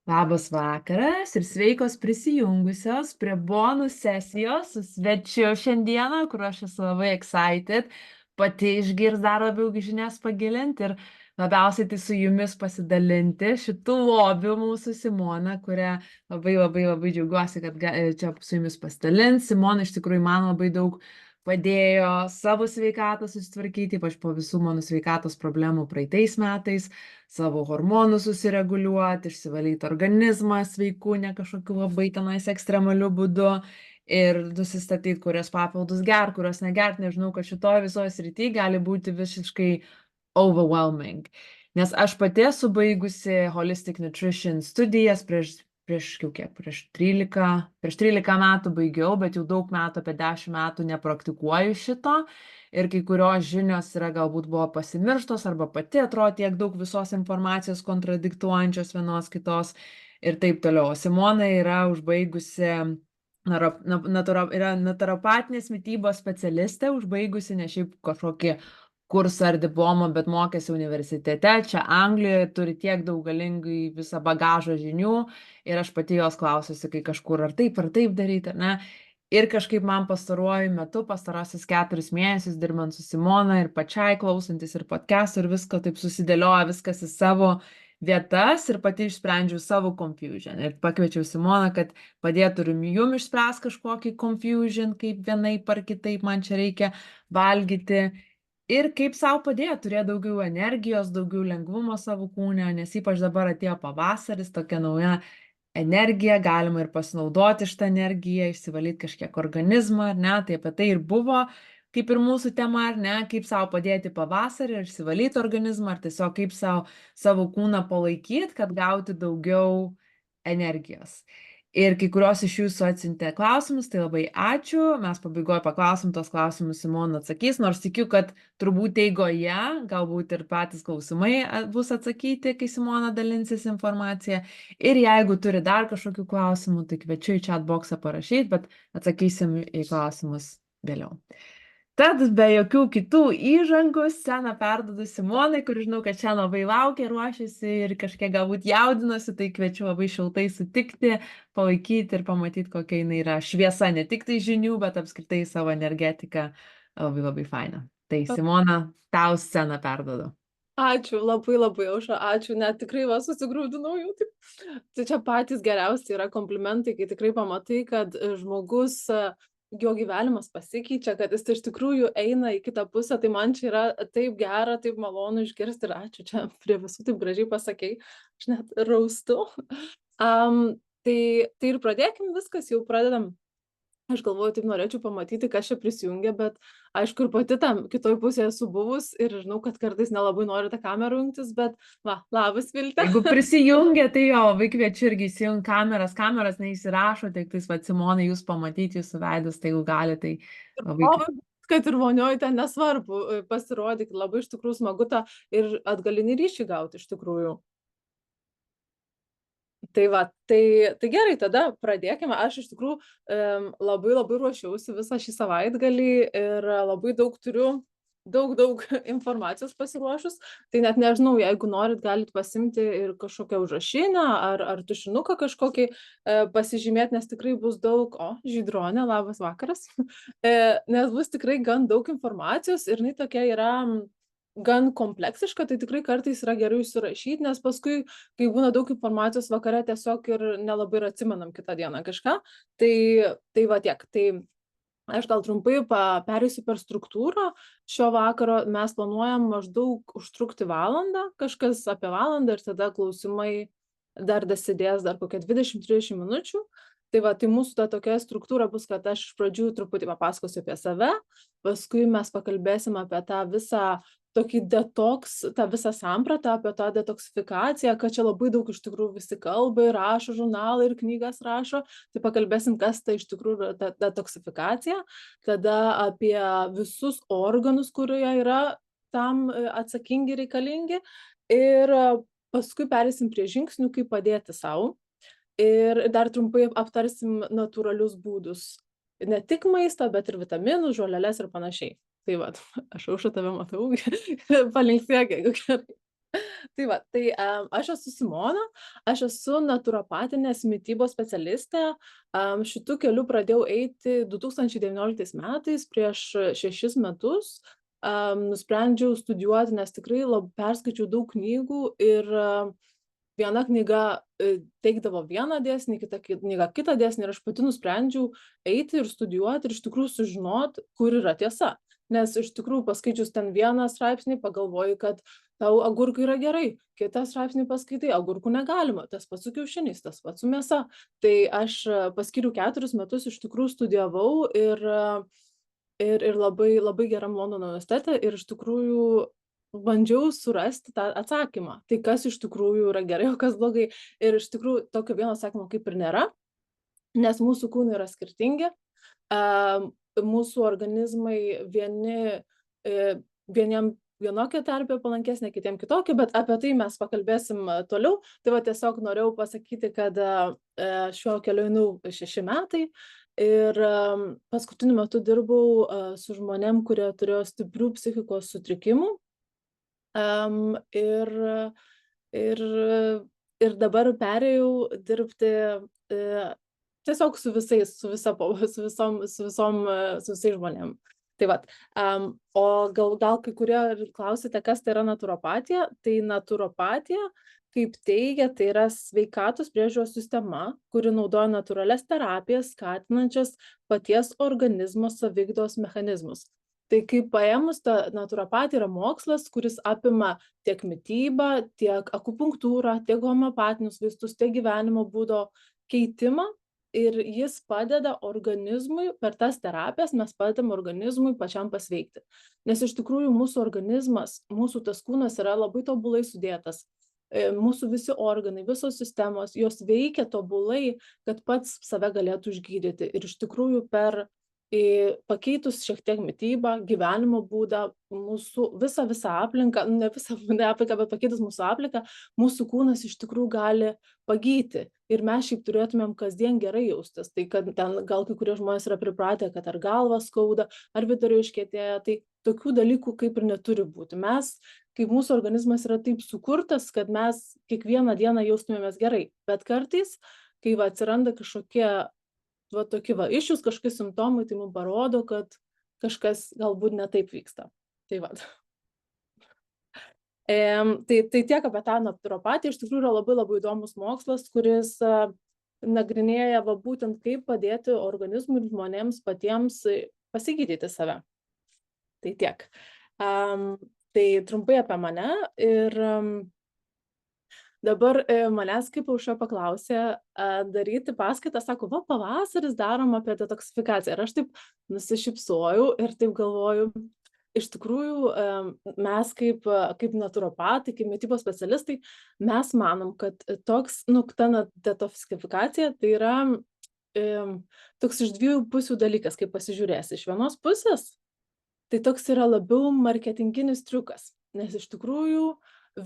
Labas vakaras ir sveikos prisijungusios prie bonus sesijos su svečiu šiandieną, kur aš esu labai excited, pati išgirs dar labiau žinias pagilinti ir labiausiai tai su jumis pasidalinti šitų lobių mūsų Simona, kurią labai džiaugiuosi, kad čia su jumis pasidalins. Simona iš tikrųjų man labai daug padėjo savo sveikatą susitvarkyti, ypač po visų mano sveikatos problemų praeitais metais, savo hormonus susireguliuoti, išsivalyti organizmą sveiku, ne kažkokiu labai tenais ekstremaliu būdu ir nusistatyti, kurias papildus gert, kurios negert. Nežinau, kad šitoje visoje srityje gali būti visiškai overwhelming. Nes aš pati esu baigusi Holistic Nutrition studijas prieš 13 metų baigiau, bet jau daug metų, apie 10 metų nepraktikuoju šito. Ir kai kurios žinios yra galbūt buvo pasimirštos arba pati atrodo tiek daug visos informacijos kontradiktuojančios vienos kitos ir taip toliau. Simona yra užbaigusi, yra naturopatinės mitybos specialistė, užbaigusi ne šiaip kažkokį kursą ar diplomą, bet mokėsi universitete, čia Anglijoje, turi tiek daug galingai visą bagažą žinių ir aš pati jos klausiusi, kai kažkur ar taip daryti, ar ne. Ir kažkaip man pastaruoju metu, pastarosius 4 mėnesius dirbant su Simona ir pačiai klausantis ir podcastų ir visko taip susidėlioja viskas į savo vietas ir pati išsprendžiau savo confusion. Ir pakviečiau Simoną, kad padėtų jum išspręsti kažkokį confusion, kaip vienaip ar kitaip man čia reikia valgyti. Ir kaip savo padėti, turėti daugiau energijos, daugiau lengvumo savo kūne, nes ypač dabar atėjo pavasaris, tokia nauja energija, galima ir pasinaudoti šitą energiją, išsivalyti kažkiek organizmą, ar ne, tai apie tai ir buvo, kaip ir mūsų tema, ar ne, kaip savo padėti pavasarį, ar išsivalyti organizmą, ar tiesiog kaip savo kūną palaikyti, kad gauti daugiau energijos. Ir kai kurios iš jūsų atsiuntė klausimus, tai labai ačiū. Mes pabaigoje paklausim tos klausimus, Simona atsakys, nors tikiu, kad turbūt eigoje, galbūt ir patys klausimai bus atsakyti, kai Simona dalinsis informaciją. Ir jeigu turi dar kažkokių klausimų, tai kviečiu į chat boxą parašyti, bet atsakysim į klausimus vėliau. Tad be jokių kitų įžangų sceną perduodu Simonai, kur žinau, kad čia labai laukia, ruošiasi ir kažkiek galbūt jaudinosi, tai kviečiu labai šiltai sutikti, palaikyti ir pamatyti, kokia jinai yra šviesa, ne tik tai žinių, bet apskritai savo energetiką. Labai faina. Tai Simona, tau sceną perduodu. Ačiū, labai Aušra, ačiū, net tikrai susigrūdinau jau taip. Tai čia patys geriausi yra komplimentai, kai tikrai pamatai, kad žmogus, jo gyvenimas pasikeičia, kad jis iš tikrųjų eina į kitą pusę, tai man čia yra taip gera, taip malonu išgirsti ir ačiū, čia prie visų taip gražiai pasakei, aš net raustu. Tai ir pradėkim viskas, jau pradedam. Aš galvoju, taip norėčiau pamatyti, kas čia prisijungia, bet aišku, ir pati tam kitoj pusėje esu buvus ir žinau, kad kartais nelabai nori tą kamerą jungtis, bet labas, Vilte. Jeigu prisijungia, tai jo, labai kviečiu irgi įsijungti kameras neįsirašo, tik tais Simonai, jūs pamatyti jūsų veidus, tai jeigu gali, tai labai. Kad ir vonioj ten nesvarbu, pasirodykit, labai iš tikrųjų smagu tą ir atgalinį ryšį gauti iš tikrųjų. Tai gerai, tada pradėkime. Aš iš tikrųjų labai ruošiausi visą šį savaitgalį ir labai daug turiu, daug informacijos pasiruošus. Tai net nežinau, jeigu norit, galit pasimti ir kažkokią užrašinę ar tušinuką kažkokį pasižymėti, nes tikrai bus daug, Žydronė, labas vakaras, nes bus tikrai gan daug informacijos ir jinai tokia yra gan kompleksiška, tai tikrai kartais yra gerai užsirašyti, nes paskui, kai būna daug informacijos vakare, tiesiog ir nelabai atsimenam kitą dieną kažką. Tai va tiek. Tai aš gal trumpai pereisiu per struktūrą. Šio vakaro mes planuojam maždaug užtrukti valandą, kažkas apie valandą ir tada klausimai dar dasidės dar kokią 20-30 minučių. Tai mūsų ta tokia struktūra bus, kad aš iš pradžių truputį papasakosiu apie save, paskui mes pakalbėsim apie tą visą tokį detoks, tą visą sampratą, apie tą detoksifikaciją, kad čia labai daug iš tikrųjų visi kalba ir rašo žurnalą ir knygas rašo, tai pakalbėsim, kas tai iš tikrųjų ta detoksifikacija, tada apie visus organus, kurie yra tam atsakingi, reikalingi ir paskui pereisim prie žingsnių, kaip padėti savo ir dar trumpai aptarsim natūralius būdus, ne tik maistą, bet ir vitaminus, žoleles ir panašiai. Tai aš Aušra tave matau, palinksėk, jeigu gerai. Tai va, tai aš esu Simona, aš esu naturopatinės mitybos specialistė. Šitu keliu pradėjau eiti 2019 metais, prieš 6 metus. Nusprendžiau studijuoti, nes tikrai perskaičiau daug knygų ir viena knyga teikdavo vieną dėsnį, kita knyga kitą dėsnį ir aš pati nusprendžiau eiti ir studijuoti ir iš tikrųjų sužinot, kur yra tiesa. Nes iš tikrųjų paskaičius ten vieną straipsnį pagalvoju, kad tau agurkai yra gerai, kitą straipsnį paskaitai, agurkų negalima, tas pats su kiaušiniais, tas pats su mėsa. Tai aš paskyriau 4 metus, iš tikrųjų studijavau ir labai, labai geram Londono universitete ir iš tikrųjų bandžiau surasti tą atsakymą. Tai kas iš tikrųjų yra gerai, o kas blogai. Ir iš tikrųjų tokio vieno atsakymo kaip ir nėra, nes mūsų kūnai yra skirtingi. Mūsų organizmai vieniem vienokia terpė palankesnė, kitiem kitokia, bet apie tai mes pakalbėsim toliau. Tai va tiesiog norėjau pasakyti, kad šiuo keliu einu 6 metai ir paskutiniu metu dirbau su žmonėm, kurie turėjo stiprių psichikos sutrikimų. Ir dabar perėjau dirbti tiesiog su visais, su visais žmonėm. Tai vat, o gal kai kurie klausite, kas tai yra naturopatija, tai naturopatija, kaip teigia, tai yra sveikatos priežiūros sistema, kuri naudoja natūralias terapijas, skatinančias paties organizmo saviugdos mechanizmus. Tai kaip paėmus, ta naturopatija yra mokslas, kuris apima tiek mitybą, tiek akupunktūrą, tiek homeopatinius vaistus, tiek gyvenimo būdo keitimą. Ir jis padeda organizmui, per tas terapijas mes padedam organizmui pačiam pasveikti. Nes iš tikrųjų mūsų organizmas, mūsų tas kūnas yra labai tobulai sudėtas. Mūsų visi organai, visos sistemos, jos veikia tobulai, kad pats save galėtų išgydyti. Ir iš tikrųjų pakeitus šiek tiek mitybą, gyvenimo būdą, mūsų visą aplinką, ne aplinką, bet pakeitus mūsų aplinką, mūsų kūnas iš tikrųjų gali pagyti. Ir mes šiaip turėtumėm kasdien gerai jaustis. Tai kad ten gal kai kurie žmonės yra pripratę, kad ar galva skauda, ar viduriai iškietėja, tai tokių dalykų kaip ir neturi būti. Mes, kaip mūsų organizmas yra taip sukurtas, kad mes kiekvieną dieną jaustumėmės gerai. Bet kartais, kai atsiranda kažkokie tokie iššūs, kažkokie simptomai, tai mums parodo, kad kažkas galbūt ne taip vyksta. Tai va. Tai tiek apie tą naturopatiją. Iš tikrųjų yra labai labai įdomus mokslas, kuris nagrinėja būtent kaip padėti organizmui ir žmonėms patiems pasigydyti save. Tai tiek. Tai trumpai apie mane ir dabar manęs kaip Aušra paklausė daryti paskaitą, sako, pavasaris darom apie detoksifikaciją. Ir aš taip nusišypsojau ir taip galvoju, iš tikrųjų mes kaip naturopatai, kaip mitybos specialistai, mes manom, kad ta detoksifikacija tai yra toks iš dviejų pusių dalykas, kaip pasižiūrėsi. Iš vienos pusės, tai toks yra labiau marketinginis triukas, nes iš tikrųjų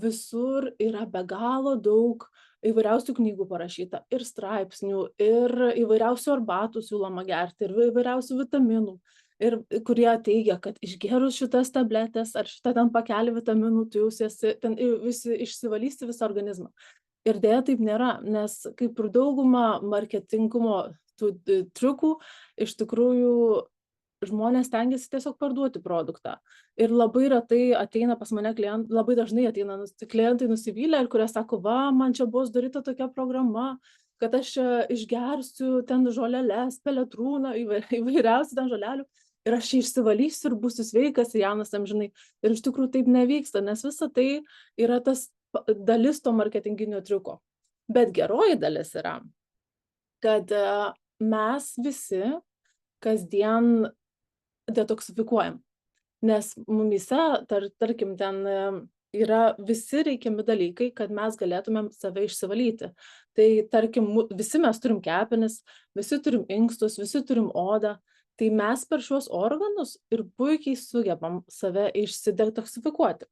visur yra be galo daug įvairiausių knygų parašyta, ir straipsnių, ir įvairiausių arbatų siūloma gerti, ir įvairiausių vitaminų, ir kurie teigia, kad išgerus šitas tabletės ar šitą ten pakelį vitaminų, tu jausiesi, ten išsivalysi visą organizmą. Ir dėja taip nėra, nes kaip ir dauguma marketingumo tų triukų, iš tikrųjų žmonės stengiasi tiesiog parduoti produktą. Ir labai retai ateina pas mane klientai, labai dažnai ateina klientai nusivylę, ir kurie sako, man čia buvo sudaryta tokia programa, kad aš išgersiu ten žoleles, peletrūną, įvairiausių ten žolelių, ir aš išsivalysiu ir būsiu sveikas ir jaunas amžinai. Ir iš tikrųjų taip nevyksta, nes visa tai yra tas dalis to marketinginio triuko. Bet geroji dalis yra, kad mes visi kasdien detoksifikuojam, nes mumyse, tarkim, ten yra visi reikiami dalykai, kad mes galėtumėm save išsivalyti. Tai tarkim, visi mes turim kepenis, visi turim inkstus, visi turim odą, tai mes per šiuos organus ir puikiai sugebam save išsidetoksifikuoti.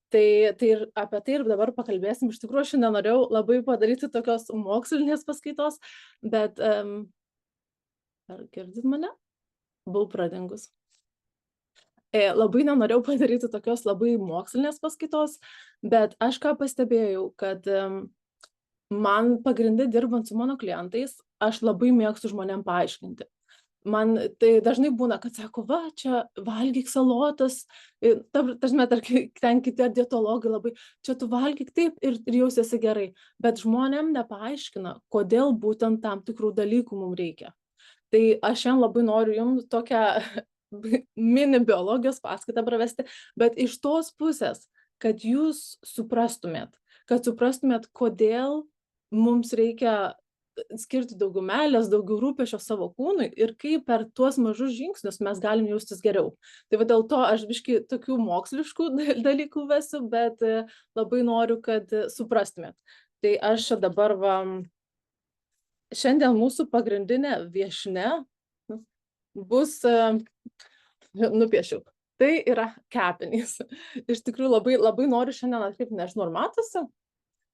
Tai ir apie tai ir dabar pakalbėsim. Iš tikrųjų, aš nenorėjau labai padaryti tokios mokslinės paskaitos, bet ar girdit mane? Buvau pradingus. Labai nenorėjau padaryti tokios labai mokslinės paskaitos, bet aš ką pastebėjau, kad man pagrinde dirbant su mano klientais, aš labai mėgstu žmonėm paaiškinti. Man tai dažnai būna, kad sako, va, čia valgyk salotas, tarkim, ten kiti dietologai labai, čia tu valgyk taip ir jausiesi gerai, bet žmonėm nepaaiškina, kodėl būtent tam tikrų dalykų mums reikia. Tai aš šiandien labai noriu jums tokią mini biologijos paskaitą pravesti, bet iš tos pusės, kad jūs suprastumėt, kodėl mums reikia skirti daugiau meilės, daugiau rūpesčio savo kūnui ir kaip per tuos mažus žingsnius mes galim jaustis geriau. Tai va dėl to aš biškį tokių moksliškų dalykų vesiu, bet labai noriu, kad suprastumėt. Tai aš čia dabar šiandien mūsų pagrindinė viešnia bus, nupiešiau, tai yra kepenys. Iš tikrųjų labai noriu šiandien atkreipti, nežinau, ar matosi,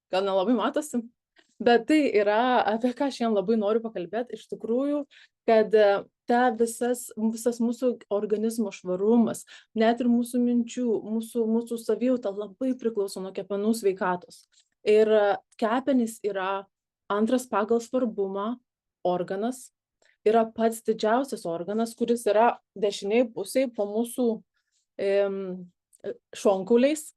gal nelabai matosi. Bet tai yra, apie ką šiandien labai noriu pakalbėti, iš tikrųjų, kad visas mūsų organizmo švarumas, net ir mūsų minčių, mūsų savijauta labai priklauso nuo kepenų sveikatos. Ir kepenys yra antras pagal svarbumą organas, yra pats didžiausias organas, kuris yra dešiniai pusėje po mūsų šonkauliais.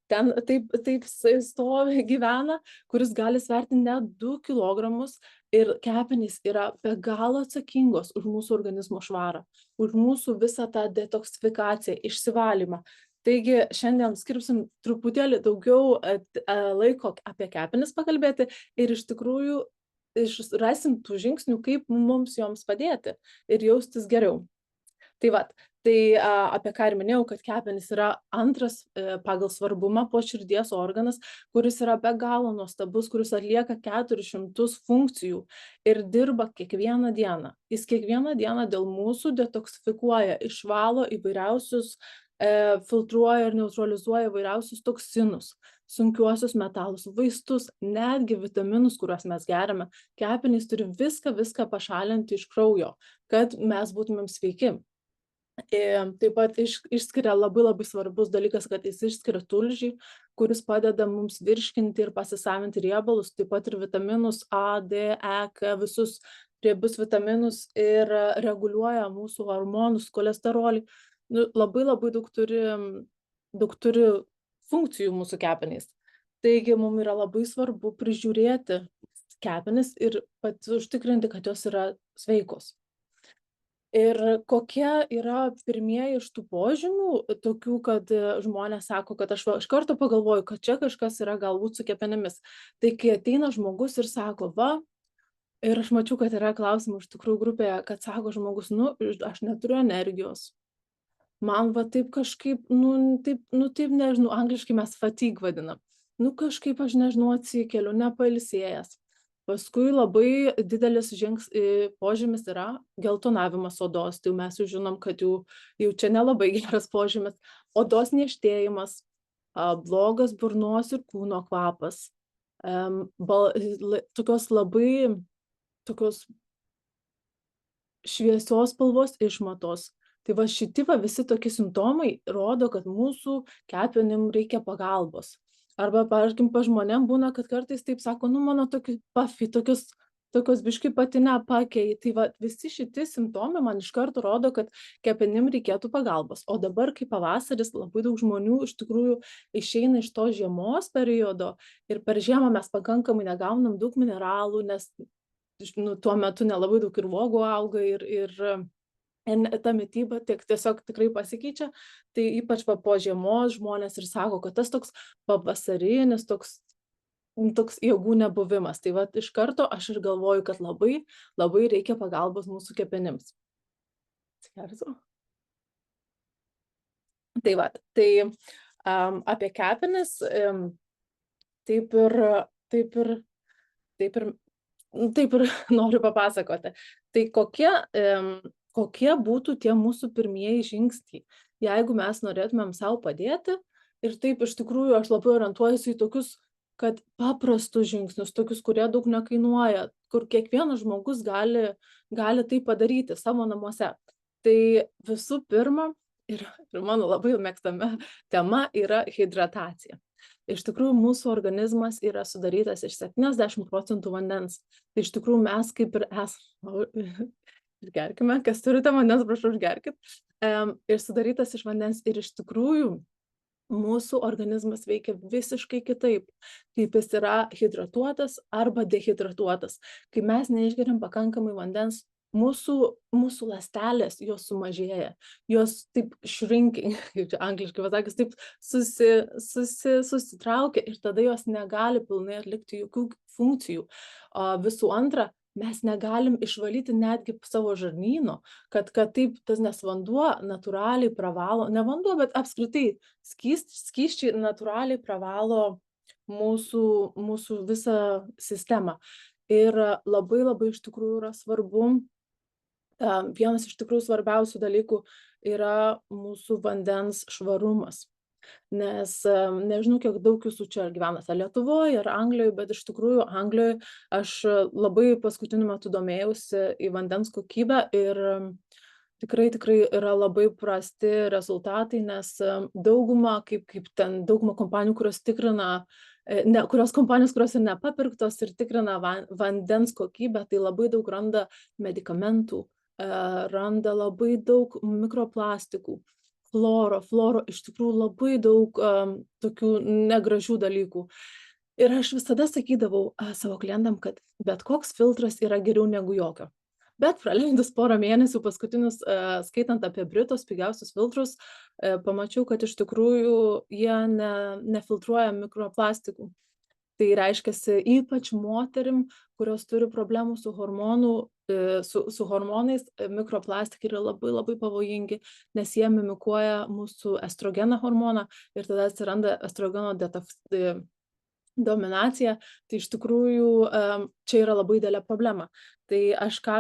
Ten taip stovi, gyvena, kuris gali sverti net 2 kilogramus ir kepenys yra be galo atsakingos už mūsų organizmo švarą, už mūsų visą tą detoksifikaciją, išsivalymą. Taigi šiandien skirsim truputėlį daugiau laiko apie kepenis pakalbėti ir iš tikrųjų rasim tų žingsnių, kaip mums joms padėti ir jaustis geriau. Tai apie ką ir minėjau, kad kepenys yra antras pagal svarbumą po širdies organas, kuris yra be galo nuostabus, kuris atlieka 400 funkcijų ir dirba kiekvieną dieną. Jis kiekvieną dieną dėl mūsų detoksifikuoja, išvalo įvairiausius, filtruoja ir neutralizuoja įvairiausius toksinus, sunkiuosius metalus, vaistus, netgi vitaminus, kuriuos mes geriame. Kepenys turi viską pašalinti iš kraujo, kad mes būtumėm sveiki. Taip pat išskiria labai svarbus dalykas, kad jis išskiria tulžį, kuris padeda mums virškinti ir pasisavinti riebalus, taip pat ir vitaminus A, D, E, K, visus riebius vitaminus ir reguliuoja mūsų hormonus, kolesterolį. Labai daug turi funkcijų mūsų kepenys. Taigi mums yra labai svarbu prižiūrėti kepenis ir užtikrinti, kad jos yra sveikos. Ir kokie yra pirmieji iš tų požymių, tokių, kad žmonės sako, kad aš iš karto pagalvoju, kad čia kažkas yra galbūt su kepenimis. Tai kai ateina žmogus ir sako, ir aš mačiau, kad yra klausimų iš tikrųjų grupėje, kad sako žmogus, aš neturiu energijos. Man taip kažkaip, taip nežinau, angliškai mes fatigue vadinam. Kažkaip aš nežinau, atsikeliu, nepailsėjęs. Paskui labai didelis požymis yra geltonavimas odos, tai mes jau žinom, kad jau čia nelabai geras požymis. Odos niežtėjimas, blogas burnos ir kūno kvapas, tokios šviesios spalvos išmatos. Tai šitie visi tokie simptomai rodo, kad mūsų kepenim reikia pagalbos. Arba, pavyzdžiui, pa žmonėm būna, kad kartais taip sako, mano tokios puffy, tokios biškai patinę pakei. Tai visi šitie simptomai man iš karto rodo, kad kepenim reikėtų pagalbos. O dabar, kai pavasaris, labai daug žmonių iš tikrųjų išeina iš to žiemos periodo ir per žiemą mes pakankamai negaunam daug mineralų, nes tuo metu nelabai daug ir uogų auga ir ta mityba tiesiog tikrai pasikeičia, tai ypač po žiemos žmonės ir sako, kad tas toks pavasarinis, toks jėgų nebuvimas. Tai iš karto aš ir galvoju, kad labai reikia pagalbos mūsų kepenims. Tai apie kepenis taip ir noriu papasakoti. Tai kokie būtų tie mūsų pirmieji žingsniai, jeigu mes norėtumėm savo padėti. Ir taip iš tikrųjų aš labai orientuojuosi į tokius, kad paprastus žingsnius, tokius, kurie daug nekainuoja, kur kiekvienas žmogus gali tai padaryti savo namuose. Tai visų pirma, ir mano labai mėgstama tema yra hidratacija. Iš tikrųjų, mūsų organizmas yra sudarytas iš 70% vandens. Tai iš tikrųjų mes kaip ir esame, išgerkime, kas turite vandens, prašau, išgerkit. Ir sudarytas iš vandens ir iš tikrųjų mūsų organizmas veikia visiškai kitaip, kaip jis yra hidratuotas arba dehidratuotas. Kai mes neišgeriam pakankamai vandens, mūsų ląstelės, jos sumažėja, jos taip shrinking, kaip čia angliškai pasakius, taip susitraukia ir tada jos negali pilnai atlikti jokių funkcijų. O visų antra, mes negalim išvalyti netgi savo žarnyno, kad taip tas, nes vanduo natūraliai pravalo, ne vanduo, bet apskritai skysčiai natūraliai pravalo mūsų visą sistemą. Ir labai labai iš tikrųjų yra svarbu, vienas iš tikrųjų svarbiausių dalykų yra mūsų vandens švarumas. Nes nežinau, kiek daug jūsų čia gyvenate Lietuvoje ar Anglijoje, bet iš tikrųjų Anglijoje aš labai paskutiniu metu domėjausi į vandens kokybę ir tikrai yra labai prasti rezultatai, nes dauguma kompanijų, kurios tikrina, kurios kompanijos, kurios ir nepapirktos ir tikrina vandens kokybę, tai labai daug randa medikamentų, randa labai daug mikroplastikų, fluoro, iš tikrųjų labai daug tokių negražių dalykų. Ir aš visada sakydavau savo klientam, kad bet koks filtras yra geriau negu jokio. Bet praleidus porą mėnesių paskutinius, skaitant apie Britos pigiausius filtrus, pamačiau, kad iš tikrųjų jie nefiltruoja mikroplastikų. Tai reiškiasi ypač moterim, kurios turi problemų su hormonais, mikroplastikai yra labai labai pavojingi, nes jie mimikuoja mūsų estrogeną hormoną ir tada atsiranda estrogeno dominacija, tai iš tikrųjų čia yra labai didelė problema. Tai aš ką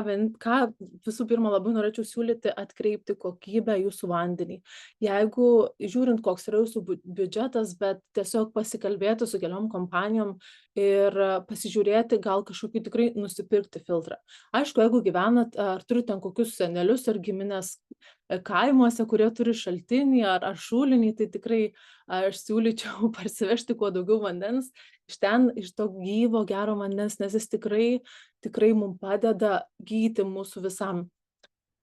visų pirma labai norėčiau siūlyti atkreipti kokybę jūsų vandenį. Jeigu žiūrint, koks yra jūsų biudžetas, bet tiesiog pasikalbėti su keliom kompanijom ir pasižiūrėti, gal kažkokį tikrai nusipirkti filtrą. Aišku, jeigu gyvenat ar turite ten kokius senelius ar giminės kaimuose, kurie turi šaltinį ar šulinį, tai tikrai aš siūlyčiau parsivežti kuo daugiau vandens iš to gyvo, gero vandens, nes jis tikrai mums padeda gydyti mūsų visam.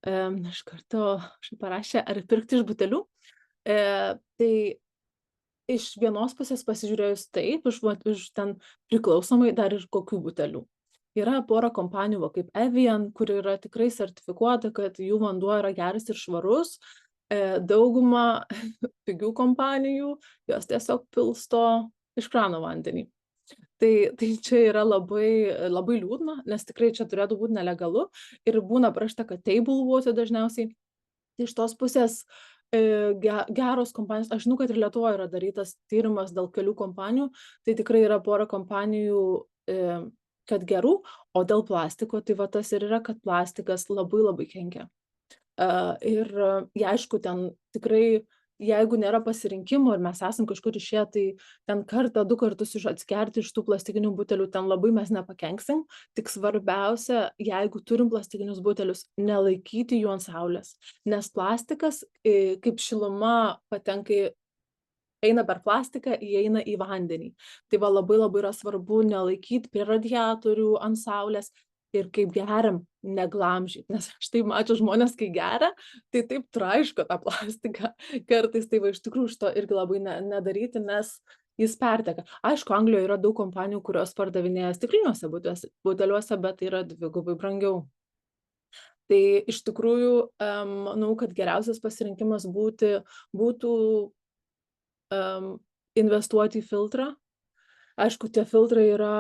Iš karto parašė, ar pirkti iš butelių. Tai iš vienos pusės pasižiūrėjus taip, iš ten priklausomai dar ir kokių butelių. Yra pora kompanijų, kaip Evian, kur yra tikrai sertifikuota, kad jų vanduo yra geras ir švarus. Dauguma pigių kompanijų, jos tiesiog pilsto iš krano vandenį. Tai čia yra labai, labai liūdna, nes tikrai čia turėtų būti nelegalu ir būna parašyta, kad table water dažniausiai. Tai iš tos pusės geros kompanijos, aš žinau, kad ir Lietuvoje yra darytas tyrimas dėl kelių kompanijų, tai tikrai yra pora kompanijų, kad gerų, o dėl plastiko, tai va tas ir yra, kad plastikas labai labai kenkia. Ir aišku, ten tikrai, jeigu nėra pasirinkimo ir mes esam kažkur išėję, tai ten kartą, 2 kartus atsigerti iš tų plastikinių butelių, ten labai mes nepakenksim. Tik svarbiausia, jeigu turim plastikinius butelius, nelaikyti jų ant saulės. Nes plastikas, kaip šiluma eina per plastiką, įeina į vandenį. Tai va labai labai yra svarbu nelaikyti prie radiatorių ant saulės. Ir kaip geriam, neglamžyti, nes aš tai mačiau žmonės, kai geria, tai taip traiško tą plastiką. Kartais tai va iš tikrųjų šito irgi labai nedaryti, nes jis perteka. Aišku, Anglijoje yra daug kompanijų, kurios pardavinėja stikliniuose buteliuose, bet tai yra 2 brangiau. Tai iš tikrųjų, manau, kad geriausias pasirinkimas būtų investuoti į filtrą. Aišku, tie filtrai yra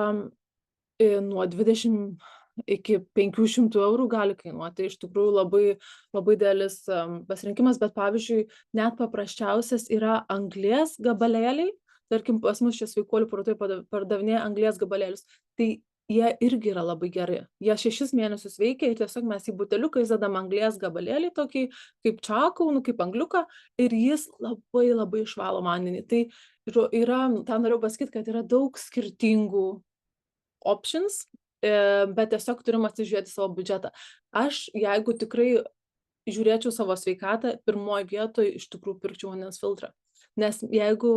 nuo 20 iki 500 eurų gali kainuoti. Iš tikrųjų labai, labai didelis pasirinkimas, bet pavyzdžiui, net paprasčiausias yra anglies gabalėliai. Tarkim, pas mus čia Sveikuolių parduotuvėje pardavinėja anglies gabalėlius. Tai jie irgi yra labai geri. Jie 6 mėnesius veikia ir tiesiog mes į buteliuką įdedam anglies gabalėlį, tokį kaip čakaunų, kaip angliuką, ir jis labai labai išvalo vandenį. Tai yra, ten noriu pasakyti, kad yra daug skirtingų options, bet tiesiog turim atsižiūrėti savo biudžetą. Aš, jeigu tikrai žiūrėčiau savo sveikatą, pirmoj vietoj iš tikrųjų pirkčiau vandens filtrą. Nes jeigu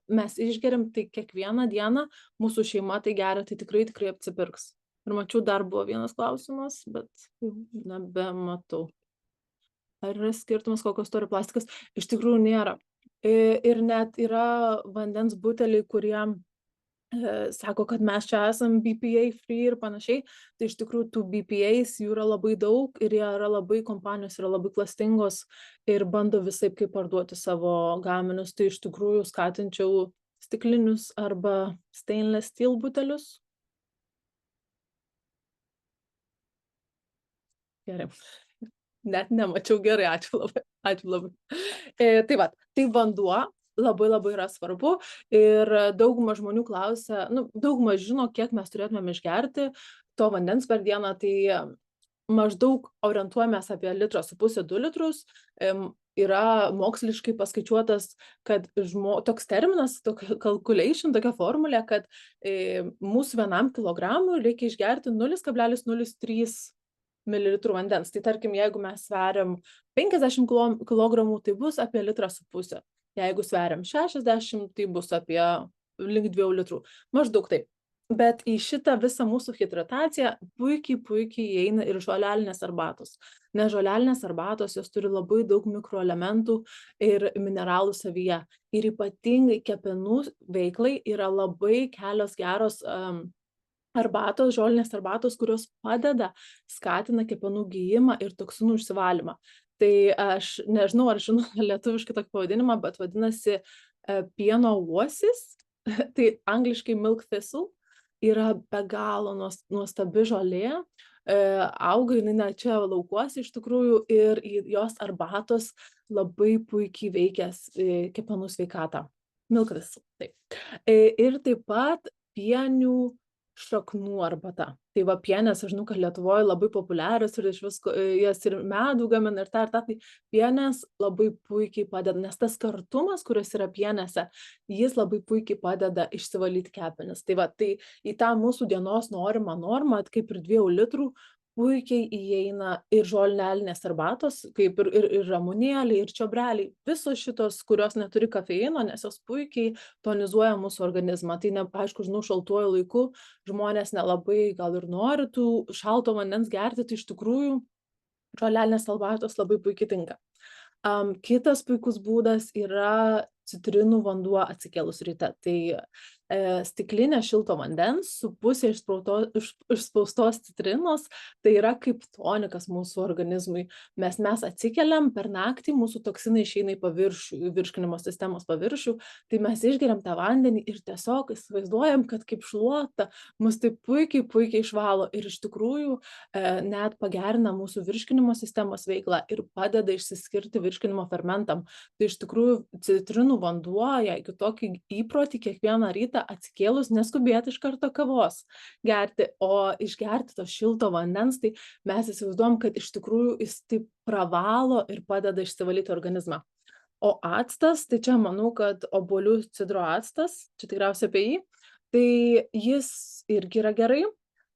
mes išgeriam, tai kiekvieną dieną mūsų šeima tai geria, tai tikrai apsipirks. Ir mačiau, dar buvo vienas klausimas, bet jau nebematau. Ar yra skirtumas, kokio storio plastikas? Iš tikrųjų nėra. Ir net yra vandens buteliai, kurie sako, kad mes čia esam BPA free ir panašiai, tai iš tikrųjų tų BPAs jų yra labai daug ir jie yra labai, kompanijos yra labai klastingos ir bando visaip kaip parduoti savo gaminius, tai iš tikrųjų skatinčiau stiklinius arba stainless steel butelius. Gerai. Net nemačiau gerai, ačiū labai. Ačiū labai. Tai va, tai vanduo labai yra svarbu ir dauguma žmonių klausia, dauguma žino, kiek mes turėtumėm išgerti to vandens per dieną, tai maždaug orientuojamės apie 1,5–2 litrus. Yra moksliškai paskaičiuotas, kad toks terminas, tokia calculation, tokia formulė, kad mūsų 1 kilogramui reikia išgerti 0,03 mililitrų vandens. Tai tarkim, jeigu mes sveriam 50 kilogramų, tai bus apie 1,5 litrų. Jeigu sveriam 60, tai bus apie link 2 litrų. Maždaug taip. Bet į šitą visą mūsų hidrataciją puikiai įeina ir žolelės arbatos. Nes žolelės arbatos, jos turi labai daug mikroelementų ir mineralų savyje. Ir ypatingai kepenų veiklai yra labai kelios geros arbatos, žolinės arbatos, kurios skatina kepenų gijimą ir toksinų išsivalymą. Tai aš nežinau, ar žinau lietuviškai tokį pavadinimą, bet vadinasi pieno uosis, tai angliškai milk thistle, yra be galo nuostabi žolė, auga jinai čia laukuose iš tikrųjų ir jos arbatos labai puikiai veikias kepenų sveikatą. Milk thistle, taip. Ir taip pat pienių šaknų arbata. Tai va, pienės, aš žinau, kad Lietuvoje labai populiarios ir iš visko, jas ir medų gamina ir tą. Tai pienės labai puikiai padeda, nes tas kartumas, kuris yra pienėse, jis labai puikiai padeda išsivalyti kepenis. Tai va, tai į tą mūsų dienos norimą normą, kaip ir 2 litrų, puikiai įeina ir žolelės arbatos, kaip ir ramunėliai, ir čiobreliai. Visos šitos, kurios neturi kafeino, nes jos puikiai tonizuoja mūsų organizmą. Tai aišku, žinau, šaltuoju laiku žmonės nelabai gal ir nori tų šalto vandens gerti, tai iš tikrųjų žolelės arbatos labai puikiai tinka. Kitas puikus būdas yra citrinų vanduo atsikėlus ryte. Tai stiklinė šilto vandens su pusė išspaustos citrinos, tai yra kaip tonikas mūsų organizmui. Mes atsikeliam per naktį, mūsų toksinai išeina į paviršių, virškinimo sistemos paviršių, tai mes išgeriam tą vandenį ir tiesiog įsivaizduojam, kad kaip šluota mus tai puikiai išvalo ir iš tikrųjų net pagerina mūsų virškinimo sistemos veiklą ir padeda išsiskirti virškinimo fermentam. Tai iš tikrųjų citrinų vanduo, jeigu tokį įprotį kiekvieną rytą atsikėlus neskubėti iš karto kavos gerti, o išgerti to šilto vandens, tai mes įsivaizduojam, kad iš tikrųjų jis taip pravalo ir padeda išsivalyti organizmą. O actas, tai čia manau, kad obuolių cidro actas, čia tikriausiai apie jį, tai jis irgi yra gerai,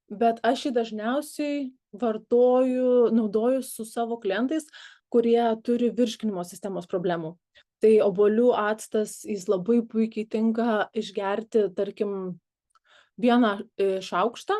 bet aš jį dažniausiai naudoju su savo klientais, kurie turi virškinimo sistemos problemų. Tai obuolių actas, jis labai puikiai tinka išgerti, tarkim, 1 šaukštą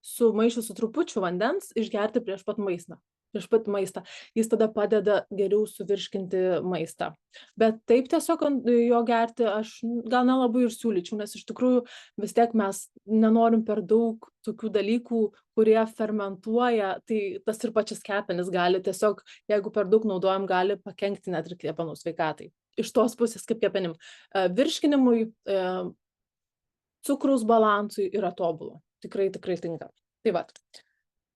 sumaišius su trupučiu vandens, išgerti prieš pat maistą. Jis tada padeda geriau suvirškinti maistą. Bet taip tiesiog jo gerti aš gal nelabai ir siūlyčiau, nes iš tikrųjų vis tiek mes nenorim per daug tokių dalykų, kurie fermentuoja, tai tas ir pačias kepenis gali tiesiog, jeigu per daug naudojam, gali pakenkti net ir kepenų sveikatai. Iš tos pusės kaip kepenim. Virškinimui, cukraus balansui yra tobula. Tikrai tinka. Tai va.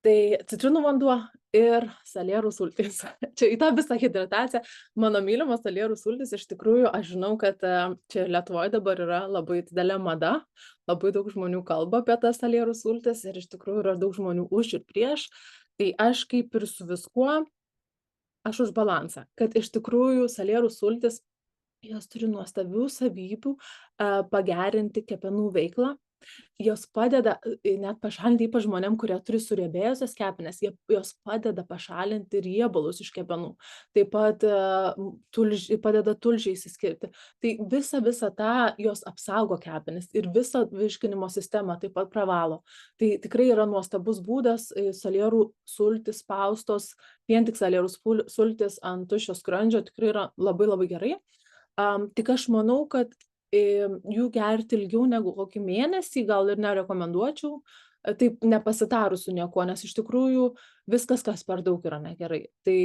Tai citrinų vanduo ir salierų sultys. Čia į tą visą hidrataciją. Mano mylimas salierų sultys, iš tikrųjų, aš žinau, kad čia Lietuvoje dabar yra labai didelė mada. Labai daug žmonių kalba apie tas salierų sultis ir iš tikrųjų yra daug žmonių už ir prieš. Tai aš kaip ir su viskuo, aš už balansą. Kad iš tikrųjų salierų sultis, jos turi nuostabių savybių pagerinti kepenų veiklą. Jos padeda net pašalinti, ypač žmonėm, kurie turi suriebėjusias kepenis, jos padeda pašalinti riebalus iš kepenų. Taip pat padeda tulžiai išsiskirti. Tai visą tą jos apsaugo kepenis ir visą virškinimo sistemą taip pat pravalo. Tai tikrai yra nuostabus būdas, salierų sultys spaustos, vien tik salierų sultys ant tuščio skrandžio tikrai yra labai labai gerai. Tik aš manau, kad jų gerti ilgiau negu kokį mėnesį gal ir nerekomenduočiau, taip nepasitarus su niekuo, nes iš tikrųjų viskas, kas per daug, yra negerai. Tai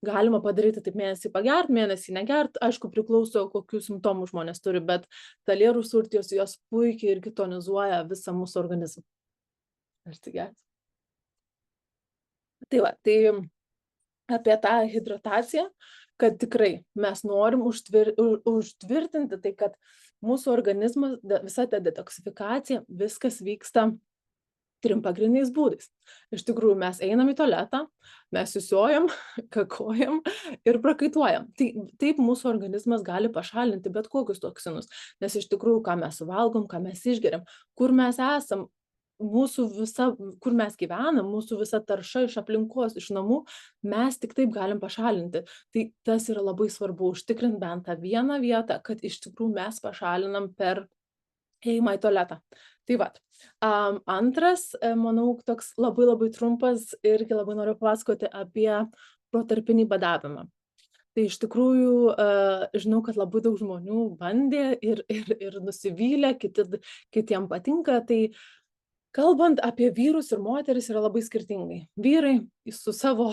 galima padaryti taip mėnesį pagert, mėnesį negert, aišku, priklauso, kokių simptomų žmonės turi, bet salierų sultys jos puikiai irgi tonizuoja visą mūsų organizmą. Aš tik gerti. Tai va, tai apie tą hidrataciją, kad tikrai mes norim užtvirtinti tai, kad mūsų organizmas, visa ta detoksifikacija, viskas vyksta 3 pagrindiniais būdais. Iš tikrųjų, mes einam į tualetą, mes susiojam, kakojam ir prakaituojam. Tai taip mūsų organizmas gali pašalinti bet kokius toksinus, nes iš tikrųjų, ką mes suvalgom, ką mes išgeriam, kur mes esam, kur mes gyvenam, mūsų visa tarša iš aplinkos, iš namų, mes tik taip galim pašalinti. Tai tas yra labai svarbu, užtikrint bent tą vieną vietą, kad iš tikrųjų mes pašalinam per ėjimą į tualetą. Tai vat. Antras, manau, toks labai labai trumpas, irgi labai noriu papasakoti apie protarpinį badavimą. Tai iš tikrųjų, žinau, kad labai daug žmonių bandė ir nusivylė, kitiem patinka. Tai kalbant apie vyrus ir moteris yra labai skirtingai. Vyrai su savo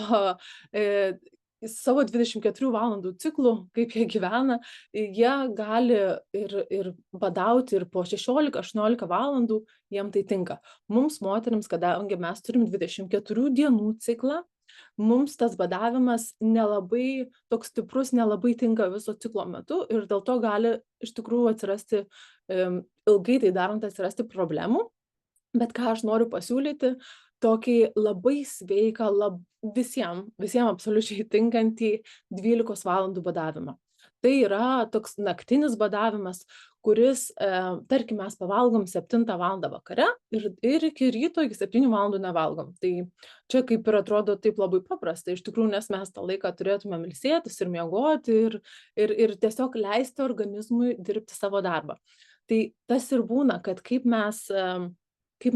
24 valandų ciklu, kaip jie gyvena, jie gali ir badauti ir po 16-18 valandų, jiem tai tinka. Mums moterims, kadangi mes turim 24 dienų ciklą, mums tas badavimas nelabai toks stiprus, nelabai tinka viso ciklo metu ir dėl to gali iš tikrųjų atsirasti, ilgai tai darant atsirasti problemų. Bet ką aš noriu pasiūlyti, tokį labai sveiką, visiems absoliučiai tinkantį 12 valandų badavimą. Tai yra toks naktinis badavimas, kuris, tarkim, mes pavalgom 7 valandą vakare ir iki ryto, iki 7 valandų nevalgom. Tai čia kaip ir atrodo taip labai paprasta, iš tikrųjų, nes mes tą laiką turėtume ilsėtis ir miegoti ir tiesiog leisti organizmui dirbti savo darbą. Tai tas ir būna, kad kaip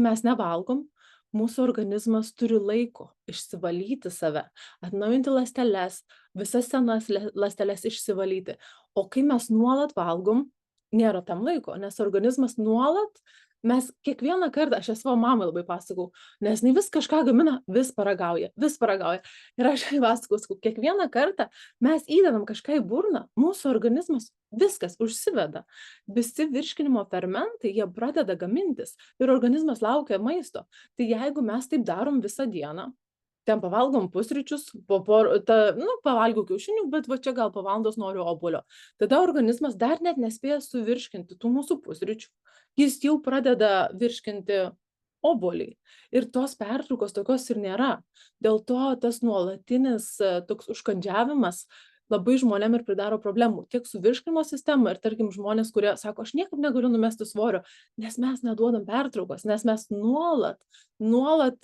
mes nevalgom, mūsų organizmas turi laiko išsivalyti save, atnaujinti ląsteles, visas senas ląsteles išsivalyti. O kai mes nuolat valgom, nėra tam laiko, nes organizmas nuolat, mes kiekvieną kartą, aš savo mamai labai pasakau, nes jinai vis kažką gamina, vis paragauja. Ir aš pasakau, kiekvieną kartą mes įdedam kažką į burną, mūsų organizmas viskas užsiveda. Visi virškinimo fermentai, jie pradeda gamintis ir organizmas laukia maisto. Tai jeigu mes taip darom visą dieną, ten pavalgom pusryčius, pavalgiau kiaušinių, bet va čia gal po valandos noriu obuolio. Tada organizmas dar net nespėja suvirškinti tų mūsų pusryčių. Jis jau pradeda virškinti obuolį. Ir tos pertraukos tokios ir nėra. Dėl to tas nuolatinis toks užkandžiavimas labai žmonėm ir pridaro problemų. Tiek su virškinimo sistema ir tarkim žmonės, kurie sako, aš niekaip negaliu numesti svorio, nes mes neduodam pertraukos, nes mes nuolat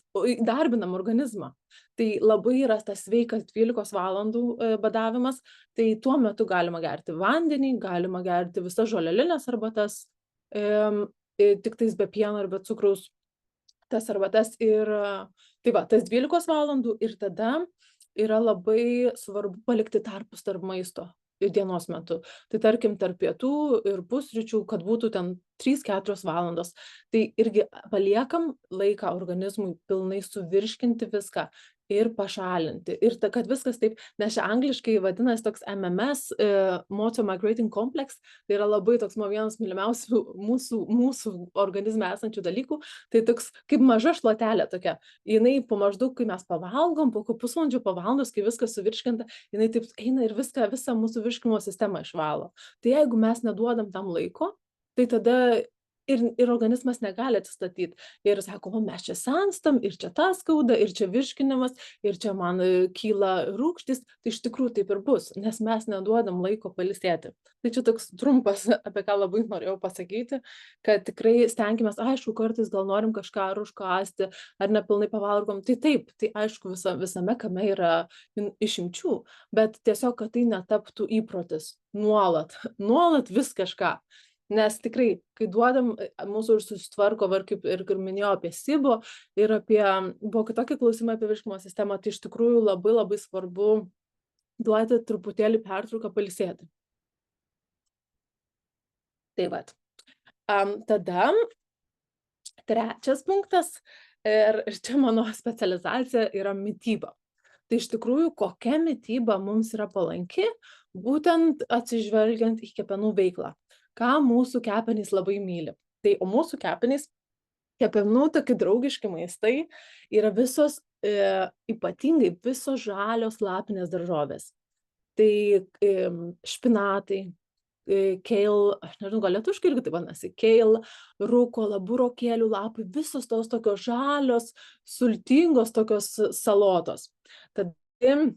darbinam organizmą. Tai labai yra tas sveikas 12 valandų badavimas, tai tuo metu galima gerti vandenį, galima gerti visas žolelines arbatas, tik tais be pieno ir be cukraus, tas arbatas ir tai va, tas 12 valandų ir tada yra labai svarbu palikti tarpus tarp maisto dienos metu. Tai tarkim tarp pietų ir pusryčių, kad būtų ten 3-4 valandos. Tai irgi paliekam laiką organizmui pilnai suvirškinti viską ir pašalinti. Ir kad viskas taip, nes čia angliškai vadinasi toks MMS, Motor Migrating Complex, tai yra labai toks vienas mylimiausių mūsų organizme esančių dalykų, tai toks kaip maža šluotelė tokia. Jinai po maždaug, kai mes pavalgom, po pusvalandžio po valandos, kai viskas suvirškinta, jinai taip eina ir visą mūsų virškinimo sistemą išvalo. Tai jeigu mes neduodam tam laiko, tai tada ir organizmas negali atsistatyt. Ir sako, o mes čia senstam, ir čia tas skauda, ir čia virškinimas, ir čia man kyla rūgštys. Tai iš tikrųjų taip ir bus, nes mes neduodam laiko pailsėti. Tai čia toks trumpas, apie ką labai norėjau pasakyti, kad tikrai stenkimės, aišku, kartais gal norim kažką ar užkąsti, ar nepilnai pavalgom. Tai taip, tai aišku, visame kame yra išimčių, bet tiesiog, kad tai netaptų įprotis nuolat vis kažką. Nes tikrai, kai duodam, mūsų ir susitvarko, kaip ir minėjau apie SIBO, ir buvo kitokie klausimai apie virškinimo sistemą, tai iš tikrųjų labai labai svarbu duoti truputėlį pertrauką pailsėti. Tai vat. Tada trečias punktas, ir čia mano specializacija yra mityba. Tai iš tikrųjų, kokia mityba mums yra palanki, būtent atsižvelgiant į kepenų veiklą. Ką mūsų kepenys labai myli. Tai o mūsų kepenys, kepenų tokie draugiški maistai yra visos, ypatingai visos žalios lapinės daržovės. Tai špinatai, kale, aš nežinau, gal lietuviškai irgi tai vadinasi, kale, rukola, burokėlių lapai, visos tos tokios žalios, sultingos tokios salotos. Tada ir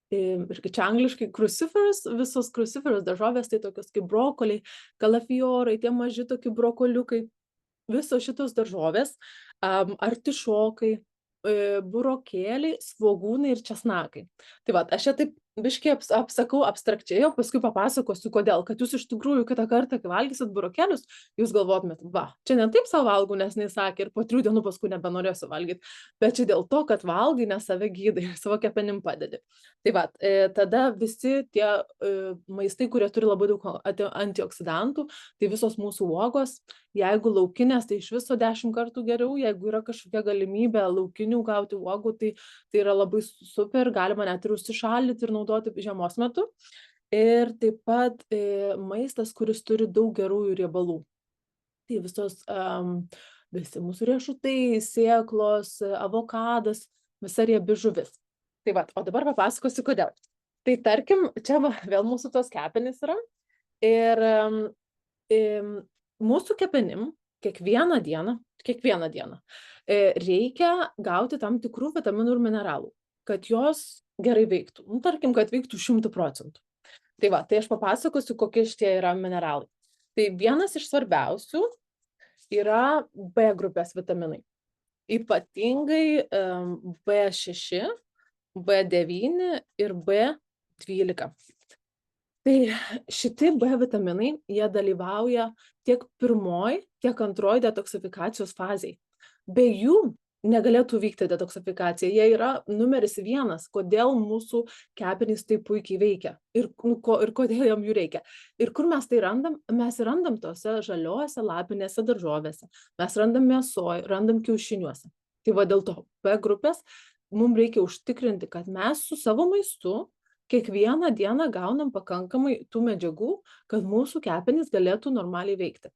čia angliškai cruciferous, visos cruciferous daržovės, tai tokios kaip brokoliai, kalafiorai, tie maži tokie brokoliukai, visos šitos daržovės, artišokai, burokėliai, svogūnai ir česnakai. Tai va, aš čia taip biškai apsakau abstrakčiai, o paskui papasakosiu, kodėl, kad jūs iš tikrųjų kitą kartą, kai valgysit burokėlius, jūs galvotumėt, va, čia ne taip savo valgau, nes nesakė, ir po 3 dienų paskui nebenorėsiu valgyti, bet čia dėl to, kad valgai, nes save gydai ir savo kepenim padedi. Tai va, tada visi tie maistai, kurie turi labai daug antioksidantų, tai visos mūsų uogos, jeigu laukinės, tai iš viso 10 kartų geriau, jeigu yra kažkokia galimybė laukinių gauti uogų, tai yra labai super, galima net ir užsišaldyti ir naudoti žiemos metu. Ir taip pat maistas, kuris turi daug gerųjų riebalų. Tai visi mūsų riešutai, sėklos, avokadas, visa riebi žuvis. Tai va, o dabar papasakosiu, kodėl. Tai tarkim, čia vėl mūsų tos kepenys yra. Ir mūsų kepenim kiekvieną dieną reikia gauti tam tikrų vitaminų ir mineralų, kad jos gerai veiktų. Tarkim, kad veiktų 100%. Tai va, tai aš papasakosiu, kokie šitie yra mineralai. Tai vienas iš svarbiausių yra B grupės vitaminai. Ypatingai B6, B9 ir B12. Tai šitie B vitaminai, jie dalyvauja tiek pirmoj, tiek antroj detoksifikacijos fazėj. Be jų negalėtų vykti detoksifikacija. Jie yra numeris 1, kodėl mūsų kepenys taip puikiai veikia ir kodėl jam jų reikia. Ir kur mes tai randam? Mes randam tose žaliuose lapinėse daržovėse, mes randam mėsoj, randam kiaušiniuose. Tai va dėl to B grupės mums reikia užtikrinti, kad mes su savo maistu kiekvieną dieną gaunam pakankamai tų medžiagų, kad mūsų kepenys galėtų normaliai veikti.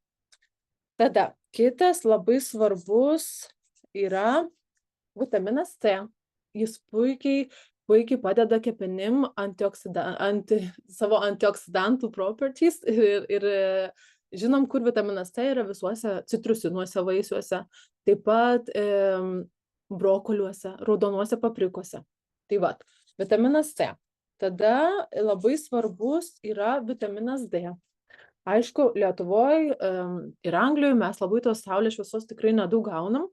Tada kitas labai svarbus yra vitaminas C. Jis puikiai padeda kepenim savo antioksidantų properties ir žinom, kur vitaminas C yra visuose citrusinuose vaisiuose, taip pat brokoliuose, raudonuose paprikose. Tai va, vitaminas C. Tada labai svarbus yra vitaminas D. Aišku, Lietuvoje ir Anglijoje mes labai tos saulės šviesos tikrai nedaug gaunam,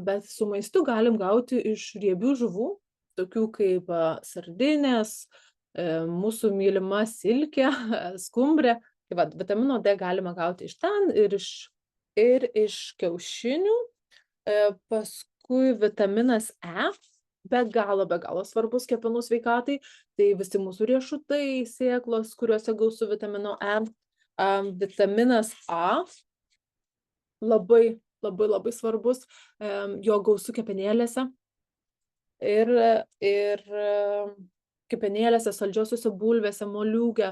bet su maistu galim gauti iš riebių žuvų, tokių kaip sardinės, mūsų mylima silkė, skumbrė. Tai va, vitamino D galima gauti iš ten ir iš kiaušinių. Paskui vitaminas E, be galo svarbus kepenų sveikatai. Tai visi mūsų riešutai, sėklos, kuriuose gausu vitamino E. Vitaminas A labai svarbus, jo gausu kepenėlėse ir kepenėlėse, saldžiosiuose bulvėse, moliūge.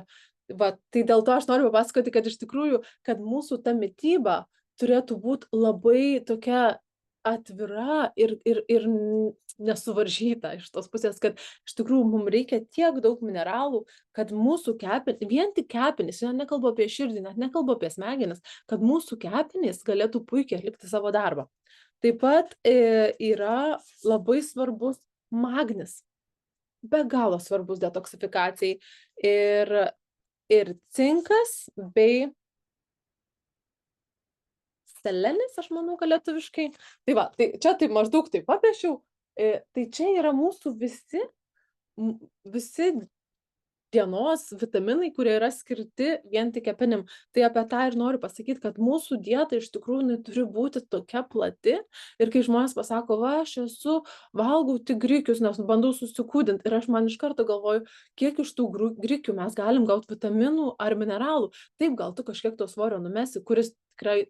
Va, tai dėl to aš noriu papasakoti, kad iš tikrųjų, kad mūsų ta mityba turėtų būti labai tokia atvira ir nesuvaržyta iš tos pusės, kad iš tikrųjų mums reikia tiek daug mineralų, kad mūsų vien tik kepenys, jau nekalbu apie širdį, net nekalbu apie smegenis, kad mūsų kepenys galėtų puikiai atlikti savo darbą. Taip pat yra labai svarbus magnis, be galo svarbus detoksifikacijai ir cinkas bei selenis, aš manau, kad lietuviškai. Tai va, tai čia taip maždaug taip papiešiau. Tai čia yra mūsų visi dienos vitaminai, kurie yra skirti vien tik kepenim. Tai apie tą ir noriu pasakyti, kad mūsų dieta iš tikrųjų turi būti tokia plati. Ir kai žmonės pasako, va, aš valgau tik grikius, nes bandau susikūdinti. Ir aš man iš karto galvoju, kiek iš tų grikių mes galim gauti vitaminų ar mineralų. Taip, gal tu kažkiek to svorio numesi, kuris tikrai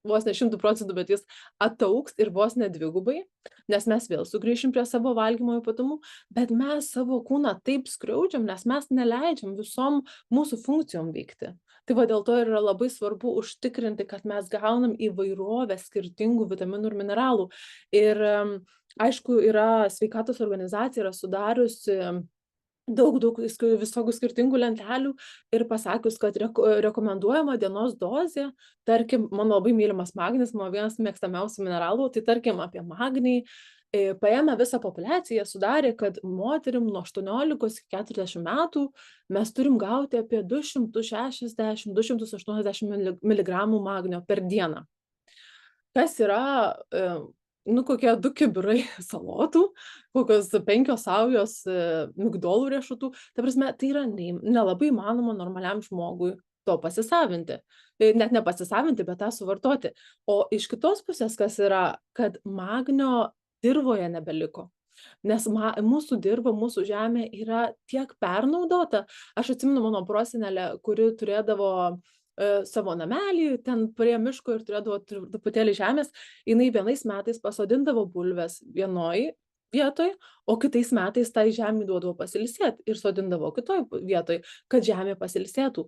vos ne 100%, bet jis ataugs ir vos ne dvigubai, nes mes vėl sugrįšim prie savo valgymo ypatumų, bet mes savo kūną taip skriaudžiam, nes mes neleidžiam visom mūsų funkcijom veikti. Tai va dėl to yra labai svarbu užtikrinti, kad mes gaunam įvairovę skirtingų vitaminų ir mineralų. Ir aišku, sveikatos organizacija yra sudariusi daug visokių skirtingų lentelių ir pasakius, kad rekomenduojama dienos dozė, tarkim, mano labai mylimas magnis, mano vienas mėgstamiausių mineralų, tai tarkim apie magnį, paėmę visą populiaciją sudarė, kad moterim nuo 18 iki 40 metų mes turim gauti apie 260-280 mg magnio per dieną. Kas yra kokie 2 kibirai salotų, kokios 5 saujos migdolų riešutų. Ta prasme, tai yra nelabai įmanoma normaliam žmogui to pasisavinti. Net nepasisavinti, bet tą suvartoti. O iš kitos pusės, kas yra, kad magnio dirvoje nebeliko. Nes mūsų dirva, mūsų žemė yra tiek pernaudota. Aš atsimenu mano prosenelę, kuri turėdavo savo namelį, ten prie miško ir turėdavo truputėlį žemės, jinai vienais metais pasodindavo bulves vienoj vietoj, o kitais metais tai žemė duodavo pasilsėti ir sodindavo kitoj vietoj, kad žemė pasilsėtų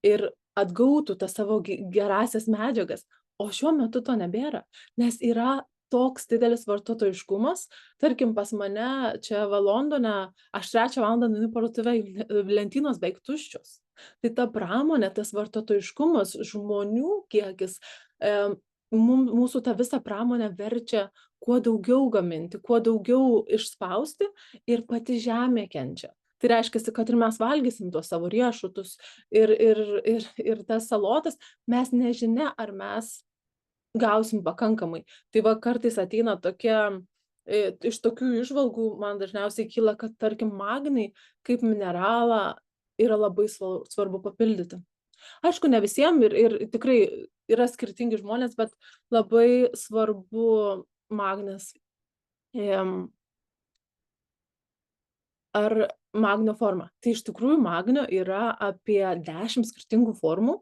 ir atgautų tas savo gerasias medžiagas. O šiuo metu to nebėra, nes yra toks didelis vartotojiškumas. Tarkim, pas mane čia Londone, aš 3 valandą nueinu į parduotuvę, lentynos beveik tuščios. Tai ta pramonė, tas vartotojiškumas, žmonių kiekis, mūsų tą visą pramonę verčia kuo daugiau gaminti, kuo daugiau išspausti ir pati žemė kenčia. Tai reiškia, kad ir mes valgysim tuos savo riešutus ir tas salotas, mes nežinia, ar mes gausim pakankamai. Tai va kartais ateina iš tokių įžvalgų man dažniausiai kyla, kad tarkim magnį kaip mineralą yra labai svarbu papildyti. Aišku, ne visiems ir tikrai yra skirtingi žmonės, bet labai svarbu magnis. Ar magnio forma? Tai iš tikrųjų magnio yra apie 10 skirtingų formų.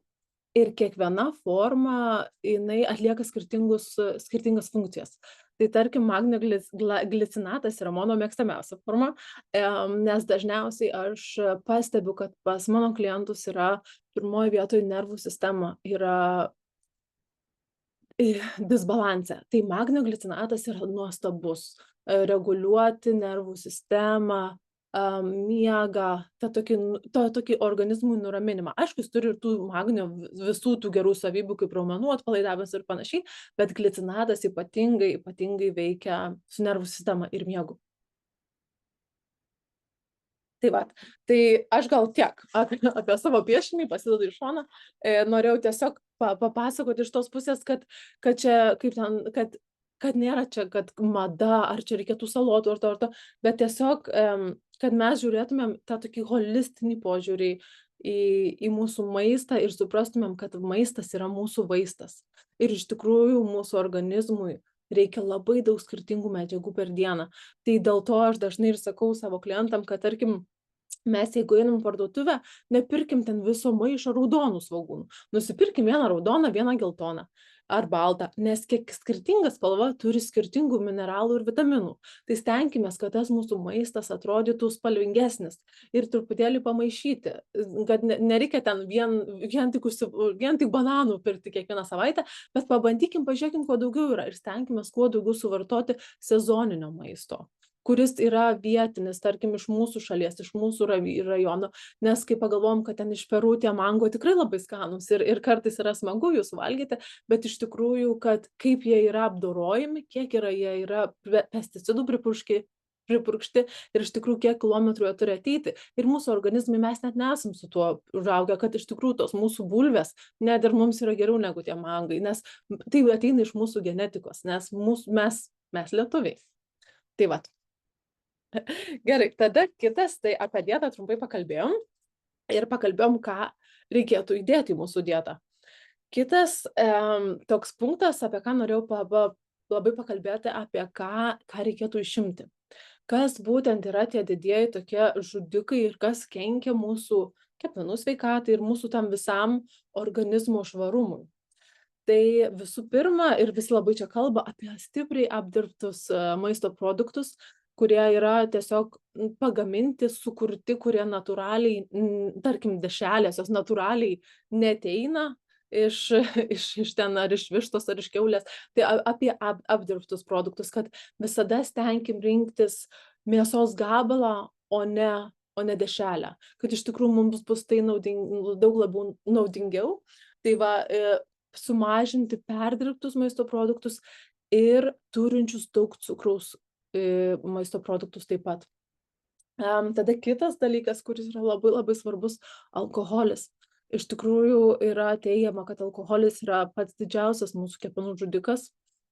Ir kiekviena forma, jinai atlieka skirtingas funkcijas. Tai tarkim, magnio glicinatas yra mano mėgstamiausia forma, nes dažniausiai aš pastebiu, kad pas mano klientus yra pirmoji vietoje nervų sistema, yra disbalanse. Tai magnio glicinatas yra nuostabus, reguliuoti nervų sistemą, miegą, tokį organizmų nuraminimą. Aišku, jis turi ir tų magnio visų tų gerų savybių, kaip raumenų atpalaidavimas ir panašiai, bet glicinatas ypatingai veikia su nervų sistema ir miegu. Tai va, tai aš gal tiek apie savo piešinį, pasidedu į šoną, norėjau tiesiog papasakoti iš tos pusės, kad čia, kaip ten, kad nėra čia, kad mada, ar čia reikėtų salotų, ar to, bet tiesiog kad mes žiūrėtumėm tą tokį holistinį požiūrį į mūsų maistą ir suprastumėm, kad maistas yra mūsų vaistas. Ir iš tikrųjų mūsų organizmui reikia labai daug skirtingų medžiagų per dieną. Tai dėl to aš dažnai ir sakau savo klientam, kad tarkim, mes jeigu einam parduotuvę, nepirkim ten viso maišo raudonų svogūnų. Nusipirkim vieną raudoną, vieną geltoną. ar baltą, nes kiek skirtinga spalva turi skirtingų mineralų ir vitaminų. Tai stenkimės, kad tas mūsų maistas atrodytų spalvingesnis ir truputėlį pamaišyti, kad nereikia ten vien tik bananų pirkti kiekvieną savaitę, bet pabandykim, pažiūrėkim, kuo daugiau yra ir stenkimės kuo daugiau suvartoti sezoninio maisto, kuris yra vietinis, tarkim, iš mūsų šalies, iš mūsų rajono, nes kai pagalvom, kad ten iš Peru tie mango tikrai labai skanūs ir kartais yra smagu jūs valgyti, bet iš tikrųjų, kad kaip jie yra apdorojami, kiek jie yra pesticidų pripurkšti ir iš tikrųjų kiek kilometrų jie turi ateiti. Ir mūsų organizmai mes net nesam su tuo užaugę, kad iš tikrųjų tos mūsų bulvės net ir mums yra geriau negu tie mangai, nes tai ateina iš mūsų genetikos, nes mes lietuviai. Tai vat. Gerai, tada kitas, tai apie dietą trumpai pakalbėjom ir pakalbėjom, ką reikėtų įdėti į mūsų dietą. Kitas toks punktas, apie ką norėjau labai pakalbėti, apie ką reikėtų išimti. Kas būtent yra tie didieji tokie žudikai ir kas kenkia mūsų kepenų sveikatai ir mūsų tam visam organizmo švarumui. Tai visų pirma, ir visi labai čia kalba apie stipriai apdirbtus maisto produktus, kurie yra tiesiog pagaminti, sukurti, kurie natūraliai, tarkim, dešrelės, jos natūraliai neateina iš ten ar iš vištos ar iš kiaulės. Tai apie apdirbtus produktus, kad visada stengim rinktis mėsos gabalą, o ne dešrelę. Kad iš tikrųjų mums bus tai daug labiau naudingiau. Tai va, sumažinti perdirbtus maisto produktus ir turinčius daug cukraus maisto produktus taip pat. Tada kitas dalykas, kuris yra labai labai svarbus, alkoholis. Iš tikrųjų yra teigiama, kad alkoholis yra pats didžiausias mūsų kepenų žudikas.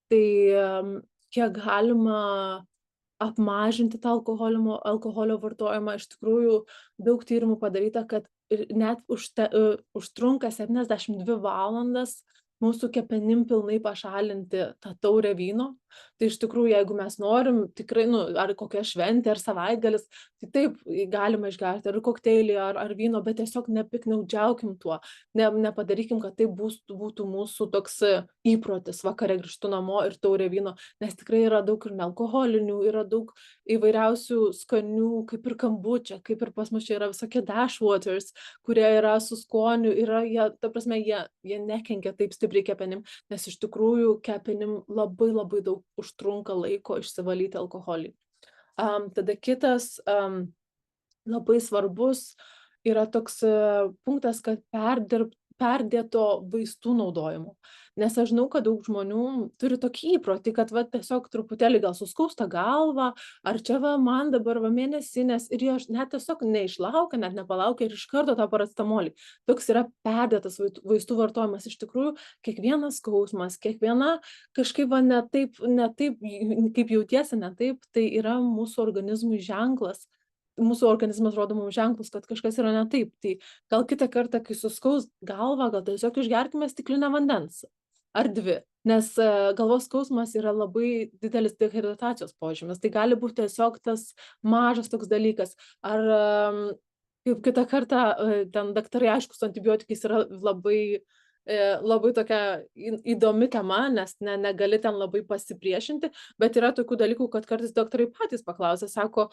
Tai kiek galima apmažinti tą alkoholio vartojimą, iš tikrųjų daug tyrimų padaryta, kad net užtrunka 72 valandas mūsų kepenim pilnai pašalinti tą taurę vyno. Tai iš tikrųjų, jeigu mes norim, tikrai, ar kokia šventė, ar savaitgalis, tai taip, galima išgerti ar kokteilį, ar vyno, bet tiesiog nepiknaudžiaukim tuo. Nepadarykim, kad tai būtų mūsų toks įprotis, vakare grįžtu namo ir taurė vyno, nes tikrai yra daug ir nealkoholinių, yra daug įvairiausių skanių, kaip ir kambučia, kaip ir pas mus čia yra visokie dash waters, kurie yra su skoniu, jie nekenkia taip stipriai kepenim, nes iš tikrųjų kepenim labai labai daug užtrunka laiko išsivalyti alkoholį. Tada kitas labai svarbus yra toks punktas, kad perdėto vaistų naudojimo. Nes aš žinau, kad daug žmonių turi tokį įprotį, kad tiesiog truputėlį gal suskausta galva, ar čia man dabar mėnesinės ir jie net tiesiog neišlaukia, net nepalaukia ir iš karto tą paracetamolį. Toks yra perdėtas vaistų vartojimas. Iš tikrųjų, kiekvienas skausmas, kiekviena kažkaip ne taip, kaip jautiesi, ne taip, tai yra mūsų organizmui ženklas. Mūsų organizmas rodo mums ženklus, kad kažkas yra ne taip. Tai gal kitą kartą, kai suskaus galvą, gal tiesiog išgerkime stiklinę vandens ar 2, nes galvos skausmas yra labai didelis dehidratacijos požymis. Tai gali būti tiesiog tas mažas toks dalykas. Ar kaip kitą kartą ten daktarai, aišku, su antibiotikais yra labai tokia įdomi tema, nes negali ten labai pasipriešinti, bet yra tokių dalykų, kad kartais daktarai patys paklausia, sako,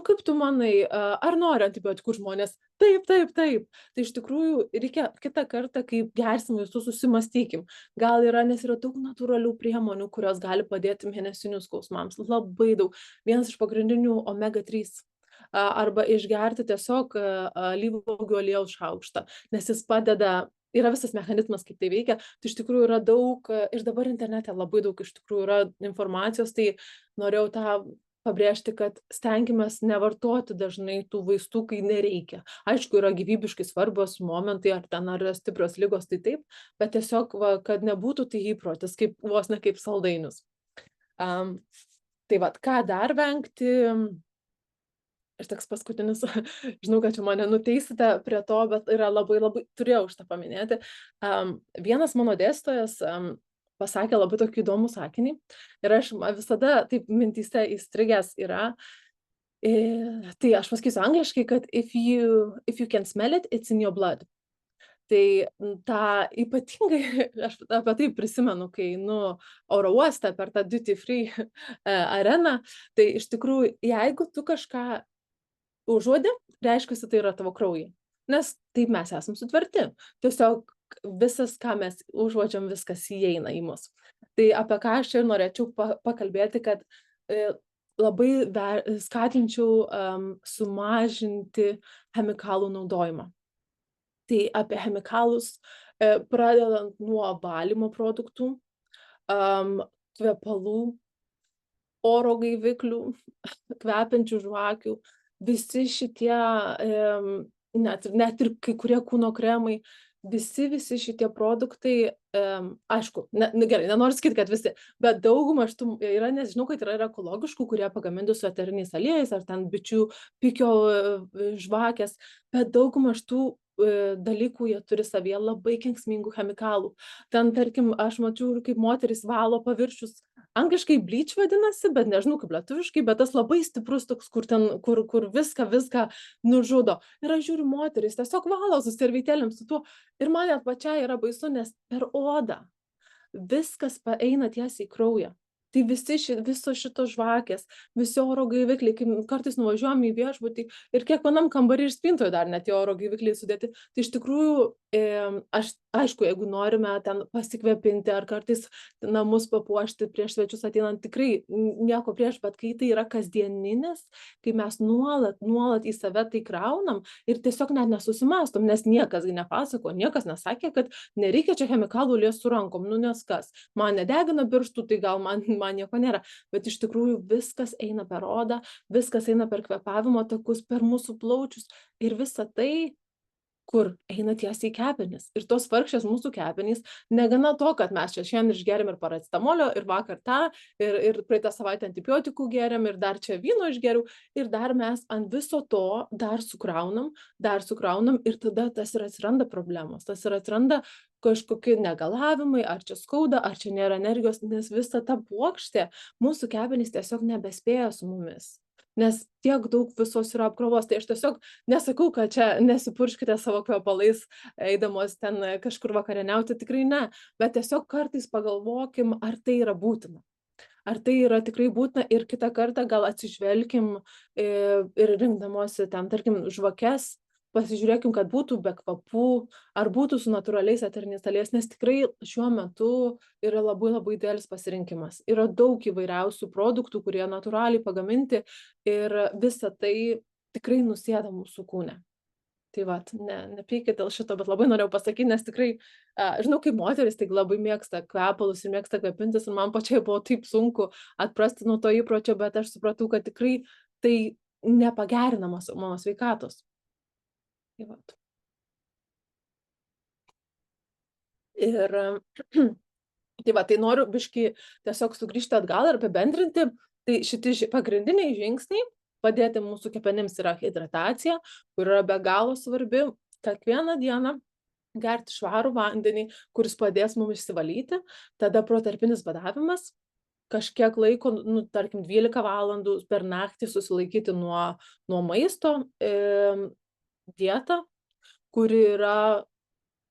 kaip tu manai, ar nori antibiotikų žmonės? Taip. Tai iš tikrųjų reikia kitą kartą, kai gersim vaistus, susimastykim. Gal yra, nes yra daug natūralių priemonių, kurios gali padėti mėnesinių skausmams. Labai daug. Vienas iš pagrindinių omega-3. Arba išgerti tiesiog alyvuogių aliejaus šaukštą, nes jis padeda. Yra visas mechanizmas, kaip tai veikia, tai iš tikrųjų yra daug, ir dabar internete labai daug iš tikrųjų yra informacijos, tai norėjau tą pabrėžti, kad stenkimės nevartoti dažnai tų vaistų, kai nereikia. Aišku, yra gyvybiškai svarbios momentai, ar stiprios ligos, tai taip, bet tiesiog, kad nebūtų tai įprotis, vos ne kaip saldainius. Tai ką dar vengti? Ir toks paskutinis, žinau, kad čia mane nuteisite prie to, bet yra labai turėjau šitą paminėti. Vienas mano dėstytojas pasakė labai tokį įdomų sakinį ir aš visada taip mintyse įstrigęs yra. Tai aš pasakysiu angliškai, kad if you can smell it, it's in your blood. Tai tą ypatingai aš apie tai prisimenu, kai einu oro uoste per tą duty free areną, tai iš tikrųjų, jeigu tu kažką užuodi, reiškiasi tai yra tavo kraujyje. Nes taip mes esam sutverti. Tiesiog visas, ką mes užuodžiam, viskas įeina į mus. Tai apie ką aš čia ir norėčiau pakalbėti, kad labai skatinčiau sumažinti chemikalų naudojimą. Tai apie chemikalus, pradedant nuo valymo produktų, kvepalų, oro gaiviklių, kvepiančių žvakių, visi šitie, net ir kai kurie kūno kremai, visi šitie produktai, aišku, gerai, nenoriu sakyti, kad visi, bet dauguma šitų yra, nes žinau, kad yra ekologiškų, kurie pagaminti su eteriniais aliejais, ar ten bičių pikio žvakės, bet dauguma šitų dalykų jie turi savyje labai kenksmingų chemikalų. Ten, tarkim, aš mačiau, kaip moterys valo paviršius, angliškai bleach vadinasi, bet nežinau kaip lietuviškai, bet tas labai stiprus toks, kur viską nužudo. Ir aš žiūriu, moterys tiesiog valo su servetėlėm su tuo. Ir man net pačiai yra baisu, nes per odą viskas eina tiesiai į kraują. Tai visos šitos žvakės, visi oro gaivikliai, kai kartais nuvažiuojam į viešbutį ir kiekvienam kambarį ir spintoje dar net tie oro gaivikliai sudėti. Tai iš tikrųjų, aišku, jeigu norime ten pasikvepinti ar kartais namus papuošti prieš svečius ateinant, tikrai nieko prieš, bet kai tai yra kasdieninis, kai mes nuolat į save tai kraunam ir tiesiog net nesusimastom, nes niekas nepasako, niekas nesakė, kad nereikia čia chemikalų liest su rankom, nes kas, man nedegina pirštų, tai gal man nieko nėra, bet iš tikrųjų viskas eina per odą, viskas eina per kvėpavimo takus, per mūsų plaučius ir visa tai, kur eina tiesiai į kepenis. Ir tos vargšės mūsų kepenys, negana to, kad mes čia šiandien išgeriam ir paracetamolio, ir vakar tą, ir praeitą savaitę antibiotikų geriam, ir dar čia vyno išgeriau, ir dar mes ant viso to dar sukraunam, ir tada tas ir atsiranda problemos, tas ir atsiranda kažkokie negalavimai, ar čia skauda, ar čia nėra energijos, nes visa ta puokštė mūsų kepenys tiesiog nebespėja su mumis. Nes tiek daug visos yra apkrovos, tai aš tiesiog nesakau, kad čia nesipurškite savo kvepalais, eidamos ten kažkur vakarieniauti, tikrai ne, bet tiesiog kartais pagalvokim, ar tai yra būtina. Ar tai yra tikrai būtina ir kitą kartą gal atsižvelkim ir rinkdamosi ten, tarkim, žvakes, pasižiūrėkim, kad būtų be kvapų, ar būtų su natūraliais eteriniais aliejais, nes tikrai šiuo metu yra labai didelis pasirinkimas. Yra daug įvairiausių produktų, kurie natūraliai pagaminti ir visa tai tikrai nusėda mūsų kūne. Tai vat, nepykit dėl šito, bet labai norėjau pasakyti, nes tikrai, žinau, kaip moteris, tai labai mėgsta kvepalus ir mėgsta kvepintis ir man pačiai buvo taip sunku atprasti nuo to įpročio, bet aš supratau, kad tikrai tai nepagerina mano sveikatos. Tai vat. Ir tai noriu biškį tiesiog sugrįžti atgal ir apibendrinti, tai šitie pagrindiniai žingsniai padėti mūsų kepenims yra hidratacija, kur yra be galo svarbi, kiekvieną dieną gerti švarų vandenį, kuris padės mums išsivalyti, tada protarpinis badavimas, kažkiek laiko, tarkim 12 valandų per naktį susilaikyti nuo maisto, dieta, kuri yra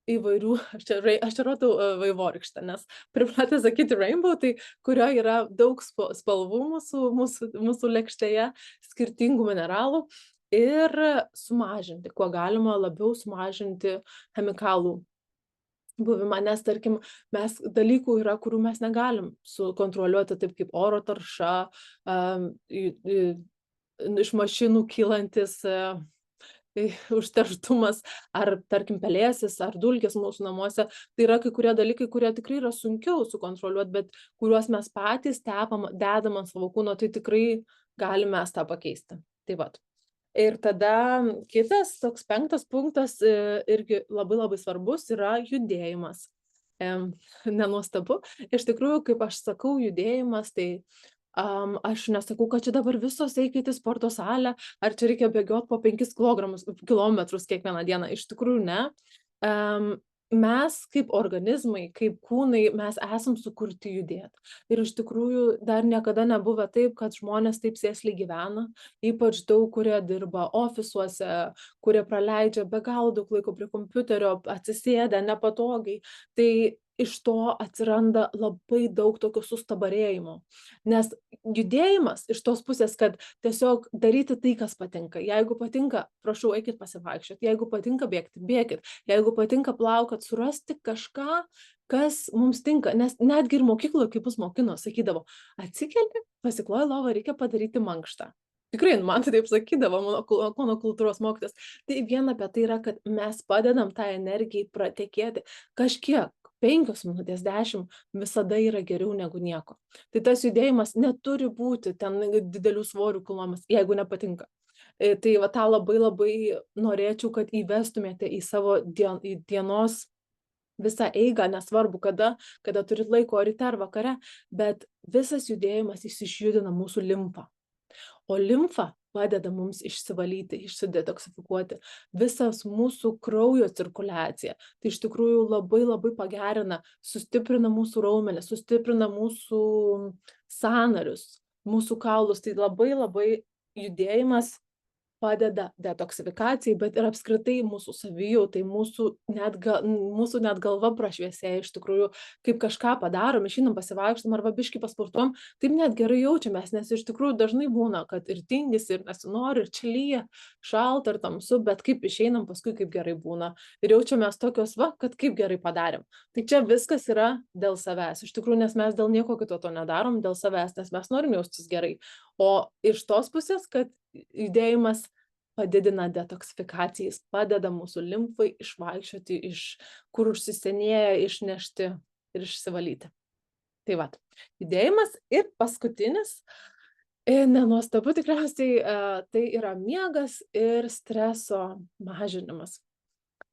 įvairių, aš čia rodau vaivorykštę, nes pripratę sakyti rainbow, tai kurio yra daug spalvų mūsų lėkštėje, skirtingų mineralų ir sumažinti, kuo galima labiau sumažinti chemikalų buvimą, nes, tarkim, dalykų yra, kurių mes negalim sukontroliuoti, taip kaip oro tarša, iš mašinų kylantis užterštumas, ar, tarkim, pelėsis, ar dulkės mūsų namuose. Tai yra kai kurie dalykai, kurie tikrai yra sunkiau sukontroliuoti, bet kuriuos mes patys dedam ant savo kūno, tai tikrai galime mes tą pakeisti. Tai vat. Ir tada kitas, toks 5 punktas, irgi labai svarbus, yra judėjimas. Nenuostabu. Iš tikrųjų, kaip aš sakau, judėjimas, tai aš nesakau, kad čia dabar visos eikite į sporto salę, ar čia reikia bėgioti po 5 kilometrus kiekvieną dieną. Iš tikrųjų ne. mes kaip organizmai, kaip kūnai, mes esam sukurti judėti. Ir iš tikrųjų dar niekada nebuvę taip, kad žmonės taip sėsliai gyvena, ypač daug, kurie dirba ofisuose, kurie praleidžia be galo daug laiko prie kompiuterio, atsisėdę nepatogiai. Tai iš to atsiranda labai daug tokio sustabarėjimo. Nes judėjimas iš tos pusės, kad tiesiog daryti tai, kas patinka. Jeigu patinka, prašau, eikit pasivaikščioti. Jeigu patinka bėgti, bėkit. Jeigu patinka plaukiot, surasti kažką, kas mums tinka. Nes netgi ir mokykloje, kai mus mokino, sakydavo, atsikeli, pasikloji lovą, reikia padaryti mankštą. Tikrai, man tai taip sakydavo mano kūno kultūros mokytojas. Tai viena apie tai yra, kad mes padedam tą energijai pratekėti kažkiek. 5 minutės, 10 visada yra geriau negu nieko. Tai tas judėjimas neturi būti ten didelių svorių kilnojimas, jeigu nepatinka. Tai va tą labai labai norėčiau, kad įvestumėte į savo dienos visą eigą, nesvarbu kada turit laiko, ryte ar vakare, bet visas judėjimas išjudina mūsų limfą. O limfa padeda mums išsivalyti, išsidetoksifikuoti visas mūsų kraujo cirkuliaciją. Tai iš tikrųjų labai labai pagerina, sustiprina mūsų raumenis, sustiprina mūsų sąnarius, mūsų kaulus. Tai labai labai judėjimas padeda detoksifikacijai, bet ir apskritai mūsų savijautai, mūsų net galva prašviesėja iš tikrųjų, kaip kažką padarom, išeinam pasivaikštom arba biškį pasportuojam, taip net gerai jaučiamės, nes iš tikrųjų dažnai būna, kad ir tingisi, ir nesinori, ir čia lyja, šalta ir tamsu, bet kaip išeinam paskui, kaip gerai būna. Ir jaučiamės tokios, kad kaip gerai padarėm. Tai čia viskas yra dėl savęs. Iš tikrųjų, nes mes dėl nieko kito to nedarom, dėl savęs, nes mes norim jaustis gerai. O iš tos pusės, kad judėjimas padidina detoksifikaciją, jis padeda mūsų limfai išvaikščioti, iš kur užsisenėję, išnešti ir išsivalyti. Tai va, judėjimas ir paskutinis, nenuostabu tikriausiai, tai yra miegas ir streso mažinimas.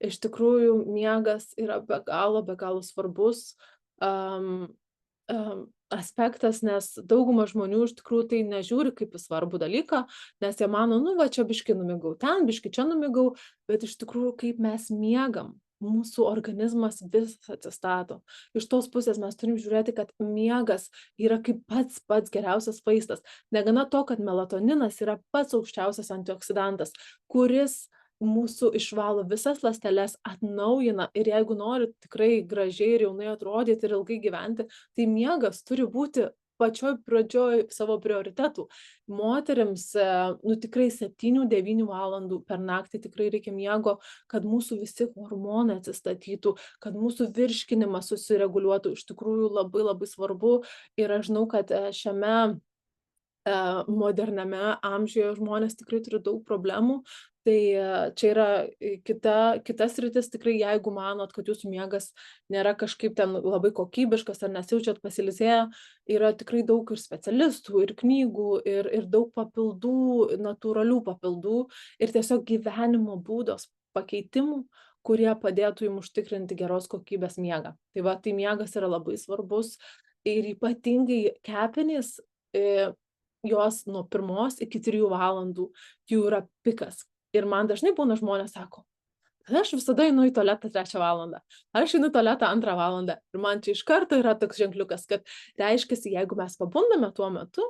Iš tikrųjų, miegas yra be galo svarbus aspektas, nes dauguma žmonių iš tikrųjų tai nežiūri kaip į svarbų dalyką, nes jie mano, va čia biškį numigau, ten biškį čia numigau, bet iš tikrųjų kaip mes miegam, mūsų organizmas visas atsistato. Iš tos pusės mes turim žiūrėti, kad miegas yra kaip pats geriausias vaistas. Negana to, kad melatoninas yra pats aukščiausias antioksidantas, kuris mūsų išvalo visas ląsteles, atnaujina ir jeigu norit tikrai gražiai ir jaunai atrodyti ir ilgai gyventi, tai miegas turi būti pačioj pradžioj savo prioritetų. Moterims, tikrai 7-9 valandų per naktį tikrai reikia miego, kad mūsų visi hormonai atsistatytų, kad mūsų virškinimas susireguliuotų. Iš tikrųjų labai svarbu ir aš žinau, kad šiame moderniame amžiuje žmonės tikrai turi daug problemų. Tai čia yra kita sritis, tikrai jeigu manot, kad jūsų miegas nėra kažkaip ten labai kokybiškas ar nesijaučiat pasiilsėję, yra tikrai daug ir specialistų, ir knygų, ir daug papildų, natūralių papildų ir tiesiog gyvenimo būdos pakeitimų, kurie padėtų jums užtikrinti geros kokybės miegą. Tai va, tai miegas yra labai svarbus ir ypatingai kepenys, jos nuo 1 iki 3 valandų jų yra pikas. Ir man dažnai būna žmonės sako, aš visada einu į tualetą 3 valandą, aš einu į tualetą 2 valandą. Ir man čia iš karto yra toks ženkliukas, kad reiškiasi, jeigu mes pabundame tuo metu,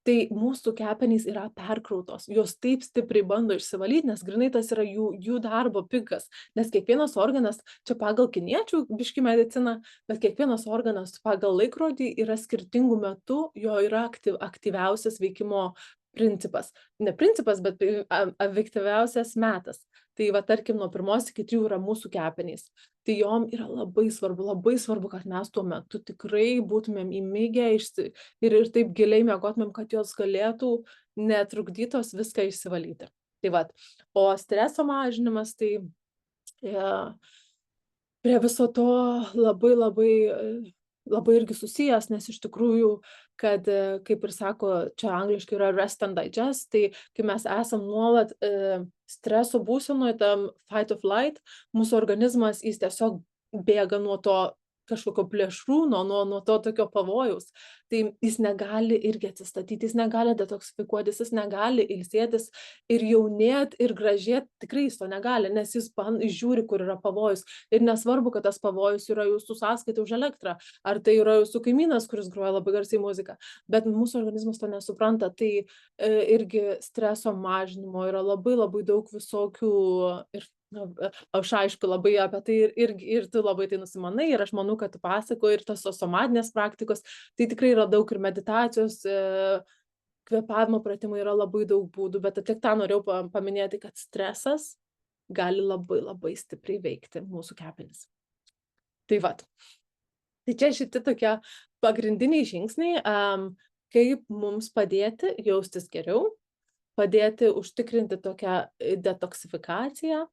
tai mūsų kepenys yra perkrautos, jos taip stipriai bando išsivalyti, nes grinai tas yra jų darbo pikas, nes kiekvienas organas, čia pagal kiniečių biškį mediciną, bet kiekvienas organas pagal laikrodį yra skirtingų metų, jo yra aktyviausias veikimo principas. Ne principas, bet efektyviausias metas. Tai va, tarkim, nuo 1 iki 3 yra mūsų kepenys. Tai jom yra labai svarbu, kad mes tuo metu tikrai būtumėm įmigę ir taip giliai miegotumėm, kad jos galėtų netrukdytos viską išsivalyti. Tai va, o streso mažinimas, tai prie viso to labai irgi susijęs, nes iš tikrųjų, kad, kaip ir sako, čia angliškai yra rest and digest, tai kai mes esam nuolat streso būsenoje, tam fight or flight, mūsų organizmas jis tiesiog bėga nuo to kažkokio plėšrūno, nuo to tokio pavojaus. Tai jis negali irgi atsistatyti, jis negali detoksifikuotis, jis negali ilsėtis ir jaunėt ir gražėt, tikrai jis to negali, nes jis žiūri, kur yra pavojus. Ir nesvarbu, kad tas pavojus yra jūsų sąskaita už elektrą, ar tai yra jūsų kaimynas, kuris groja labai garsiai muziką, bet mūsų organizmas to nesupranta. Tai irgi streso mažinimo yra labai labai daug visokių ir aš aišku labai apie tai ir tu labai tai nusimanai ir aš manau, kad tu pasakoji ir tos somatinės praktikos, tai tikrai yra daug ir meditacijos, kvėpavimo pratimai yra labai daug būdų, bet tik tą norėjau paminėti, kad stresas gali labai labai stipriai veikti mūsų kepenis. Tai vat. Tai čia šitie tokie pagrindiniai žingsniai, kaip mums padėti jaustis geriau, padėti užtikrinti tokią detoksifikaciją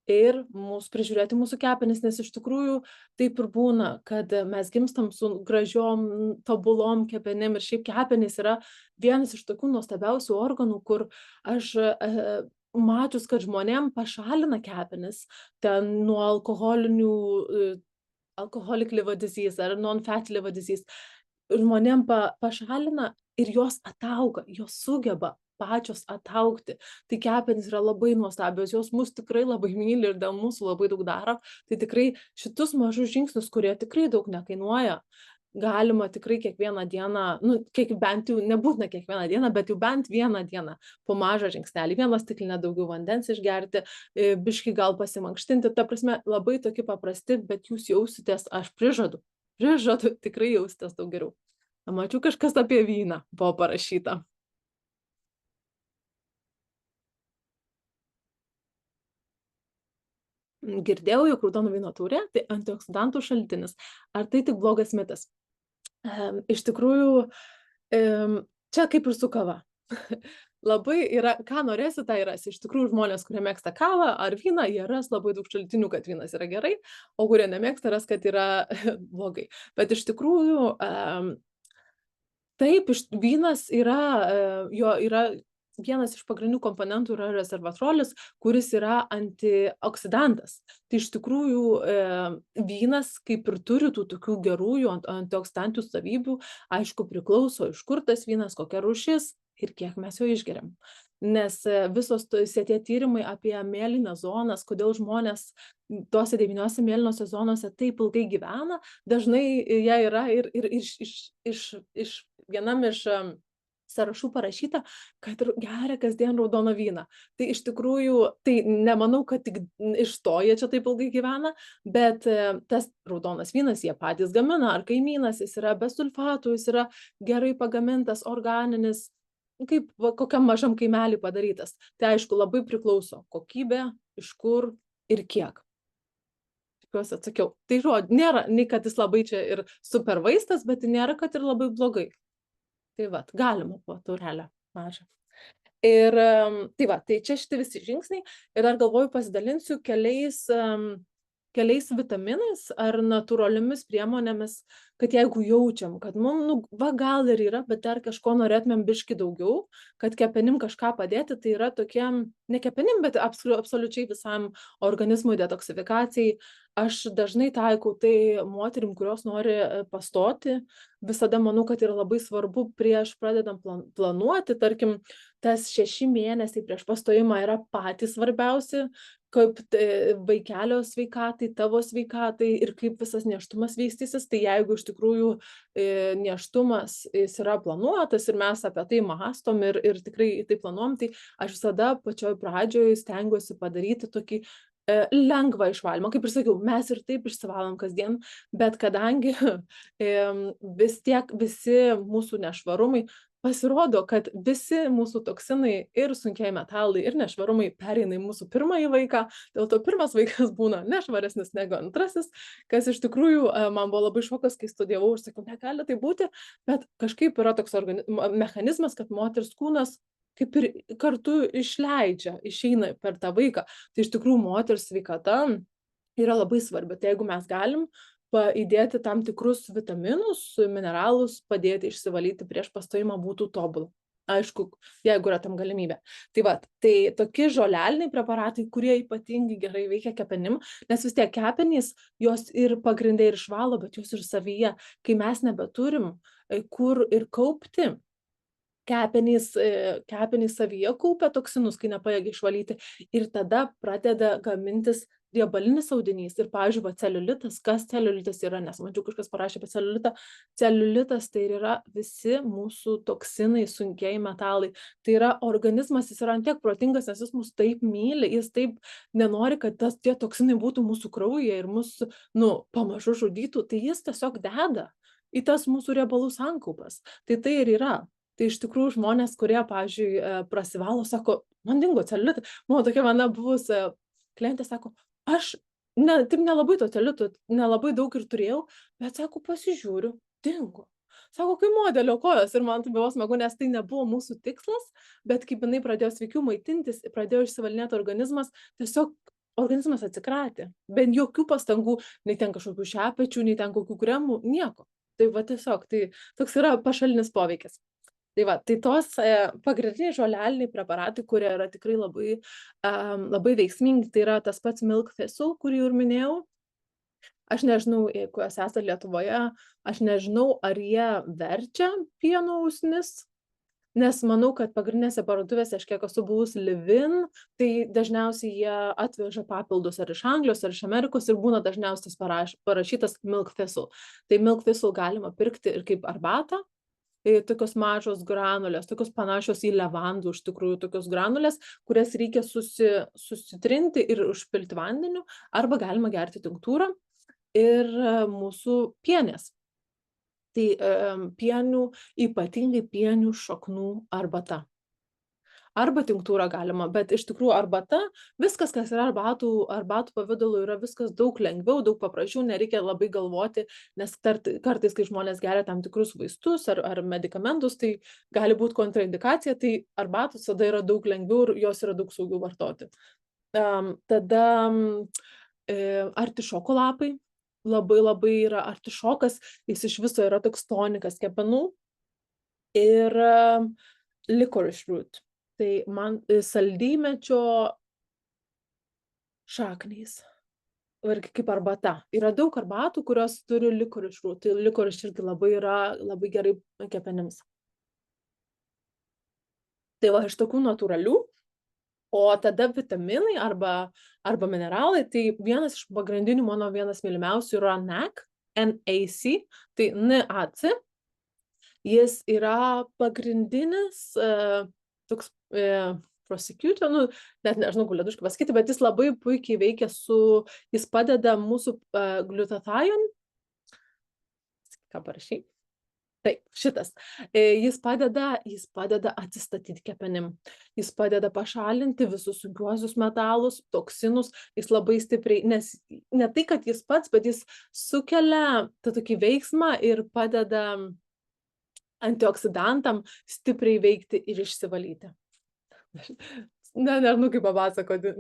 ir prižiūrėti mūsų kepenis, nes iš tikrųjų taip ir būna, kad mes gimstam su gražiom, tobulom kepenim ir šiaip kepenys yra vienas iš tokių nuostabiausių organų, kur aš mačius, kad žmonėm pašalina kepenis ten nuo alcoholic liver disease ar non-fatty liver disease, žmonėm pašalina ir jos atauga, jos sugeba pačios ataugti. Tai kepenys yra labai nuostabios, jos mus tikrai labai myli ir dėl mūsų labai daug daro. Tai tikrai šitus mažus žingsnius, kurie tikrai daug nekainuoja, galima tikrai kiekvieną dieną, bent jau nebūtina kiekvieną dieną, bet jau bent vieną dieną po mažą žingsnelį, vieną stiklinę daugiau vandens išgerti, biškį gal pasimankštinti. Ta prasme, labai tokie paprasti, bet jūs jausitės, aš prižadu, tikrai jausitės daug geriau. Mačiau, kažkas apie vyną buvo parašyta. Girdėjau, jog raudono vyno taurė tai antioksidantų šaltinis. Ar tai tik blogas mitas? Iš tikrųjų, čia kaip ir su kava. Labai yra, ką norėsi, tai rasi. Iš tikrųjų, žmonės, kurie mėgsta kavą ar vyną, jie ras labai daug šaltinių, kad vynas yra gerai, o kurie nemėgsta, ras, kad yra blogai. Bet iš tikrųjų, taip, vynas yra, jo yra vienas iš pagrindinių komponentų yra resveratrolis, kuris yra antioksidantas. Tai iš tikrųjų vynas kaip ir turi tų tokių gerųjų antioksidantų savybių, aišku priklauso iš kur tas vynas, kokia rūšis ir kiek mes jo išgeriam. Nes visos tie tyrimai apie mėlynas zonas, kodėl žmonės tose 9 mėlynose zonose taip ilgai gyvena, dažnai jie yra ir vienam iš sąrašų parašyta, kad geria kasdien raudoną vyną. Tai iš tikrųjų, tai nemanau, kad tik iš to jie čia taip ilgai gyvena, bet tas raudonas vynas jie patys gamina, ar kaimynas, jis yra be sulfatų, jis yra gerai pagamintas, organinis, kaip kokiam mažam kaimelį padarytas. Tai aišku, labai priklauso kokybė, iš kur ir kiek. Tikiuosi atsakiau. Tai žodžiu, nėra, nei kad jis labai čia ir super vaistas, bet nėra, kad ir labai blogai. Tai va, galima po taurelę mažą. Ir tai va, tai čia šitie visi žingsniai. Ir dar galvoju pasidalinsiu keliais vitaminais ar natūraliomis priemonėmis, kad jeigu jaučiam, kad mums, gal ir yra, bet dar kažko norėtumėm biški daugiau, kad kepenim kažką padėti, tai yra tokie, ne kepenim, bet absoliučiai visam organizmui detoksifikacijai. Aš dažnai taikau tai moterim, kurios nori pastoti. Visada manau, kad yra labai svarbu prieš pradedam planuoti, tarkim, tas 6 mėnesiai prieš pastojimą yra patys svarbiausi, kaip vaikelio sveikatai, tavo sveikatai ir kaip visas nėštumas vystysis. Tai jeigu iš tikrųjų nėštumas jis yra planuotas ir mes apie tai mąstom ir tikrai tai planuojam, tai aš visada pačioj pradžioj stengiuosi padaryti tokį lengvą išvalymą. Kaip ir sakiau, mes ir taip išsivalom kasdien, bet kadangi vis tiek visi mūsų nešvarumai, pasirodo, kad visi mūsų toksinai ir sunkiai metalai ir nešvarumai pereina į mūsų pirmąjį vaiką, dėl to pirmas vaikas būna nešvaresnis negu antrasis, kas iš tikrųjų man buvo labai šokas, kai studijavau ir sakiau, negali tai būti, bet kažkaip yra toks mechanizmas, kad moters kūnas kaip ir kartu išeina per tą vaiką. Tai iš tikrųjų moters sveikata yra labai svarbi. Tai jeigu mes galim įdėti tam tikrus vitaminus, mineralus, padėti išsivalyti prieš pastojimą būtų tobulą. aišku, jeigu yra tam galimybė. Tai va, tai tokie žoleliniai preparatai, kurie ypatingai gerai veikia kepenim, nes vis tiek kepenys jos ir pagrinde ir išvalo, bet jos ir savyje, kai mes nebeturim kur ir kaupti, kepenys savyje kaupia toksinus, kai nepajėgia išvalyti, ir tada pradeda gamintis riebalinis audinys. Ir, pavyzdžiui, va, celiulitas, kas celiulitas yra, nes mačiau kažkas parašė apie celiulitą. Celiulitas tai yra visi mūsų toksinai, sunkieji metalai. Tai yra organizmas, jis yra antiek protingas, nes jis mus taip myli, jis taip nenori, kad tie toksinai būtų mūsų kraujyje ir mus, pamažu žudytų, tai jis tiesiog deda į tas mūsų riebalų sankaupas. Tai ir yra. Tai iš tikrųjų žmonės, kurie, pavyzdžiui, prasivalo, sako, man dingo celiulitas. Mano tokia viena buvusi klientė sako, aš taip nelabai to celiulito, nelabai daug ir turėjau, bet sako, pasižiūriu, dingo. Sako, kai modelio kojos, ir man tai buvo smagu, nes tai nebuvo mūsų tikslas, bet kaip jinai pradėjo sveikiau maitintis, pradėjo išsivalinėti organizmas, tiesiog organizmas atsikratė. Bent jokių pastangų, nei ten kažkokių šepečių, nei ten kokių kremų, nieko. Tai va tiesiog, tai toks yra pašalinis poveikis. Tai va, tai tos pagrindiniai žoleliniai preparatai, kurie yra tikrai labai veiksmingi, tai yra tas pats Milk Thistle, kurį jau ir minėjau. Aš nežinau, jeigu jūs esate Lietuvoje, aš nežinau, ar jie verčia pieno usnis, nes manau, kad pagrindinėse parduotuvėse, aš kiek esu buvus Livin, tai dažniausiai jie atveža papildus ar iš Anglijos, ar iš Amerikos ir būna dažniausiai parašytas Milk Thistle. Tai Milk Thistle galima pirkti ir kaip arbatą, tokios mažos granulės, tokios panašios į levandų, iš tikrųjų, tokios granulės, kurias reikia susitrinti ir užpilti vandeniu, arba galima gerti tinktūrą ir mūsų pienės. Tai ypatingai pienių šaknų arbata. Arba tinktūrą galima, bet iš tikrųjų arbata, viskas, kas yra arbatų pavidalu, yra viskas daug lengviau, daug paprasčiau, nereikia labai galvoti, nes kartais, kai žmonės geria tam tikrus vaistus ar medikamentus, tai gali būti kontraindikacija, tai arbatos tada yra daug lengviau ir jos yra daug saugiau vartoti. Tada artišoko lapai, labai yra artišokas, jis iš viso yra toks tonikas kepenų, ir licorice root. Tai man saldymečio šaknys, irgi kaip arbata. Yra daug arbatų, kurios turi licorice root, tai licorice irgi labai gerai kepenims. Tai va, iš tokių natūralių, o tada vitaminai arba mineralai, tai vienas iš pagrindinių, mano vienas mylimiausių yra NAC, NAC, tai NAC. Jis yra pagrindinis toks prosecutor, net nežinau, kur lietuviškai pasakyti, bet jis labai puikiai veikia jis padeda mūsų glutathione, ką parašai? Taip, šitas. Jis padeda atsistatyti kepenim. Jis padeda pašalinti visus sunkiuosius metalus, toksinus, jis labai stipriai, nes ne tai, kad jis pats, bet jis sukelia tą tokį veiksmą ir padeda antioksidantam stipriai veikti ir išsivalyti. Nežinau, kaip papasakoti,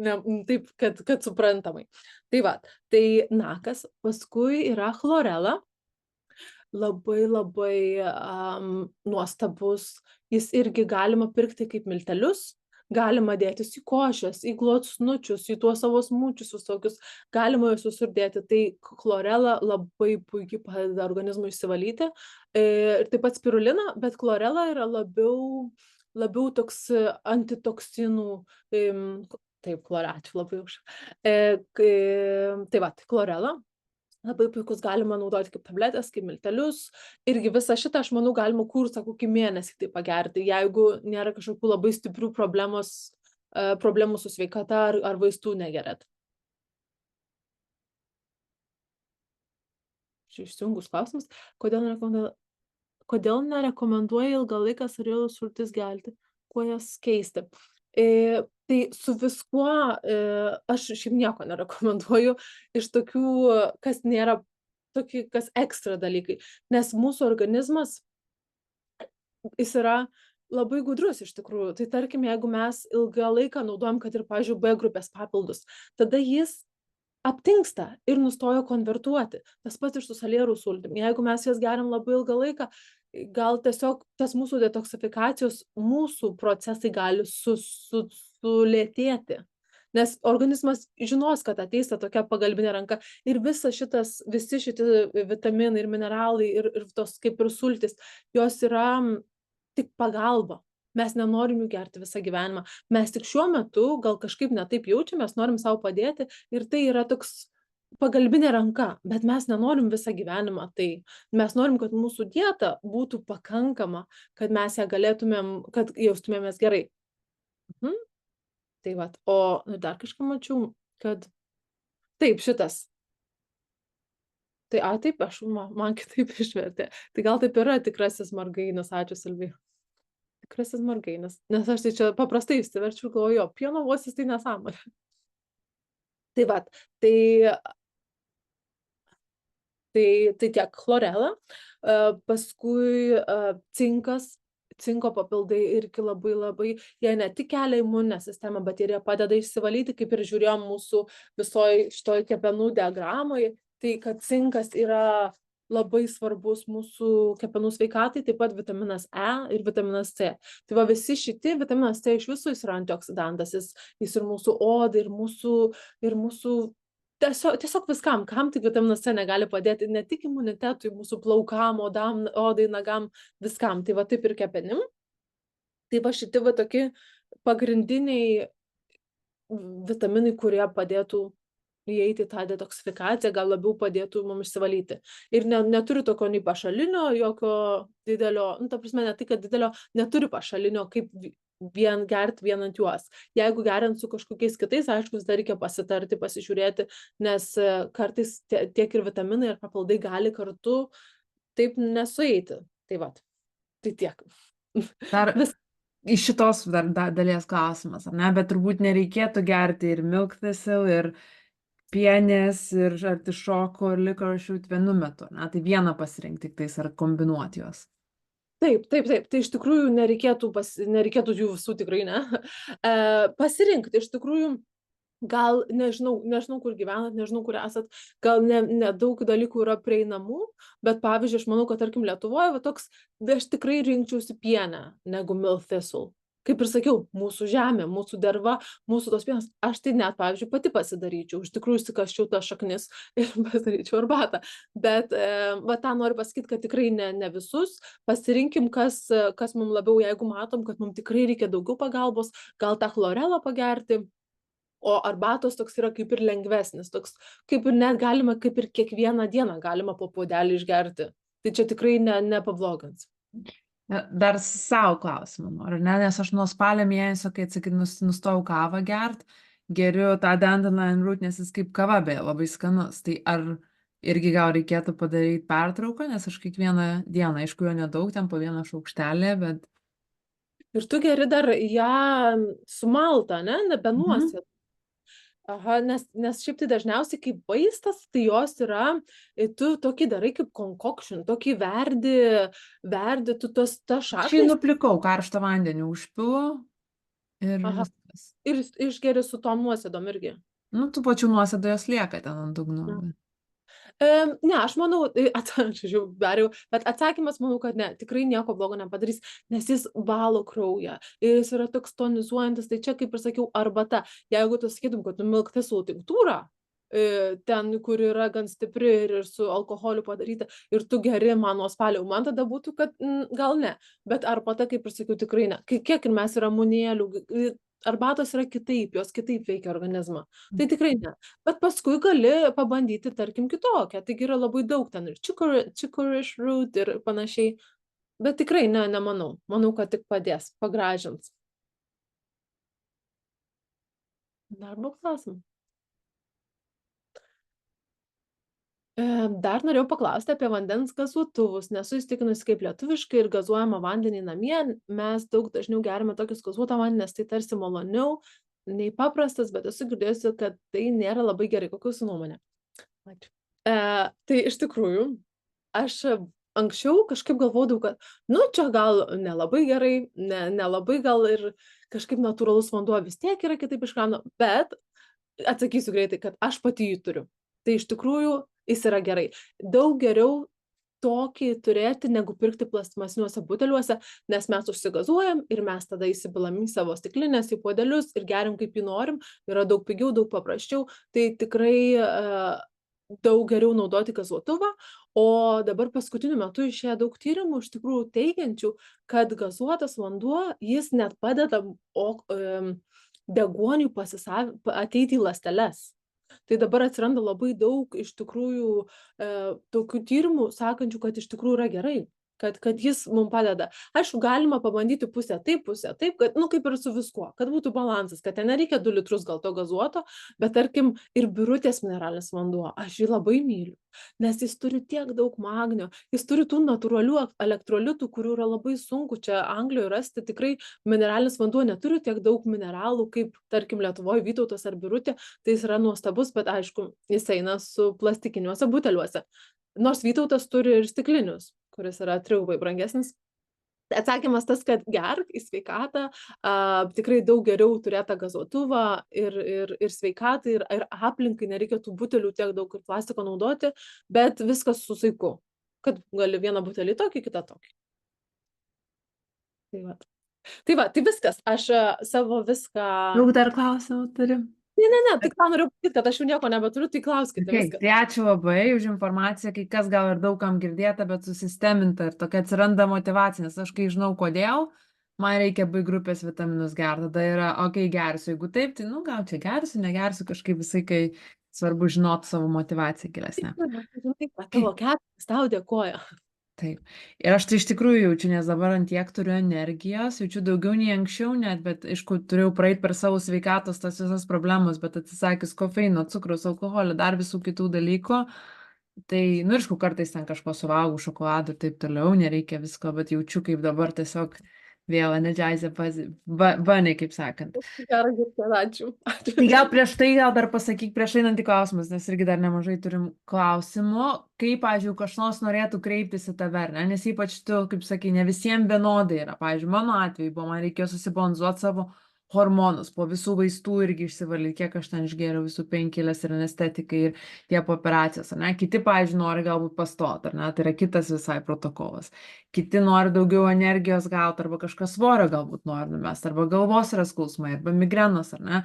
taip, kad suprantamai. Tai va, tai nakas, paskui yra chlorela, labai nuostabus, jis irgi galima pirkti kaip miltelius, galima dėtis į košes, į glotsnučius, į tuos savo smučius visokius, galima juos susurdėti, tai chlorela labai puikiai padeda organizmui išsivalyti, ir taip pat spirulina, bet chlorela yra labiau toks antitoksinų, taip, chloratių labai už. Tai va, chlorela, labai puikus, galima naudoti kaip tabletės, kaip miltelius, irgi visą šitą, aš manau, galima kursą kokį mėnesį tai pagerti, jeigu nėra kažkokių labai stiprių problemų su sveikata ar vaistų negerėt. Išsijungus klausimas, kodėl nerekomenduoja ilgą laiką cerealų sultis gelti, kuo jas keisti. Tai su viskuo aš šiaip nieko nerekomenduoju iš tokių, kas nėra tokie, kas ekstra dalykai, nes mūsų organizmas, jis yra labai gudrus iš tikrųjų. Tai tarkim, jeigu mes ilgą laiką naudojam, kad ir, pavyzdžiui, B grupės papildus, tada jis aptingsta ir nustojo konvertuoti. Tas pats ir su salierų sultim. Jeigu mes jas geriam labai ilgą laiką, gal tiesiog tas mūsų detoksifikacijos, mūsų procesai gali sulėtėti. Nes organizmas žinos, kad ateis ta tokia pagalbinė ranka ir visi šiti vitaminai ir mineralai ir tos kaip ir sultys, jos yra tik pagalba. Mes nenorim jų gerti visą gyvenimą. Mes tik šiuo metu gal kažkaip ne taip jaučiamės, norim sau padėti ir tai yra toks pagalbinė ranka, bet mes nenorim visą gyvenimą tai. Mes norim, kad mūsų dieta būtų pakankama, kad mes ją galėtumėm, kad jaustumėmės gerai. Tai vat, o dar kažką mačiau, kad taip, šitas. Tai, taip, man kitaip išvertė. Tai gal taip yra tikrasis margainis, ačiū Silvija. Tikrasis margainis, nes aš tai čia paprastai išsiverčiu, galvoju, pieno uosis tai nesąmonė. Tai vat, tai tiek chlorela, paskui cinko papildai irgi labai, jie ne tik kelia imuninę sistemą, bet ir jie padeda išsivalyti, kaip ir žiūrėjom mūsų visoje šitoj kepenų diagramoje, tai kad cinkas yra labai svarbus mūsų kepenų sveikatai, taip pat vitaminas E ir vitaminas C. Tai va visi šitie, vitaminas C iš viso jis yra antioksidantas, jis ir mūsų odai, ir mūsų tiesiog viskam, kam tik vitaminas C negali padėti, ne tik imunitetui, mūsų plaukam, odai, nagam, viskam. Tai va taip ir kepenim. Tai va šitie va tokie pagrindiniai vitaminai, kurie padėtų įeiti į tą detoksifikaciją, gal labiau padėtų mums išsivalyti. Ir neturi tokio nei pašalinio, jokio didelio, ta prasme, ne tai, kad didelio, neturi pašalinio, kaip gert vien ant juos. Jeigu geriant su kažkokiais kitais, aišku, dar reikia pasitarti, pasižiūrėti, nes kartais tiek ir vitaminai ir papildai gali kartu taip nesueiti. Tai vat, tai tiek. Dar iš šitos dalies klausimas, ar ne? Bet turbūt nereikėtų gerti ir milk thistle, ir pienės, ir artišoko, ir licorice root vienu metu, ne? Tai vieną pasirinkti tik tais ar kombinuoti juos. Taip. Tai iš tikrųjų nereikėtų jų visų tikrai, ne? Pasirinkti, iš tikrųjų, gal, nežinau, kur gyvenat, nežinau, kur esat, gal nedaug dalykų yra prieinamų, bet pavyzdžiui, aš manau, kad tarkim Lietuvoje, aš tikrai rinkčiausi pienę negu milk thistle. Kaip ir sakiau, mūsų žemė, mūsų derva, mūsų tos pienas, aš tai net, pavyzdžiui, pati pasidaryčiau, iš tikrųjų įsikasčiau tas šaknis ir pasidaryčiau arbatą. Bet va tą noriu pasakyti, kad tikrai ne visus, pasirinkim, kas mums labiau, jeigu matom, kad mums tikrai reikia daugiau pagalbos, gal tą chlorelą pagerti. O arbatos toks yra kaip ir lengvesnis, toks kaip ir net galima, kaip ir kiekvieną dieną galima po puodelį išgerti. Tai čia tikrai nepablogins. Dar savo klausimą noriu, ne? Nes aš nuo spalio mėnesio, kai nustojau kavą gert, geriu tą dandelion root, nes jis kaip kava, beje, labai skanus. Tai ar irgi gal reikėtų padaryti pertrauką, nes aš kiekvieną dieną, aišku, jo nedaug, ten po vieną šaukštelį, bet... Ir tu geri dar ją su malta, ne? Nebenuosi. Aha, nes šiaip tai dažniausiai kaip vaistas, tai jos yra, tu tokį darai kaip concoction, tokį verdi tu tą šaknį. Aš jį nuplikau, karštą vandenį užpilu ir viskas. Ir išgeri su tom nuosėdom irgi. Nu, tų pačių nuosėdų jos lieka ten ant dugno. Ne, aš manau, bet atsakymas manau, kad ne, tikrai nieko blogo nepadarys, nes jis valo kraują ir jis yra toks tonizuojantis, tai čia, kaip ir sakiau, arbata. Jeigu tu sakytum, kad tu milk thistle tinktūrą, ten, kur yra gan stipri ir su alkoholiu padaryta, ir tu geri man nuo spalio, man tada būtų, kad gal ne, bet arbata, kaip ir sakiau, tikrai ne. Kiek ir mes yra ramunėlių, arbatos yra kitaip, jos kitaip veikia organizmą. Tai tikrai ne. Bet paskui gali pabandyti, tarkim, kitokią. Taigi yra labai daug ten ir licorice root ir panašiai. Bet tikrai nemanau. Manau, kad tik padės, pagražins. Dar buvo klausimų. Dar norėjau paklausti apie vandens gazuotuvus. Nesu įsitikinusi, kaip lietuviškai ir gazuojama vandenį namie. Mes daug dažniau geriame tokius gazuotą vandenį, nes tai tarsi maloniau nei paprastas, bet esu girdėjusi, kad tai nėra labai gerai. Kokia jūsų nuomonė? Ačiū. Tai iš tikrųjų, aš anksčiau kažkaip galvodavau, kad čia gal nelabai gerai, nelabai gal ir kažkaip natūralus vanduo vis tiek yra kitaip iš krano, bet atsakysiu greitai, kad aš pati jį turiu. Tai iš tikrųjų jis yra gerai. Daug geriau tokį turėti, negu pirkti plastmasiniuose buteliuose, nes mes užsigazuojam ir mes tada įsipilam į savo stiklinės, į puodelius ir geriam kaip jį norim, yra daug pigiau, daug paprasčiau, tai tikrai daug geriau naudoti gazuotuvą, o dabar paskutiniu metu išėjo daug tyrimų iš tikrųjų teigiančių, kad gazuotas vanduo, jis net padeda deguoniui ateiti į ląsteles. Tai dabar atsiranda labai daug iš tikrųjų tokių tyrimų, sakančių, kad iš tikrųjų yra gerai, kad jis mum padeda. Aišku, galima pabandyti pusę taip, kad, nu, kaip ir su viskuo, kad būtų balansas, kad ten nereikia 2 litrus gal to gazuoto, bet tarkim ir Birutės mineralinis vanduo, aš jį labai myliu, nes jis turi tiek daug magnio, jis turi tų natūralių elektrolitų, kurių yra labai sunku čia Anglijoje rasti, tikrai mineralinis vanduo neturi tiek daug mineralų, kaip tarkim Lietuvoje Vytautas ar Birutė, tai jis yra nuostabus, bet aišku, jis eina su plastikiniuose buteliuose. Nors Vytautas turi ir stiklinius, kuris yra 3 brangesnis. Atsakymas tas, kad gerk į sveikatą, tikrai daug geriau turėti tą gazuotuvą ir sveikatai, ir aplinkai nereikia tų butelių tiek daug ir plastiko naudoti, bet viskas su saiku, kad gali vieną butelį tokį, kitą tokį. Tai viskas, aš savo viską... Daug dar klausimų turiu. Ne, tik tą noriu pasakyti, kad aš jau nieko nebeturiu, tai klauskite viską. Tai ačiū labai už informaciją, kai kas gal ir daug kam girdėta, bet susisteminta ir tokia atsiranda motyvacija, nes aš kai žinau kodėl, man reikia B grupės vitaminus gerti, tada yra, okei, gersiu, jeigu taip, tai nu gal čia gersiu, negersiu, kažkaip visai, kai svarbu žinoti savo motivaciją gilesnę. Tavo kepenis tau dėkoja. Taip. Ir aš tai iš tikrųjų jaučiu, nes dabar ant tiek turiu energijos, jaučiu daugiau nei anksčiau net, bet aišku, turėjau praeiti per savo sveikatos tas visas problemas, bet atsisakius kofeino, cukraus, alkoholio, dar visų kitų dalykų, tai, nu, aišku, kartais ten kažko suvalgau, šokoladų ir taip toliau, nereikia visko, bet jaučiu, kaip dabar tiesiog vėl energizė bunny, kaip sakant. Gerai, ačiū. Tai gal prieš tai, gal dar pasakyk, prieš einant į klausimus, nes irgi dar nemažai turim klausimų, kaip, pavyzdžiui, kažkas norėtų kreiptis į tave, ne? Nes ypač tu, kaip sakai, ne visiems vienodai yra. Pavyzdžiui, mano atveju buvo, man reikėjo susibalansuoti savo hormonus, po visų vaistų irgi išsivalyti, kiek aš ten išgėriau visų penkilės ir anestetikai ir tie po operacijos, ar ne? Kiti, pavyzdžiui, nori galbūt pastoti, ar ne? Tai yra kitas visai protokolas. Kiti nori daugiau energijos gauti, arba kažkas svorio galbūt nori numesti, arba galvos yra skausmai, arba migrenos, ar ne?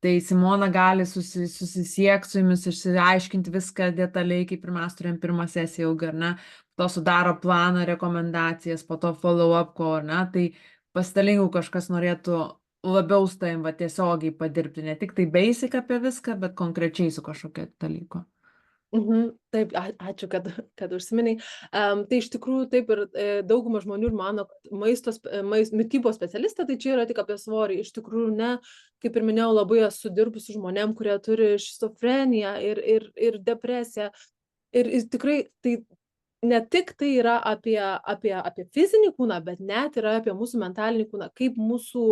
Tai Simona gali susisiekti su jumis, išsiaiškinti viską detaliai, kaip ir mes turėjom pirmą sesiją ilgą, ar ne? Po to sudaro planą, rekomendacijas, po to follow-up call, ar ne? Tai pasidalink, kažkas norėtų labiau su tavim tiesiogiai padirbti, ne tik tai basic apie viską, bet konkrečiai su kažkokio dalyko. Taip, ačiū, kad užsiminiai. Tai iš tikrųjų taip ir dauguma žmonių mano, kad mitybos specialistė, tai čia yra tik apie svorį. Iš tikrųjų ne, kaip ir minėjau, labai esu dirbusi žmonėm, kurie turi šizofreniją ir depresiją. Ir tikrai tai ne tik tai yra apie fizinį kūną, bet net yra apie mūsų mentalinį kūną, kaip mūsų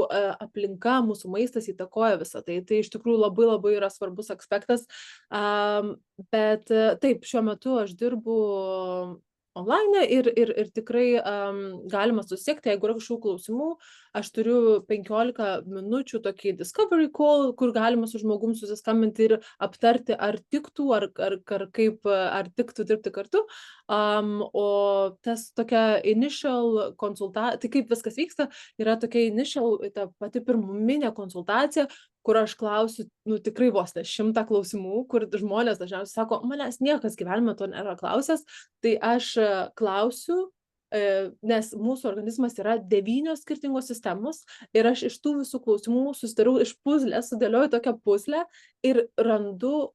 aplinka, mūsų maistas įtakoja visą tai. Tai iš tikrųjų labai labai yra svarbus aspektas. Bet taip, šiuo metu aš dirbu online ir tikrai galima susisiekti, jeigu yra kažkokių klausimų. Aš turiu 15 minučių tokį discovery call, kur galima su žmogum susiskambinti ir aptarti, ar tiktų, ar tiktų dirbti kartu. O tas tokia initial konsultacija, tai kaip viskas vyksta, yra tokia initial, ta pati pirminė konsultacija, kur aš klausiu, nu tikrai vos ne 100 klausimų, kur žmonės dažniausiai sako, manęs niekas gyvenime to nėra klausęs, tai aš klausiu, nes mūsų organizmas yra 9 skirtingos sistemos ir aš iš tų visų klausimų susidariau iš puzlės, sudėlioju tokią puzlę ir randu,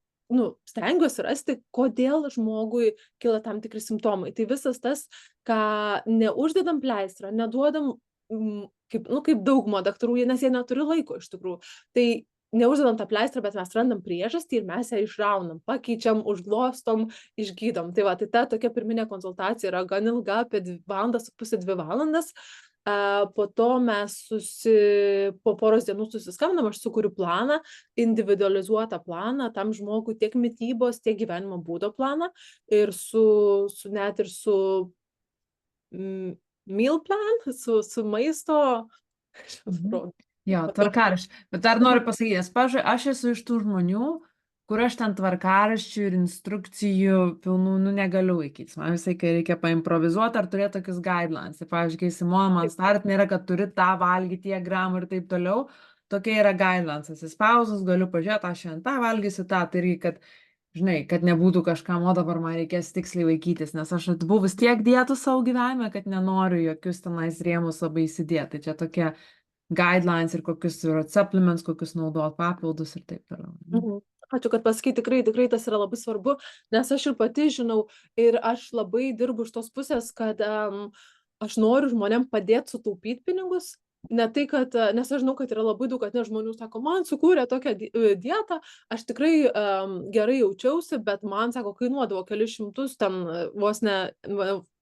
stengiuosi rasti, kodėl žmogui kyla tam tikri simptomai. Tai visas tas, ką neuždedam pleistrą, neduodam kaip dauguma daktarų, nes jie neturi laiko iš tikrųjų. Tai neuždedam tą pleistrą, bet mes randam priežastį ir mes ją išraunam, pakeičiam, užglostom, išgydom. Tai tai ta tokia pirminė konsultacija yra gan ilga, apie 1,5–2 valandas. Po to mes po poros dienų susiskambinam, aš sukuriu planą, individualizuotą planą, tam žmogui tiek mitybos, tiek gyvenimo būdo planą ir net ir su meal plan, su maisto. Jo, tvarkaraštį. Bet dar noriu pasakyti, nes, pavyzdžiui, aš esu iš tų žmonių, kur aš ten tvarkaraščių ir instrukcijų pilnų, nu, negaliu laikytis. Man visai reikia paimprovizuoti ar turėti tokius guidelines. Tai, pavyzdžiui, kai Simona man start nėra, kad turi tą valgyti tiek gramų ir taip toliau. Tokie yra guidelines. Įspausus, galiu pažiūrėti, aš šiandien tą valgysiu, tą, tai irgi, kad, žinai, kad nebūtų kažkam, o dabar man reikės tiksliai laikytis, nes aš atbuvus tiek dietų savo gyvenime, kad nenoriu jokius tenais rėmus labai įsidėti. Tai čia tokie guidelines ir kokius yra supplements, kokius naudot papildus ir taip toliau. Ačiū, kad pasakai, tikrai tas yra labai svarbu, nes aš ir pati žinau ir aš labai dirbu iš tos pusės, kad aš noriu žmonėm padėti sutaupyti pinigus. Ne tai, kad, nes aš žinau, kad yra labai daug, kad žmonių sako, man sukūrė tokią dietą, aš tikrai gerai jaučiausi, bet man, sako, kainuodavo kelius šimtus, ten vos ne,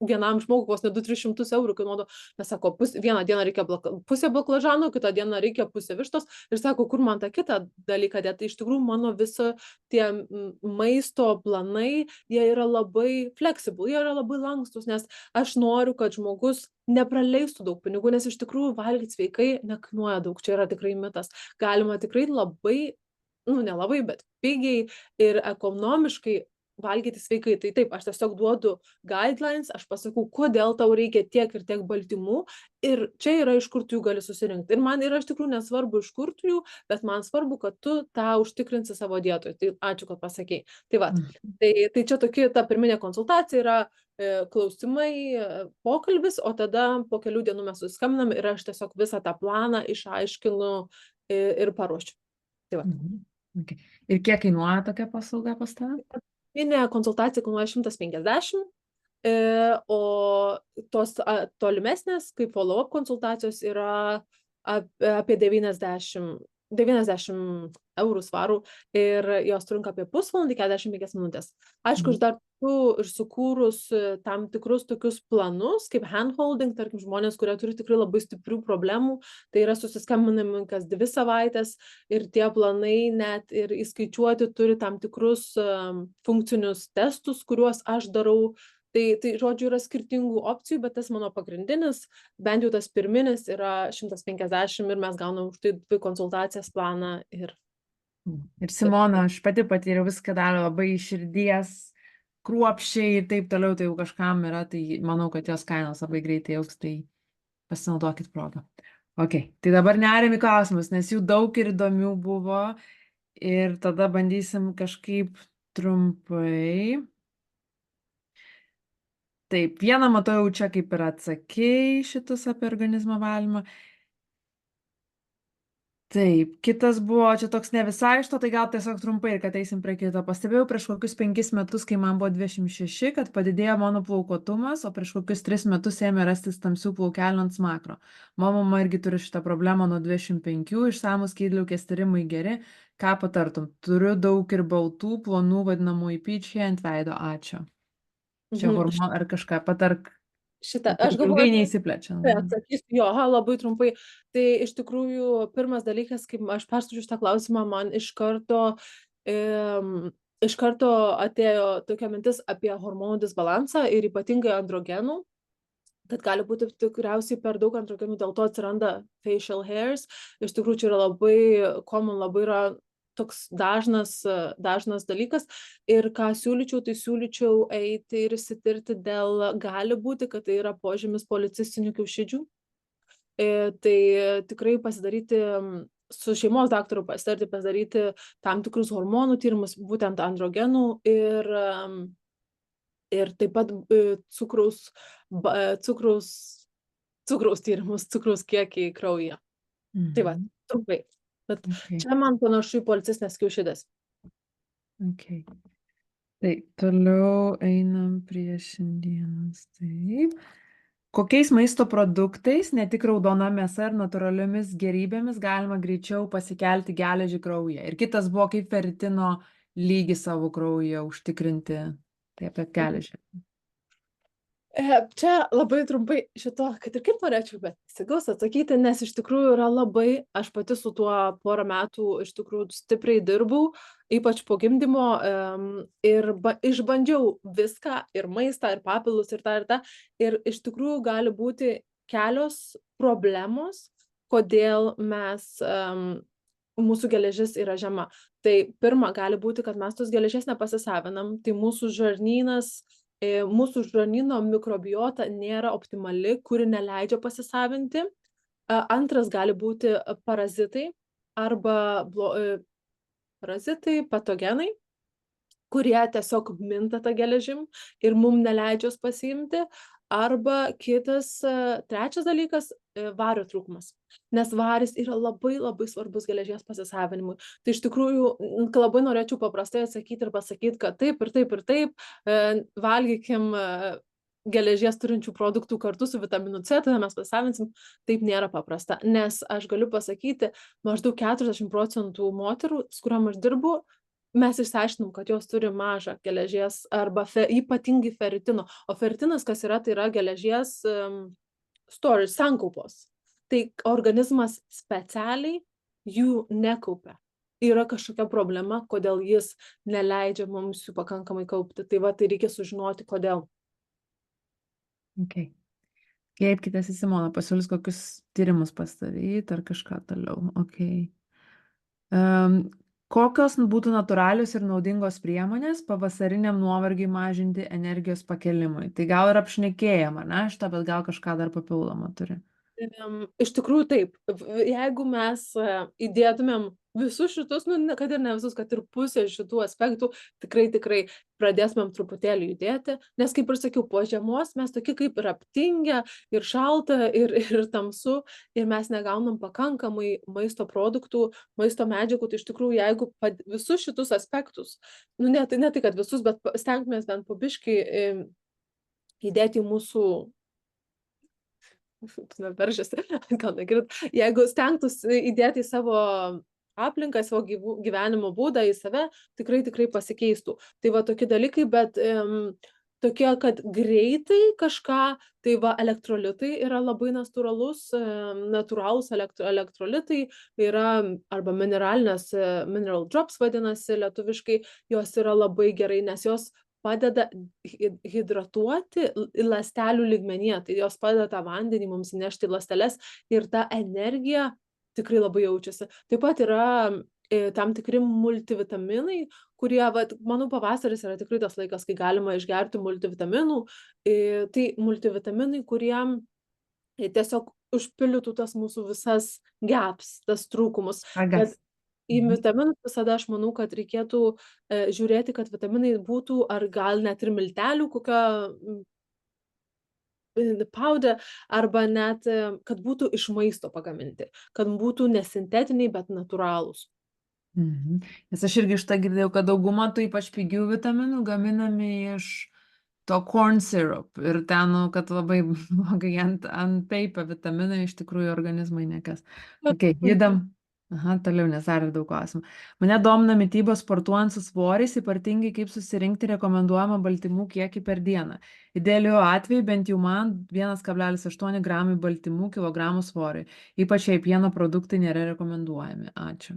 vienam žmogui vos ne 200-300 eurų kainuodavo, nes sako, vieną dieną reikia pusę baklažanų, kitą dieną reikia pusę vištos ir sako, kur man tą kitą dalyką dėti. Tai iš tikrųjų mano visi tie maisto planai, jie yra labai flexible, jie yra labai lankstus, nes aš noriu, kad žmogus nepraleistų daug pinigų, nes iš tikrųjų valgyti sveikai nekainuoja daug, čia yra tikrai mitas. Galima tikrai labai, nu nelabai, bet pigiai ir ekonomiškai valgyti sveikai. Tai taip, aš tiesiog duodu guidelines, aš pasakau, kodėl tau reikia tiek ir tiek baltymų ir čia yra iš kur tu jų gali susirinkti. Ir man yra iš tikrųjų nesvarbu iš kur tu jų, bet man svarbu, kad tu tą užtikrinsi savo dietoje. Tai ačiū, kad pasakei. Tai va, tai čia tokia ta pirminė konsultacija yra klausimai, pokalbis, o tada po kelių dienų mes susiskambinam ir aš tiesiog visą tą planą išaiškinu ir paruošiu. Tai va. Okay. Ir kiek kainuoja tokia paslauga pas tave? Pirminė konsultacija kainuoja 150, o tos tolimesnės, kaip follow-up konsultacijos, yra apie 90 eurų svarų ir jos trunka apie pusvalandį, 45 minutės. Aišku, aš dar ir sukūrus tam tikrus tokius planus, kaip handholding, tarkim, žmonės, kurie turi tikrai labai stiprių problemų, tai yra susiskambinami kas 2 savaitės ir tie planai net ir įskaičiuoti turi tam tikrus funkcinius testus, kuriuos aš darau. Tai žodžiu, yra skirtingų opcijų, bet tas mano pagrindinis, bent jau tas pirminis yra 150 ir mes gaunam už tai 2 konsultacijas planą. Ir Simona, aš pati patyriau viską daro labai iš širdies, kruopščiai ir taip toliau, tai jau kažkam yra, tai manau, kad jos kainos labai greitai augs, tai pasinaudokit progą. Ok, tai dabar neriam į klausimus, nes jų daug ir įdomių buvo ir tada bandysim kažkaip trumpai. Taip, vieną matau jau čia kaip ir atsakei šitus apie organizmo valymą. Taip, kitas buvo čia toks ne visai iš to, tai gal tiesiog trumpai ir kad eisim prie kito. Pastebėjau prieš kokius 5 metus, kai man buvo 26, kad padidėjo mano plaukuotumas, o prieš kokius 3 metus ėmė rastis tamsių plaukelių ant smakro. Mano mama irgi turi šitą problemą nuo 25, išsamus skydliaukės tyrimai geri. Ką patartum? Turiu daug ir baltų, plonų vadinamųjų pyčiai ant veido. Ačiū. Čia hormonų ar kažką patark. Šitą, aš galvoju, ilgai neįsiplečiant. Atsakysiu, jo, labai trumpai. Tai iš tikrųjų, pirmas dalykas, kai aš perskaičiau šitą klausimą, man iš karto atėjo tokia mintis apie hormonų disbalansą ir ypatingai androgenų, kad gali būti tikriausiai per daug androgenų, dėl to atsiranda facial hairs. Iš tikrųjų, čia yra labai common, labai yra toks dažnas dalykas ir ką siūlyčiau, tai siūlyčiau eiti ir įsitirti gali būti, kad tai yra požymis policistinių kiaušidžių. Tai tikrai pasidaryti su šeimos daktaru, pasidaryti tam tikrus hormonų tyrimus, būtent androgenų ir taip pat cukraus tyrimus, cukraus kiekį kraujyje. Tai va, trumpai. Bet čia man panašu į policistinės kiaušidės. Okay. Taip, toliau einam prie šiandienos. Taip. Kokiais maisto produktais, ne tik raudona mėsa ir natūraliomis gėrybėmis galima greičiau pasikelti geležį kraujyje? Ir kitas buvo, kaip feritino lygį savo kraujyje užtikrinti. Tai apie geležį. Čia labai trumpai šito, kad ir kaip norėčiau, bet įsigaus atsakyti, nes iš tikrųjų yra labai, aš pati su tuo porą metų iš tikrųjų stipriai dirbau, ypač po gimdymo ir išbandžiau viską, ir maistą, ir papildus, ir tą. Ir iš tikrųjų gali būti kelios problemos, kodėl mūsų geležis yra žema. Tai pirma, gali būti, kad mes tos geležies nepasisavinam, tai mūsų žarnyno mikrobiota nėra optimali, kuri neleidžia pasisavinti. Antras gali būti parazitai arba parazitai, patogenai, kurie tiesiog minta tą geležim ir mum neleidžia jos pasiimti. Arba kitas, trečias dalykas - vario trūkumas. Nes varis yra labai labai svarbus geležies pasisavinimui. Tai iš tikrųjų labai norėčiau paprastai atsakyti ir pasakyti, kad taip ir taip ir taip, valgykim geležies turinčių produktų kartu su vitaminu C, tada mes pasisavinsim. Taip nėra paprasta, nes aš galiu pasakyti, maždaug 40% moterų, su kuriuom aš dirbu, mes išsiaiškinom, kad jos turi mažą geležies arba ypatingai feritino. O feritinas, kas yra, tai yra geležies storage, sankaupos. Tai organizmas specialiai jų nekaupia. Yra kažkokia problema, kodėl jis neleidžia mums jų pakankamai kaupti. Tai va, tai reikia sužinoti, kodėl. Okay. Kreipkitės į Simoną, pasiūlys kokius tyrimus pasidaryti ar kažką toliau. Okay. Kokios būtų natūralios ir naudingos priemonės pavasariniam nuovargiui mažinti energijos pakelimui? Tai gal ir apšnekėjom, ar ne, šitą, bet gal kažką dar papildomą turi. Iš tikrųjų taip, jeigu mes įdėtumėm visus šitus, kad ir ne visus, kad ir pusę šitų aspektų, tikrai pradėtumėm truputėlį judėti, nes kaip ir sakiau, po žiemos mes tokie kaip ir aptingę, ir šalta, ir tamsu, ir mes negaunam pakankamai maisto produktų, maisto medžiagų. Tai iš tikrųjų, jeigu visus šitus aspektus, ne tai, kad visus, bet stengtumės bent po biškį įdėti į mūsų jeigu stengtųsi įdėti į savo aplinką, savo gyvenimo būdą, į save, tikrai pasikeistų. Tai va tokie dalykai, bet tokie, kad greitai kažką, tai va elektrolitai yra labai natūralūs elektrolitai, yra arba mineral drops vadinasi lietuviškai, jos yra labai gerai, nes jos padeda hidratuoti ląstelių lygmenyje, tai jos padeda tą vandenį mums įnešti į ląsteles ir ta energija tikrai labai jaučiasi. Taip pat yra tam tikri multivitaminai, kurie, manau, pavasaris yra tikrai tas laikas, kai galima išgerti multivitaminų. Tai multivitaminai, kurie tiesiog užpildytų tas mūsų visas gaps, tas trūkumus. Bet į vitaminus visada aš manau, kad reikėtų žiūrėti, kad vitaminai būtų ar gal net ir miltelių kokią powder, arba net, kad būtų iš maisto pagaminti, kad būtų nesintetiniai, bet natūralūs. Nes aš irgi iš tą girdėjau, kad dauguma tų ypač pigių vitaminų gaminami iš to corn syrup ir ten, kad labai blogai ant peipio vitaminai iš tikrųjų organizmai nekas. Okay, judam. Toliau, nes dar ir daug klausimų. Mane domina mityba sportuojant su svoriais, ypatingai kaip susirinkti rekomenduojamą baltymų kiekį per dieną. Idealiu atveju bent jau man 1,8 gramai baltymų kilogramų svoriui. Ypač jei pieno produktai nėra rekomenduojami. Ačiū.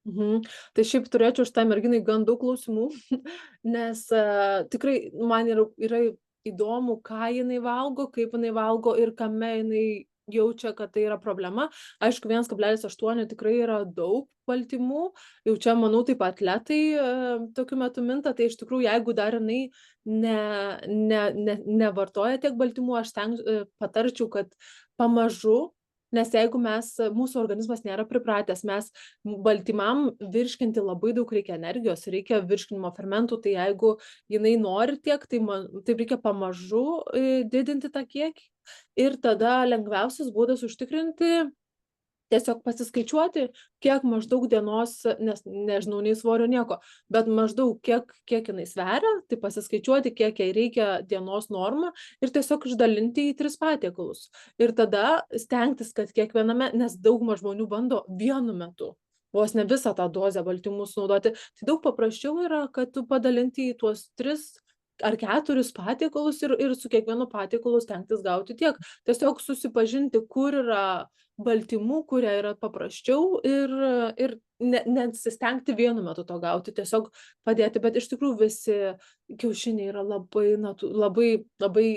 Tai šiaip turėčiau šitą merginai gan daug klausimų, nes tikrai man yra įdomu, ką jinai valgo, kaip jinai valgo ir kame jinai jaučia, kad tai yra problema. Aišku, 1,8 tikrai yra daug baltymų, jau čia, manau, taip atletai tokiu metu minta, tai iš tikrųjų, jeigu dar jinai nevartoja tiek baltymų, aš patarčiau, kad pamažu, nes jeigu mūsų organizmas nėra pripratęs, mes baltymam virškinti labai daug reikia energijos, reikia virškinimo fermentų, tai jeigu jinai nori tiek, tai taip reikia pamažu didinti tą kiekį. Ir tada lengviausias būdas užtikrinti, tiesiog pasiskaičiuoti, kiek maždaug dienos, nes nežinau, nei svorio nieko, bet maždaug kiek jinai sveria, tai pasiskaičiuoti, kiek jai reikia dienos normą ir tiesiog išdalinti į 3 patiekalus. Ir tada stengtis, kad kiekviename, nes dauguma žmonių bando vienu metu, vos ne visą tą dozę baltymų sunaudoti, tai daug paprasčiau yra, kad tu padalinti į tuos 3 ar 4 patiekalus ir su kiekvienu patiekalu stengtis gauti tiek. Tiesiog susipažinti, kur yra baltymų, kurie yra paprasčiau ir nesistengti vienu metu to gauti, tiesiog padėti. Bet iš tikrųjų visi kiaušiniai yra labai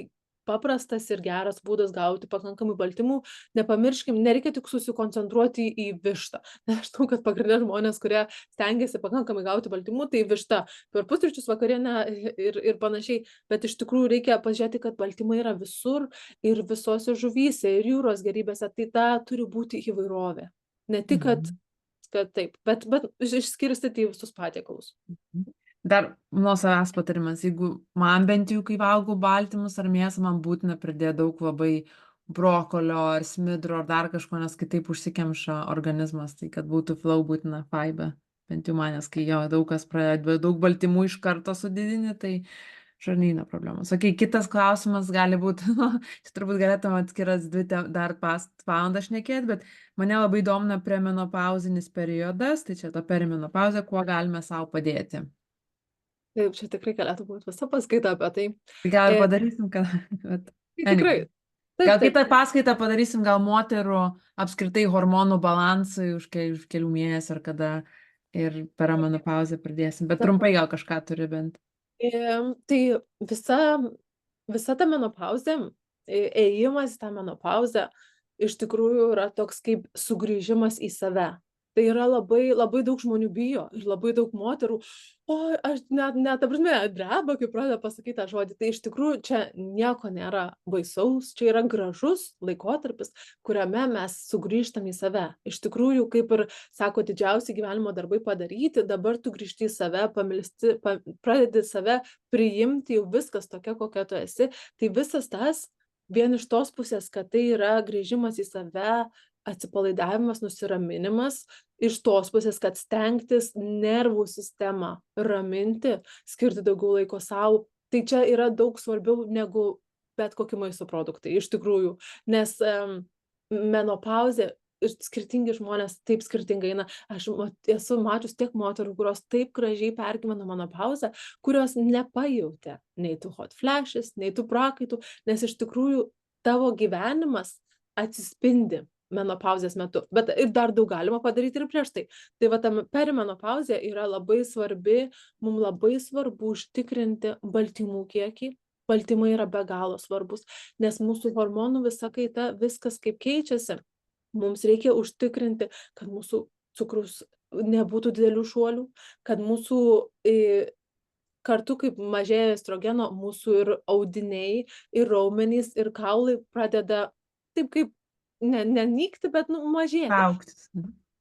paprastas ir geras būdas gauti pakankamai baltymų. Nepamirškim, nereikia tik susikoncentruoti į vištą. Nes aš žinau, kad pagrinde žmonės, kurie stengiasi pakankamai gauti baltymų, tai višta per pusryčius, vakarienę ir panašiai. Bet iš tikrųjų reikia pažiūrėti, kad baltymai yra visur ir visose žuvyse ir jūros gėrybėse. Tai ta turi būti įvairovė. Ne tik, kad taip, bet išskirstyti į visus patiekalus. Dar nuo savęs patarimas, jeigu man bent jau, kai valgau baltymus ar mėsą, man būtina pridėti daug labai brokolio ar smidro ar dar kažko, nes kitaip užsikemša organizmas, tai kad būtų flow būtina fiber, bent jau manęs, kai jo daug kas pradeda daug baltymų iš karto sudidini, tai žarnyno problemos. Ok, kitas klausimas gali būti, čia turbūt galėtum atskiras dar valandą šnekėti, bet mane labai domina premenopauzinis periodas, tai čia ta perimenopauzė, kuo galime savo padėti. Taip, čia tikrai galėtų būti visa paskaita apie tai. Tai gal ir padarysim, kad... Tikrai. Gal kitą paskaitą padarysim, gal moterų apskritai hormonų balansui už kelių mėnesių ar kada ir per menopauzę pradėsim, bet trumpai gal kažką turi bent. Tai visa ta menopauzė, ėjimas į tą menopauzę iš tikrųjų yra toks kaip sugrįžimas į save. Tai yra labai, labai daug žmonių bijo ir labai daug moterų, aš net, ta prasme, dreba, kai pradeda pasakyti tą žodį. Tai iš tikrųjų čia nieko nėra baisaus, čia yra gražus laikotarpis, kuriame mes sugrįžtam į save. Iš tikrųjų, kaip ir sako, didžiausi gyvenimo darbai padaryti, dabar tu grįžti į save, pamilsti, pradedi save priimti, jau viskas tokia, kokia tu esi. Tai visas tas, vien iš tos pusės, kad tai yra grįžimas į save, atsipalaidavimas, nusiraminimas, iš tos pusės, kad stengtis nervų sistemą raminti, skirti daugiau laiko savo, tai čia yra daug svarbiau negu bet kokie maisto produktai, iš tikrųjų, nes menopauzė ir skirtingi žmonės taip skirtingai eina. Aš esu mačius tiek moterų, kurios taip gražiai pergyvena menopauzę, kurios nepajautė nei tų hot flashes, nei tų prakaitų, nes iš tikrųjų tavo gyvenimas atsispindi menopauzės metu, bet ir dar daug galima padaryti ir prieš tai. Tai va, ta perimenopauzė yra labai svarbi, mums labai svarbu užtikrinti baltymų kiekį. Baltymai yra be galo svarbus, nes mūsų hormonų visa kaita, viskas kaip keičiasi. Mums reikia užtikrinti, kad mūsų cukrus nebūtų didelių šuolių, kad mūsų kartu kaip mažėja estrogeno, mūsų ir audiniai, ir raumenys, ir kaulai pradeda taip kaip nenykti, bet mažėti. Augtis.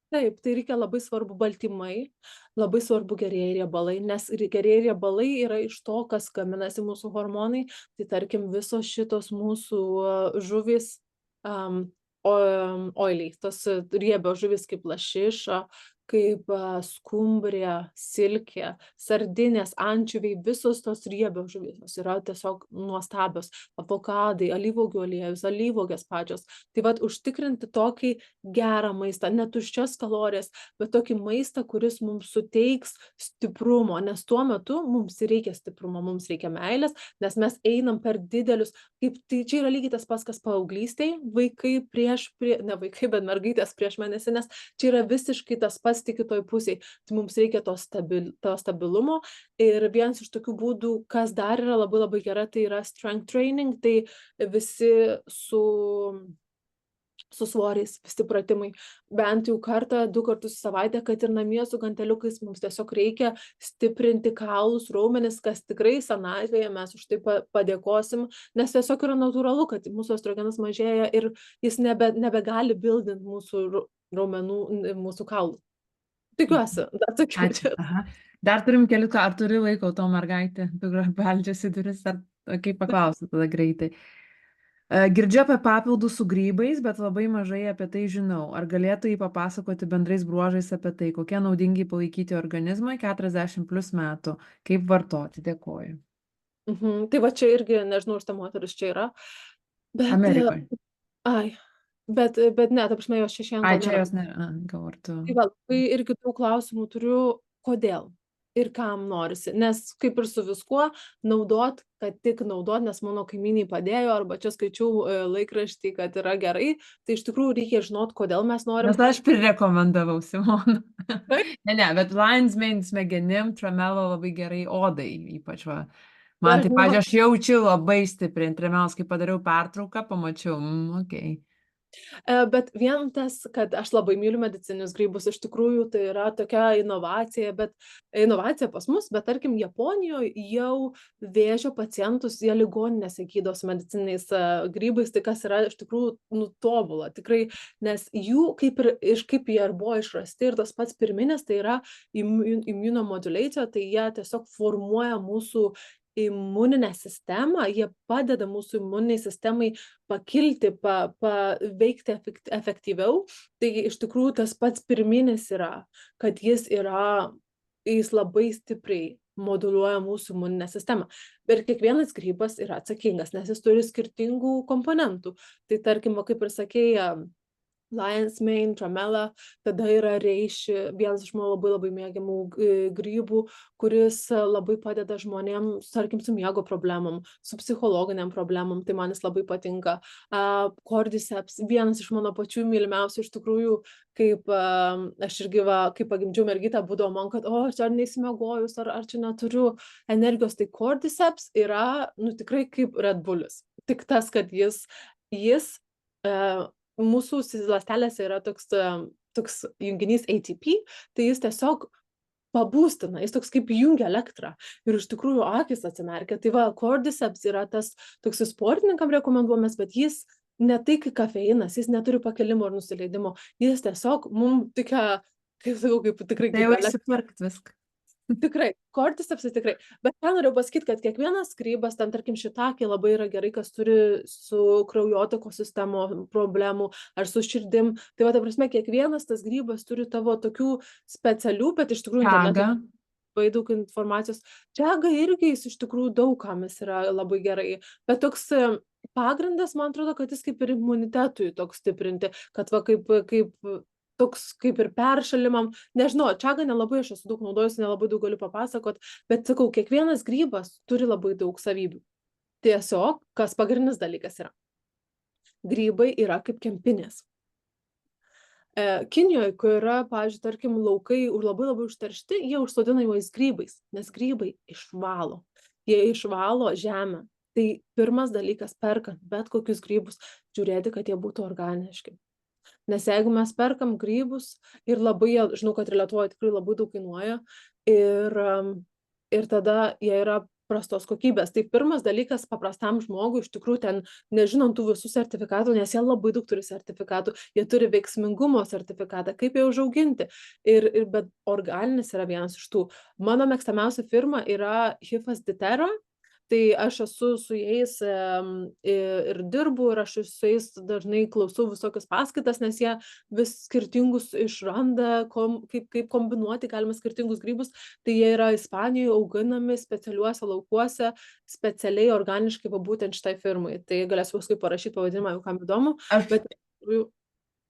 Taip, tai reikia labai svarbu baltymai, labai svarbu gerieji riebalai, nes gerieji riebalai yra iš to, kas gaminasi mūsų hormonai. Tai tarkim visos šitos mūsų žuvys, oiliai, tos riebios žuvys kaip lašiša, kaip skumbrė, silkė, sardinės, ančiuviai, visos tos riebios žuvys yra tiesiog nuostabios. Avokadai, alyvuogių aliejus, alyvuogės pačios. Tai vat užtikrinti tokį gerą maistą, ne tuščias kalorijas, bet tokį maistą, kuris mums suteiks stiprumo, nes tuo metu mums reikia stiprumo, mums reikia meilės, nes mes einam per didelius, kaip tai čia yra lygiai tas pats, kas paauglystėj, vaikai ne vaikai, bet mergaitės prieš mėnesinės, čia yra visiškai tas pats tik kitoj pusėj. Tai mums reikia to stabilumo ir vienas iš tokių būdų, kas dar yra labai labai gera, tai yra strength training, tai visi su svoriais, visi pratimai, bent jau kartą, 2 kartus į savaitę, kad ir namie su ganteliukais, mums tiesiog reikia stiprinti kaulus, raumenis, kas tikrai senatvėje mes už tai padėkosim, nes tiesiog yra natūralu, kad mūsų estrogenas mažėja ir jis nebegali bildinti mūsų raumenų, mūsų kaulų. Tikiuosi, atsakiau. Dar turim kelių, ar turi laiko to mergaitė, beldžiasi duris, ar kaip paklausiu tada greitai. Girdžiu apie papildus su grybais, bet labai mažai apie tai žinau. Ar galėtų jį papasakoti bendrais bruožais apie tai, kokie naudingi palaikyti organizmą 40+ metų, kaip vartoti? Dėkoju. Tai va čia irgi, nežinau, už ta moteris čia yra. Bet, Amerikoje. Bet ne, ta prasme, jos čia šiandien čia jos nėra, gal ar tu. Tai vėl, irgi daug klausimų turiu, kodėl ir kam norisi, nes kaip ir su viskuo, naudot, kad tik naudot, nes mano kaimynai padėjo, arba čia skaičiau laikraštį, kad yra gerai, tai iš tikrųjų reikia žinot, kodėl mes norim. Nes aš prirekomendavau Simona. Ne, bet Lion's Mane smegenim, Tramelo labai gerai odai, ypač va. Man tai, Nu, va. pavyzdžiui, aš jaučiu labai stipriai, pirmiausia, kai padariau pertrauką, pamačiau, okei. Bet vien tas, kad aš labai myliu medicininius grybus, iš tikrųjų tai yra tokia inovacija pas mus, bet tarkim Japonijoje jau vėžio pacientus jie ligoninėse gydo su medicininiais grybais, tai kas yra iš tikrųjų nutobula, tikrai, nes jų kaip jie ir buvo išrasti ir tas pats pirminis, tai yra immunomodulacija, tai jie tiesiog formuoja mūsų imuninę sistemą, jie padeda mūsų imuniniai sistemai pakilti, veikti efektyviau. Taigi iš tikrųjų tas pats pirminis yra, kad jis labai stipriai moduliuoja mūsų imuninę sistemą. Ir kiekvienas grybas yra atsakingas, nes jis turi skirtingų komponentų. Tai tarkim, kaip ir sakėjai, Lion's Mane, Tremella, tada yra reishi, vienas iš mano labai mėgiamų grybų, kuris labai padeda žmonėms, tarkim, su miego problemom, su psichologiniam problemom, tai man jis labai patinka. Cordyceps, vienas iš mano pačių mylimiausių, iš tikrųjų, kaip aš irgi, kai pagimdžiau mergytę, būdavo man, kad, aš ar neįsimiegojus, ar čia neturiu energijos, tai Cordyceps yra, tikrai kaip Red Bullis. Tik tas, kad jis mūsų ląstelėse yra toks junginys ATP, tai jis tiesiog pabūstina, jis toks kaip jungia elektrą ir iš tikrųjų akys atsimerkia. Tai va, Cordyceps yra tas toks sportininkam rekomenduojamas, bet jis ne tai kaip kafeinas, jis neturi pakilimo ir nusileidimo, jis tiesiog mums tokia, kaip sakau, kaip tikrai Tai jau išsipirkt viską. Tikrai, Cordycepsas tikrai. Bet ką noriu pasakyti, kad kiekvienas grybas, ten tarkim šitakė labai yra gerai, kas turi su kraujotakos sistemo problemų ar su širdim. Tai va, ta prasme, kiekvienas tas grybas turi tavo tokių specialių, bet iš tikrųjų internete labai daug informacijos. Čiaga irgi jis iš tikrųjų daug kam jis yra labai gerai. Bet toks pagrindas, man atrodo, kad jis kaip ir imunitetui toks stiprinti, kad va kaip toks kaip ir peršalimam, nežinau, čiagą nelabai aš esu daug naudojusi, nelabai daug galiu papasakot, bet sakau, kiekvienas grybas turi labai daug savybių. Tiesiog, kas pagrindinis dalykas yra. Grybai yra kaip kempinės. Kinijoje, kur yra, pavyzdžiui, tarkim, laukai labai užteršti, jie užsodina juos grybais, nes grybai išvalo. Jie išvalo žemę. Tai pirmas dalykas, perkant bet kokius grybus, žiūrėti, kad jie būtų organiški. Nes jeigu mes perkam grybus ir labai, žinau, kad ir Lietuvoje tikrai labai daug kainuoja ir tada jie yra prastos kokybės. Tai pirmas dalykas paprastam žmogui, iš tikrųjų ten, nežinant tų visų sertifikatų, nes jie labai daug turi sertifikatų, jie turi veiksmingumo sertifikatą, kaip jie užauginti. Bet organinis yra vienas iš tų. Mano mėgstamiausia firma yra Hifas Ditera. Tai aš esu su jais ir dirbu ir aš su jais dažnai klausau visokias paskaitas, nes jie vis skirtingus išranda, kaip kombinuoti galima skirtingus grybus. Tai jie yra Ispanijoje auginami specialiuose laukuose, specialiai organiškai būtent šitai firmai. Tai galėsiu paskui parašyti pavadinimą, jau kam įdomu.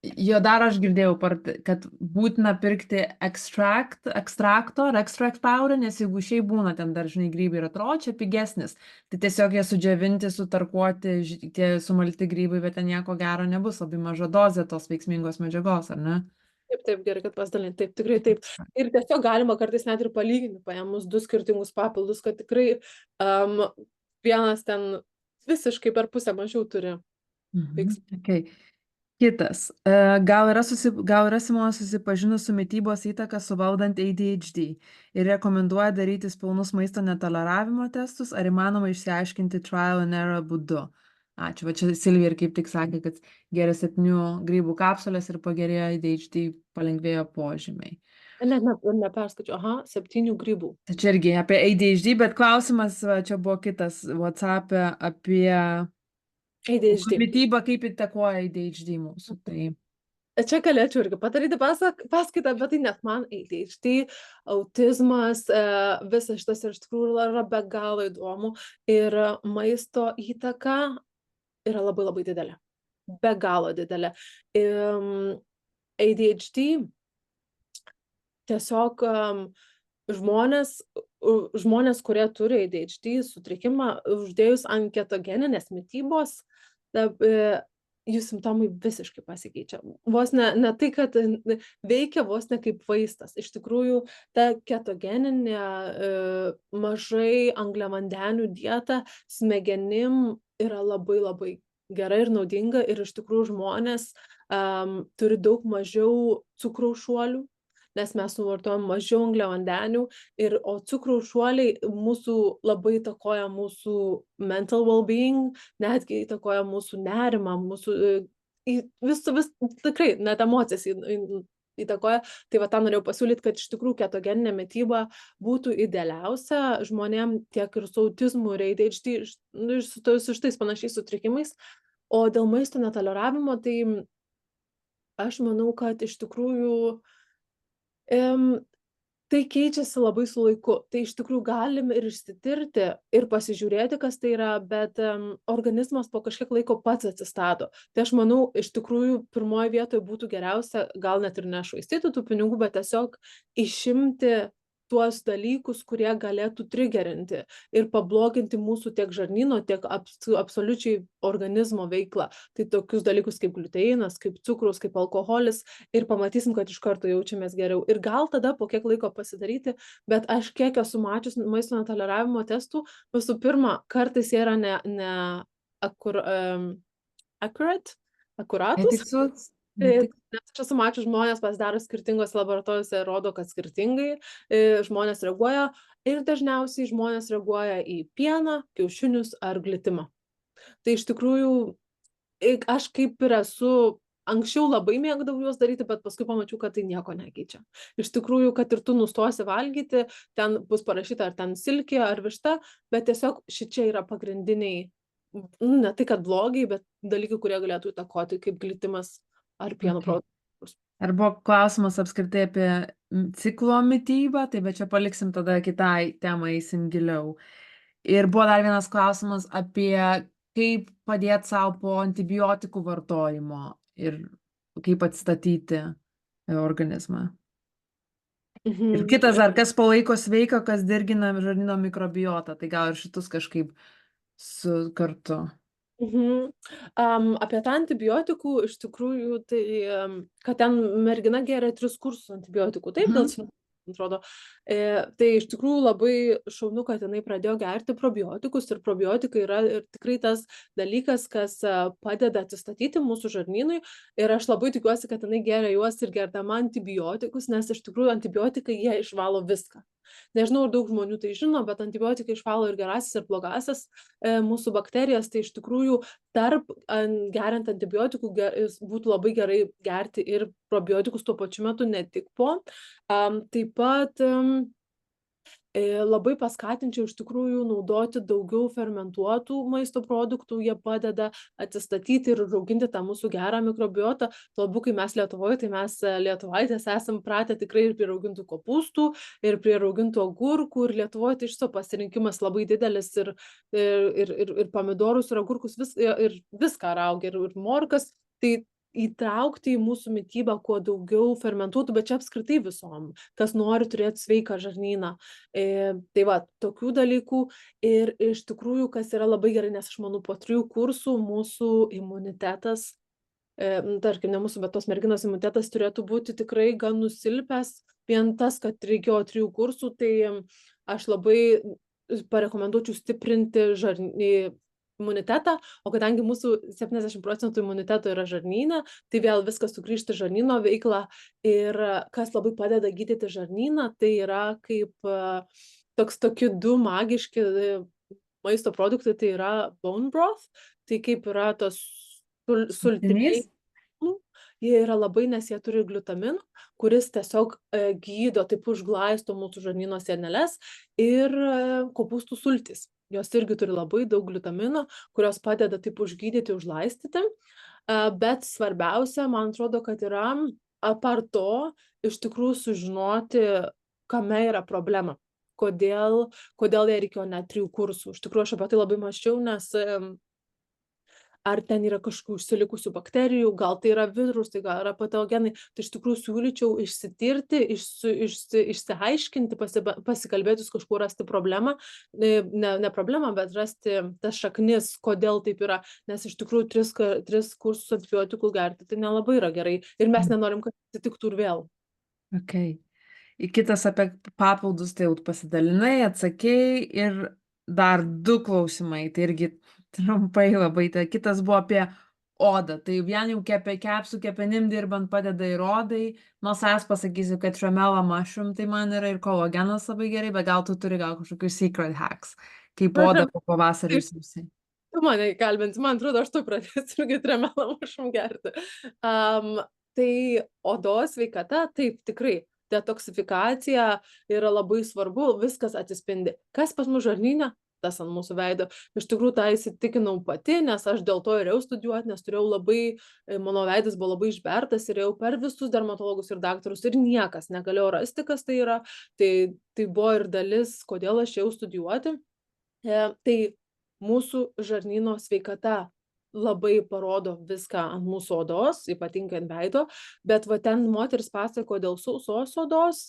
Jo dar aš girdėjau, kad būtina pirkti ekstrakto ar extract powder, nes jeigu šiaip būna ten dažnai grybai ir atrodo, čia pigesnis, tai tiesiog jie sudžiovinti, sutarkuoti, tie sumalti grybai, bet ten nieko gero nebus, labai maža dozė tos veiksmingos medžiagos, ar ne? Taip, gerai, kad pasidalinti, taip, tikrai taip. Ir tiesiog galima kartais net ir palyginti, paėmus du skirtingus papildus, kad tikrai vienas ten visiškai per pusę mažiau turi. Okay. Kitas. Gal yra Simona susipažinus su mitybos įtaka suvaldant ADHD ir rekomenduoja daryti pilnus maisto netoleravimo testus, ar įmanoma išsiaiškinti trial and error būdu? Ačiū, va čia Silvija ir kaip tik sakė, kad geria 7 grybų kapsulės ir pagerėjo ADHD, palengvėjo požymiai. Neperskaičiu, 7 grybų. Tai čia irgi apie ADHD, bet klausimas, va, čia buvo kitas WhatsApp'e apie ADHD. Mityba kaip įtakoja ADHD mūsų. Tai... Čia galėčiau irgi padaryti paskaitą, bet tai net man ADHD, autizmas, visas šitas ir iš tikrųjų yra be galo įdomu. Ir maisto įtaka yra labai didelė. Be galo didelė. ADHD tiesiog žmonės, kurie turi ADHD sutrikimą, uždėjus ant ketogeninės mitybos, jų simptomai visiškai pasikeičia. Vos ne tai, kad veikia vos ne kaip vaistas. Iš tikrųjų, ta ketogeninė mažai angliavandenių dieta smegenim yra labai labai gera ir naudinga ir iš tikrųjų žmonės turi daug mažiau cukraus šuolių, nes mes suvartojam mažiau angliavandenių o cukraus šuoliai mūsų labai įtakoja mūsų mental well-being, netgi įtakoja mūsų nerimą, mūsų tikrai net emocijas įtakoja. Tai va tą norėjau pasiūlyti, kad iš tikrųjų ketogeninė mityba būtų idealiausia žmonėm tiek ir su autizmu ir ADHD, su šitais panašiais sutrikimais. O dėl maisto netoleravimo, tai aš manau, kad iš tikrųjų tai keičiasi labai su laiku. Tai iš tikrųjų galim ir išsitirti ir pasižiūrėti, kas tai yra, bet organizmas po kažkiek laiko pats atsistato. Tai aš manau, iš tikrųjų pirmoje vietoje būtų geriausia, gal net ir nešvaistyti tų pinigų, bet tiesiog išimti tuos dalykus, kurie galėtų trigerinti ir pabloginti mūsų tiek žarnyno, tiek absoliučiai organizmo veiklą. Tai tokius dalykus kaip gliuteinas, kaip cukrus, kaip alkoholis ir pamatysim, kad iš karto jaučiamės geriau. Ir gal tada po kiek laiko pasidaryti, bet aš kiek esu mačius maisto netoleravimo testų, visų pirma, kartais jie yra akuratus. Netikslus. Nes aš esu mačius žmonės pasidaro skirtingose laboratorijose, rodo, kad skirtingai žmonės reaguoja ir dažniausiai žmonės reaguoja į pieną, kiaušinius ar glitimą. Tai iš tikrųjų, aš kaip ir esu, anksčiau labai mėgdavau juos daryti, bet paskui pamačiau, kad tai nieko nekeičia. Iš tikrųjų, kad ir tu nustosi valgyti, ten bus parašyta ar ten silkė ar višta, bet tiesiog šičia yra pagrindiniai, ne tai kad blogai, bet dalykai, kurie galėtų įtakoti kaip glitimas ar pieno produktus. Ar buvo klausimas apskritai apie ciklo mitybą, tai bet čia paliksim tada kitai temai, eisim giliau. Ir buvo dar vienas klausimas apie kaip padėti savo po antibiotikų vartojimo ir kaip atstatyti organizmą. Ir kitas dar, kas palaiko sveiką, kas dirgina žarnyno mikrobiotą, tai gal ir šitus kažkaip kartu. Apie tą antibiotikų, iš tikrųjų, tai, kad ten mergina geria 3 kursus antibiotikų, taip, gal atrodo. Tai iš tikrųjų labai šaunu, kad jinai pradėjo gerti probiotikus ir probiotikai yra ir tikrai tas dalykas, kas padeda atsistatyti mūsų žarnynui ir aš labai tikiuosi, kad jinai geria juos ir gerdama antibiotikus, nes iš tikrųjų antibiotikai jie išvalo viską. Nežinau, ar daug žmonių tai žino, bet antibiotikai išvalo ir gerasis ir blogasis mūsų bakterijas, tai iš tikrųjų geriant antibiotikų būtų labai gerai gerti ir probiotikus tuo pačiu metu, ne tik po. Taip pat labai paskatinčiau iš tikrųjų naudoti daugiau fermentuotų maisto produktų, jie padeda atsistatyti ir rauginti tą mūsų gerą mikrobiotą. Tuo kai mes Lietuvoje, tai mes lietuvaitės esam pratę tikrai ir prie raugintų kopūstų, ir prie raugintų agurkų, ir Lietuvoje tai iš to pasirinkimas labai didelis ir pomidorus, ir agurkus, ir viską raugia, ir morkas. Tai įtraukti į mūsų mitybą kuo daugiau fermentuotų, bet čia apskritai visom, kas nori turėti sveiką žarnyną. Tai va, tokių dalykų ir iš tikrųjų, kas yra labai gerai, nes aš manau, po 3 kursų mūsų imunitetas, tarkim, ne mūsų, bet tos merginos imunitetas turėtų būti tikrai gan nusilpęs, vien tas, kad reikėjo 3 kursų, tai aš labai parekomenduočiau stiprinti imunitetą, o kadangi mūsų 70% imuniteto yra žarnyne, tai vėl viskas sugrįžta žarnyno veiklą ir kas labai padeda gydyti žarnyną, tai yra kaip tokie 2 magiški maisto produktai, tai yra bone broth, tai kaip yra tos sultiniai. Jie yra labai, nes jie turi glutaminų, kuris tiesiog gydo, taip užglaisto mūsų žarnyno sieneles ir kopūstų sultys. Jos irgi turi labai daug gliutamino, kurios padeda taip užgydyti, užlaistyti. Bet svarbiausia, man atrodo, kad yra apart to iš tikrųjų sužinoti, kame yra problema. Kodėl jai reikėjo net 3 kursų. Iš tikrųjų, aš apie tai labai mąsčiau, nes ar ten yra kažkokių užsilikusių bakterijų, gal tai yra virusai, gal yra patogenai. Tai iš tikrųjų siūlyčiau išsitirti, išsiaiškinti, pasikalbėti su kažkuo, rasti problemą, ne problemą, bet rasti tas šaknis, kodėl taip yra, nes iš tikrųjų 3 kursus antibiotikų gerti tai nelabai yra gerai ir mes nenorim, kad atsitiktų ir vėl. Okay. Kitas apie papildus, tai jau pasidalinai, atsakei ir dar 2 klausimai, tai irgi trumpai labai. Tai kitas buvo apie odą, tai vien jau su kepenim dirbant padeda ir odai. Nuo savęs pasakysiu, kad tremela mushroom tai man yra ir kolagenas labai gerai, bet gal tu turi gal kažkokius secret hacks, kaip oda po pavasario ir sausiai. Tu mane įkalbinti, man atrodo, aš tu pradėsiu irgi tremelą mušum gerti. Tai odos sveikata, taip, tikrai, detoksifikacija yra labai svarbu, viskas atsispindi. Kas pas mus žarnyne? Tas ant mūsų veido. Iš tikrųjų, tą įsitikinau pati, nes aš dėl to ir ėjau studijuoti, nes turėjau labai, mano veidas buvo labai išbertas ir ėjau per visus dermatologus ir daktarus ir niekas negalėjo rasti, kas tai yra. Tai buvo ir dalis, kodėl aš ėjau studijuoti. Tai mūsų žarnyno sveikata labai parodo viską ant mūsų odos, ypatingai ant veido, bet va ten moteris pasako dėl sausos odos,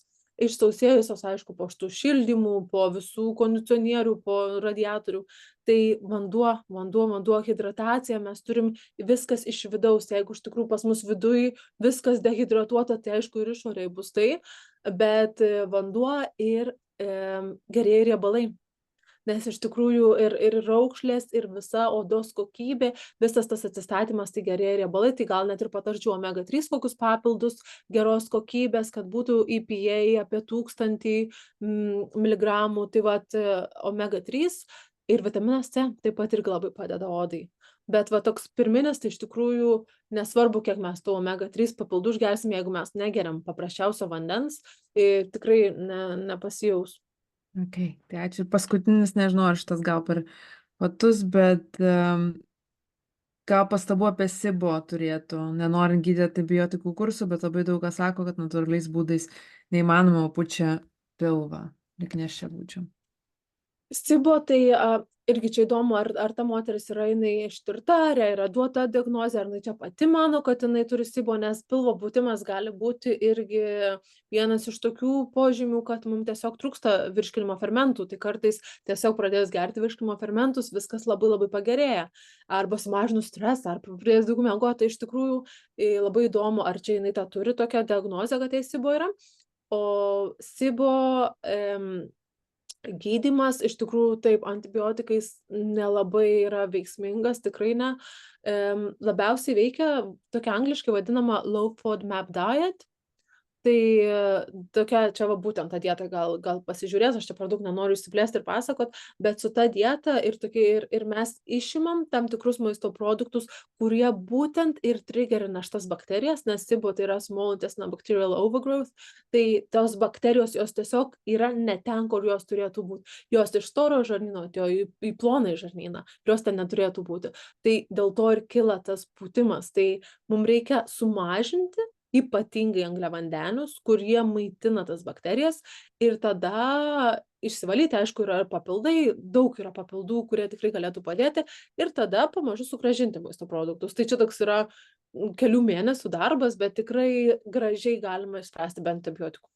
išsausėjusios, aišku, po šitų šildymų, po visų kondicionierių, po radiatorių, tai vanduo, hidratacija, mes turim viskas iš vidaus, jeigu iš tikrųjų pas mus viduj viskas dehidratuota, tai aišku ir išorėje bus tai, bet vanduo ir gerieji riebalai. Nes iš tikrųjų ir raukšlės, ir visa odos kokybė, visas tas atsistatymas, tai gerieji riebalai, tai gal net ir patarčiau omega 3 kokius papildus geros kokybės, kad būtų EPA apie 1000 miligramų, tai vat omega 3 ir vitaminas C taip pat irgi labai padeda odai. Bet va toks pirminis, tai iš tikrųjų nesvarbu, kiek mes tų omega 3 papildų išgersim, jeigu mes negeriam paprasčiausio vandens, tikrai nepasijaus. Okay, tai ačiū. Paskutinis, nežinau, ar šitas gal per platus, bet gal pastabų apie SIBO turėtų, nenorint gydyti antibiotikų kursų, bet labai daug kas sako, kad natūraliais būdais neįmanoma pučia pilvą. Lyg nes čia būčiau. SIBO, tai irgi čia įdomu, ar ta moteris yra jinai ištirta, ar yra duota diagnozė, ar jinai čia pati mano, kad jinai turi SIBO, nes pilvo pūtimas gali būti irgi vienas iš tokių požymių, kad mums tiesiog trūksta virškinimo fermentų, tai kartais tiesiog pradėjus gerti virškinimo fermentus, viskas labai pagerėja, arba sumažinus stresą, ar pradėjus daug miegoti, tai iš tikrųjų labai įdomu, ar čia jinai tą turi tokią diagnozę, kad tai SIBO yra, o SIBO gydymas iš tikrųjų taip antibiotikais nelabai yra veiksmingas, tikrai ne. Labiausiai veikia tokia angliškai vadinama low FODMAP diet. Tai tokia, čia va būtent tą dietą gal pasižiūrės, aš čia per daug nenoriu išsiplėsti ir pasakot, bet su ta dieta ir mes išimam tam tikrus maisto produktus, kurie būtent ir trigerina šitas bakterijas, nes SIBO tai yra small intestinal bacterial overgrowth, tai tos bakterijos jos tiesiog yra ne ten, kur jos turėtų būti. Jos iš storo žarnyno atėjo į ploną žarnyną, jos ten neturėtų būti. Tai dėl to ir kyla tas pūtimas. Tai mums reikia sumažinti ypatingai angliavandenius, kurie maitina tas bakterijas ir tada išsivalyti, aišku, yra papildai, daug yra papildų, kurie tikrai galėtų padėti ir tada pamažu sugrąžinti maisto produktus. Tai čia toks yra kelių mėnesių darbas, bet tikrai gražiai galima išspręsti be antibiotikų.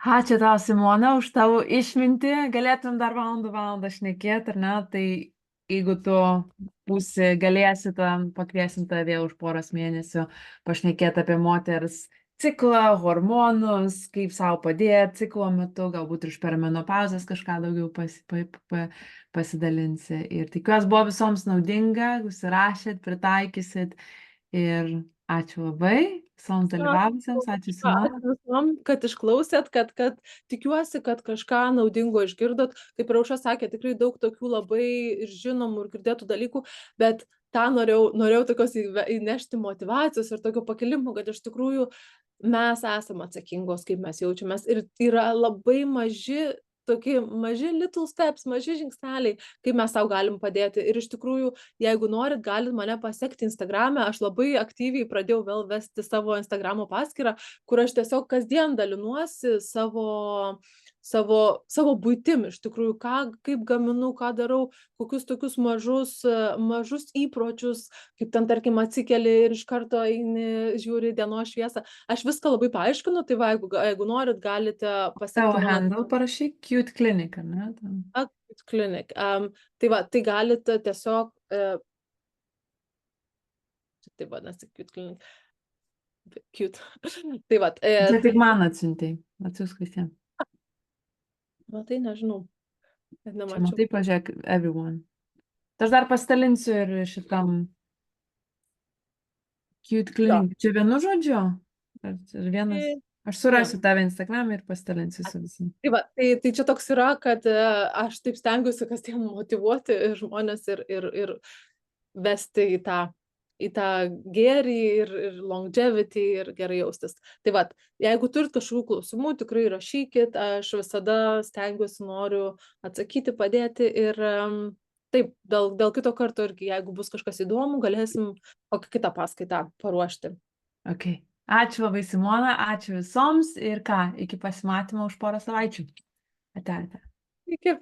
Ačiū tau, Simona, už tavo išmintį. Galėtum dar valandą šnekėti, ar ne? Tai jeigu tu galėsi, pakviesim tave vėl už poros mėnesių pašnekėti apie moters ciklą, hormonus, kaip savo padėti ciklo metu, galbūt ir iš perimenopauzės kažką daugiau pasidalinsi. Ir tikiuosi buvo visoms naudinga, užsirašėt, pritaikysit ir ačiū labai visoms dalyvavusiems, ačiū Simona. Visom, kad išklausėt, kad tikiuosi, kad kažką naudingo išgirdot. Kaip Aušra sakė, tikrai daug tokių labai ir žinomų ir girdėtų dalykų, bet tą norėjau tokios įnešti motyvacijos ir tokio pakilimo, kad iš tikrųjų mes esame atsakingos, kaip mes jaučiamės ir yra labai tokie maži little steps, maži žingsneliai, kaip mes tau galim padėti. Ir iš tikrųjų, jeigu norit, galit mane pasekti Instagrame. Aš labai aktyviai pradėjau vėl vesti savo Instagramo paskyrą, kur aš tiesiog kasdien dalinuosi savo savo buitim iš tikrųjų, kaip gaminu, ką darau, kokius tokius mažus įpročius, kaip ten, tarkim, atsikeli ir iš karto eini, žiūri dienos šviesą. Aš viską labai paaiškinu, tai va, jeigu norit, galite Tavo pasekti mano handle parašyk Cute Clinic, ar ne? Cute Clinic. Tai va, tai galite tiesiog, tai vadinasi Cute Clinic. Cute. Tai va. Čia tik man atsiuntei, atsiųsk visiems. Na tai nežinau, net Čia nemačiau. matai, pažiūrėk, everyone. Tai aš dar pasidalinsiu ir šitam Cute Clinic. Čia vienu žodžiu? Ar vienas? Aš surasiu tave Instagram ir pasidalinsiu su visais. Tai va, tai čia toks yra, kad aš taip stengiuosi kasdien motyvuoti žmonės ir vesti į tą gėrį ir longevity ir gerai jaustis. Tai va, jeigu turit kažkokių klausimų, tikrai rašykit, aš visada stengiuosi, noriu atsakyti, padėti ir taip, dėl kito karto irgi, jeigu bus kažkas įdomu, galėsim kokią kitą paskaitą paruošti. Ok. Ačiū labai, Simona, ačiū visoms ir ką, iki pasimatymo už porą savaičių. Ate. Iki.